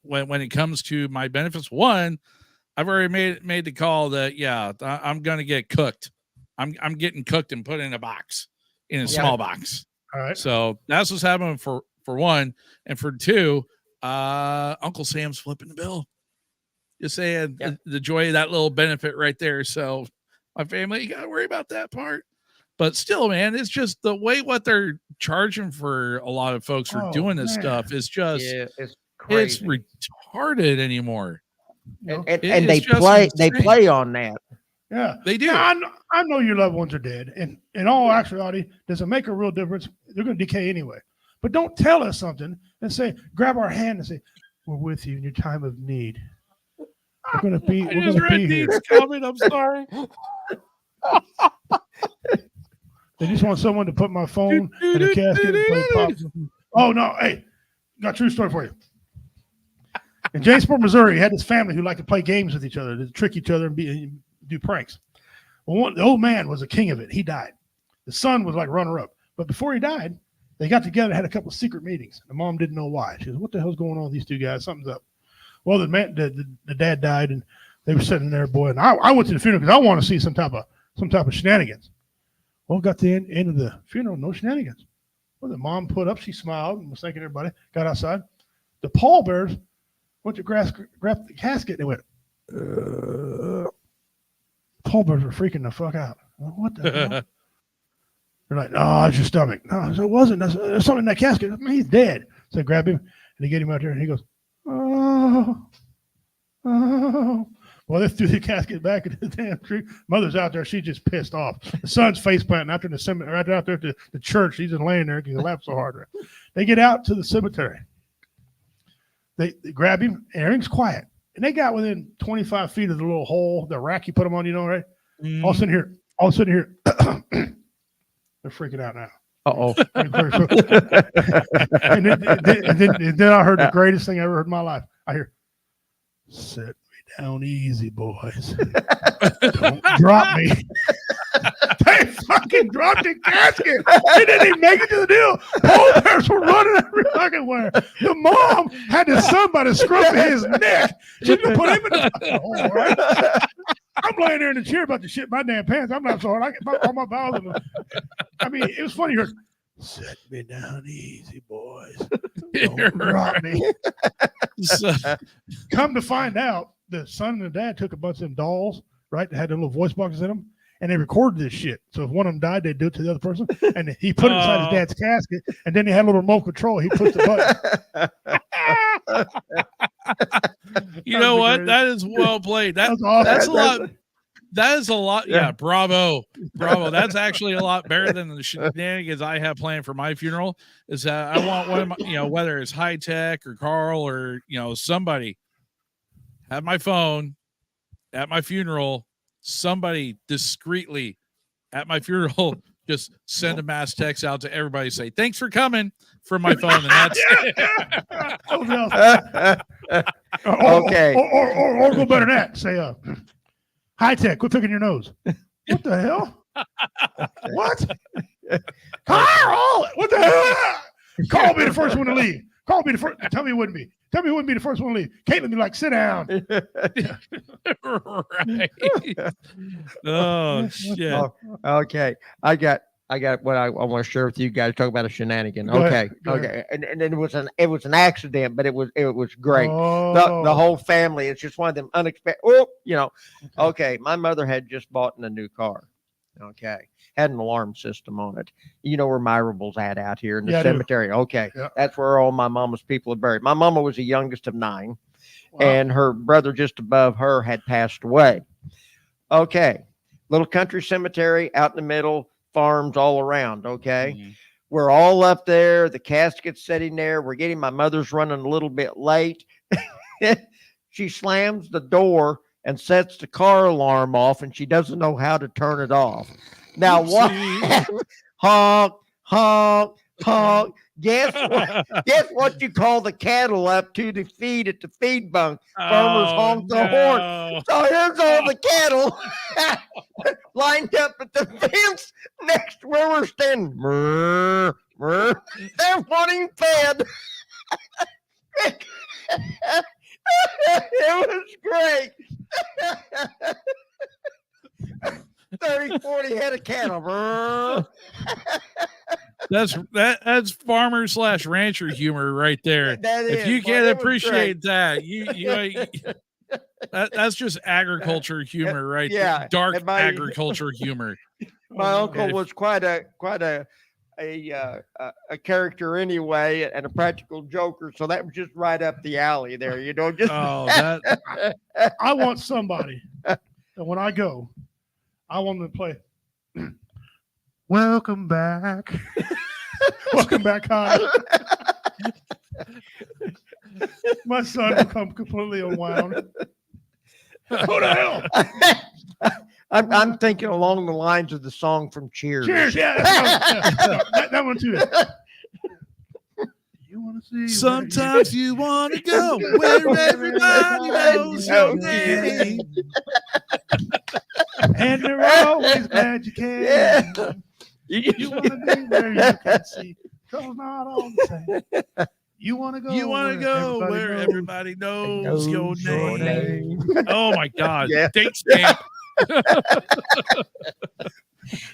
when it comes to my benefits, one, I've already made the call that I'm going to get cooked. I'm getting cooked and put in a box, in a small box. All right. So that's what's happening for one, and for two, Uncle Sam's flipping the bill. Just saying the joy of that little benefit right there. So my family, you got to worry about that part. But still, man, it's just the way what they're charging for a lot of folks for doing this stuff is just it's crazy. it's retarded anymore. And they play on that. Yeah, they do. Now, I know your loved ones are dead, and in all actuality, does it make a real difference? They're going to decay anyway. But don't tell us something and say, grab our hand and say, "We're with you in your time of need." We're going to be. I We're just going to read be here. Dean's comment. I'm sorry. They just want someone to put my phone in a casket and play pop. Oh no! Hey, got a true story for you. In Jamesport, Missouri, he had this family who liked to play games with each other, to trick each other and do pranks. Well, the old man was the king of it. He died. The son was like runner-up. But before he died, they got together and had a couple of secret meetings. The mom didn't know why. She goes, "What the hell's going on with these two guys? Something's up." Well, the dad died, and They were sitting there, boy, and I went to the funeral because I want to see some type of shenanigans. Well, got the end of the funeral, no shenanigans. Well, the mom put up, she smiled and was thanking everybody, got outside. The pallbearers went to grab the casket and they went, pallbearers were freaking the fuck out. What the hell? They're like, oh, it's your stomach. No, so it wasn't. There's something in that casket. I mean, he's dead. So they grabbed him and they get him out there and he goes, oh. Well, they threw the casket back into the damn tree. Mother's out there. She's just pissed off. The son's face planting out there in the cemetery, right out there at the church. He's just laying there because he laughed so hard. They get out to the cemetery. They grab him and everything's quiet. And they got within 25 feet of the little hole, the rack you put them on, right? All of a sudden here, they're freaking out now. Uh-oh. and then I heard the greatest thing I ever heard in my life. I hear, "Set me down easy, boys. Don't drop me." They fucking dropped the casket. They didn't even make it to the deal. Pallbearers were running everywhere. The mom had the son by the scruff of his neck. She didn't put him in the hole, right? I'm laying there in the chair about to shit my damn pants. I'm not so hard. I get all my bowels in them. I mean, it was funny. Set me down easy, boys. Don't drop me. Come to find out, the son and the dad took a bunch of them dolls, right? That had the little voice boxes in them, and they recorded this shit. So if one of them died, they'd do it to the other person. And he put it inside his dad's casket, and then he had a little remote control. He pushed the button. You know what? That is well played. That's a lot. That is a lot. Yeah, bravo. That's actually a lot better than the shenanigans I have planned for my funeral. Is that I want one of my, whether it's High Tech or Carl or somebody, have my phone at my funeral. Somebody discreetly at my funeral just send a mass text out to everybody, say thanks for coming from my phone, and that's it. Okay. Or go better than that. Say High Tech, quit picking your nose. What the hell? What? Carl! What the hell? Carl be the first one to leave. Carl be the first. Tell me it wouldn't be. Tell me it wouldn't be the first one to leave. Caitlin be like, sit down. Right. Oh shit. Oh, okay. I got what I want to share with you guys. Talk about a shenanigan. Okay. Okay. And it was an accident, but it was great. Oh. The whole family. It's just one of them unexpected. Okay. My mother had just bought a new car. Okay. Had an alarm system on it. You know where Myrable's out here in the cemetery. Okay. Yeah. That's where all my mama's people are buried. My mama was the youngest of 9. Wow. And her brother just above her had passed away. Okay. Little country cemetery out in the middle, farms all around. Okay. Mm-hmm. We're all up there. The casket's sitting there. We're getting, my mother's running a little bit late. She slams the door and sets the car alarm off, and she doesn't know how to turn it off. Now, what? Honk, honk, honk. Guess what you call the cattle up to the feed at the feed bunk? Farmers honk the horn. So here's all the cattle lined up at the fence next to where we're standing. Murr, murr. They're wanting fed. It was great. 30, 40 head of cattle. That's farmer / rancher humor right there. If you can't appreciate that, that's just agriculture humor right there. Dark agriculture humor. My uncle was quite a character anyway, and a practical joker. So that was just right up the alley there. I want somebody that when I go, I want them to play Welcome Back. Welcome back, Connor. My son will come completely unwound. Who the hell? I'm thinking along the lines of the song from Cheers. Cheers, yeah. That one too. You want to see? Sometimes you want to go where everybody knows your name. And they're always glad you came. Yeah. You want to be where you can see. Trouble's not all the same. You want to go? You want to go where everybody knows your name. Oh my God. Yeah. Date stamp.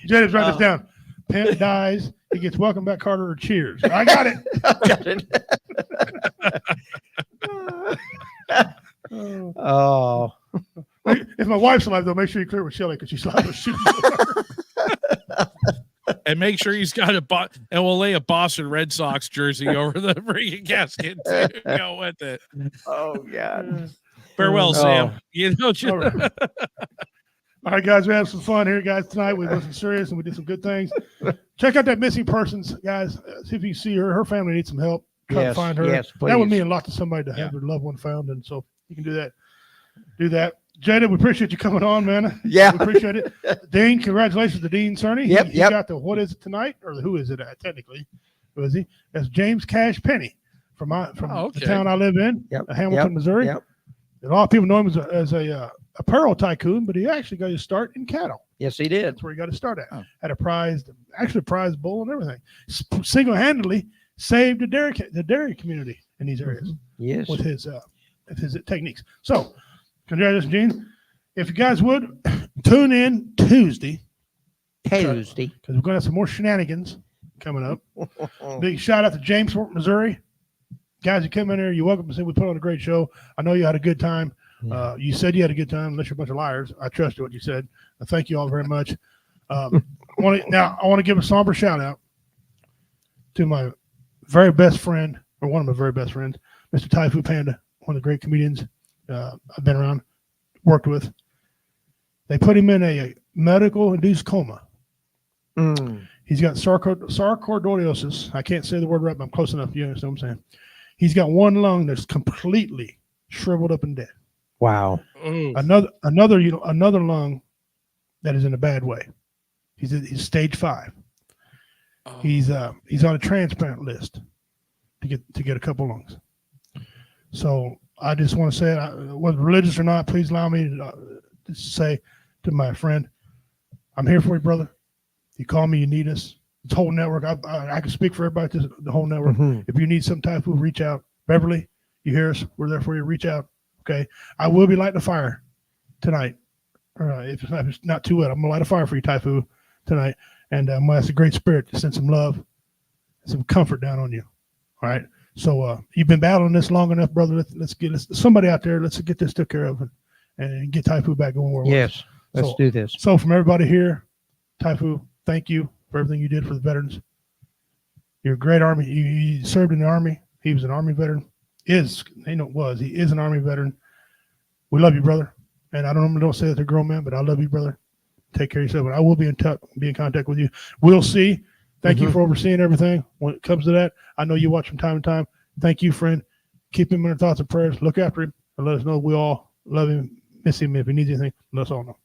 Janice, write this down. Pimp dies. He gets welcome back, Carter, or cheers. I got it. Got it. Oh. If my wife's alive, though, make sure you clear with Shelly because she's live with shooting. And make sure he's got and we'll lay a Boston Red Sox jersey over the freaking casket to go with it. Oh, God. Farewell, Sam. You know, All right. All right, guys, we had some fun here, guys, tonight. We wasn't serious and we did some good things. Check out that missing persons, guys. See if you see her. Her family needs some help. Try to find her. Yes, please. That would mean a lot to somebody to have their loved one found. And so you can do that. Jada, we appreciate you coming on, man. Yeah. We appreciate it. Dean, congratulations to Dean Cerny. Yep, He yep. got the what is it tonight? Or who is it technically? Who is he? That's James Cash Penny from the town I live in, Hamilton, Missouri. Yep. A lot of people know him as a apparel tycoon, but he actually got his start in cattle. Yes, he did. That's where he got his start at. Had a prize bull and everything. Single-handedly saved the dairy community in these areas. Yes. With his techniques. So, congratulations, Gene. If you guys would tune in Tuesday, because we're going to have some more shenanigans coming up. Big shout out to Jamesport, Missouri. Guys who come in there, you're welcome to say we put on a great show. I know you had a good time. You said you had a good time, unless you're a bunch of liars. I trust what you said. Thank you all very much. I want to give a somber shout out to my very best friend, or one of my very best friends, Mr. Typhoon Panda, one of the great comedians I've been around, worked with. They put him in a medical-induced coma. He's got sarcoidosis. I can't say the word right, but I'm close enough. You understand what I'm saying? He's got one lung that's completely shriveled up and dead. Wow. Another lung that is in a bad way. He's stage 5. He's on a transplant list to get a couple lungs. So I just want to say, whether religious or not, please allow me to say to my friend, I'm here for you, brother. You call me, you need us. This whole network, I can speak for everybody, the whole network. If you need some type of reach out, Beverly, you hear us, we're there for you. Reach out. Okay. I will be lighting a fire tonight. If it's not too wet, I'm gonna light a fire for you, Typhoon, tonight. And I'm gonna ask the great spirit to send some love and some comfort down on you. All right. So you've been battling this long enough, brother. Let's get somebody out there. Let's get this took care of and get Typhoon back going where it was. Yes. Let's do this. So from everybody here, Typhoon, thank you for everything you did for the veterans. You're a great Army. You served in the Army. He was an Army veteran. He is an Army veteran. We love you, brother. And I don't say that to a grown man, but I love you, brother. Take care of yourself. And I will be in contact with you. We'll see. Thank you for overseeing everything. When it comes to that, I know you watch from time to time. Thank you, friend. Keep him in our thoughts and prayers. Look after him and let us know we all love him, miss him. If he needs anything, let us all know.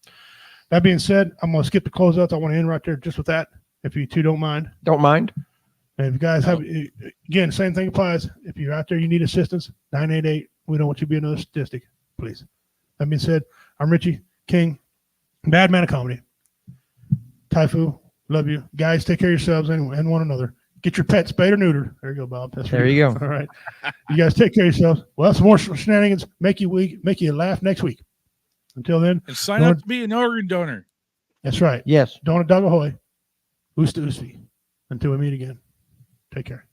That being said, I'm going to skip the closeouts. I want to end right there just with that, if you two don't mind. Don't mind. And if you guys have, again, same thing applies. If you're out there, you need assistance, 988. We don't want you to be another statistic, please. That being said, I'm Richie King, Bad Man of Comedy. Typhoon, love you. Guys, take care of yourselves and one another. Get your pets spayed or neutered. There you go, Bob. There you go. All right. You guys take care of yourselves. Well, that's some more shenanigans. Make you laugh next week. Until then. And sign up to be an organ donor. That's right. Yes. Donna Dagahoy. Usta Usvi. Until we meet again. Take care.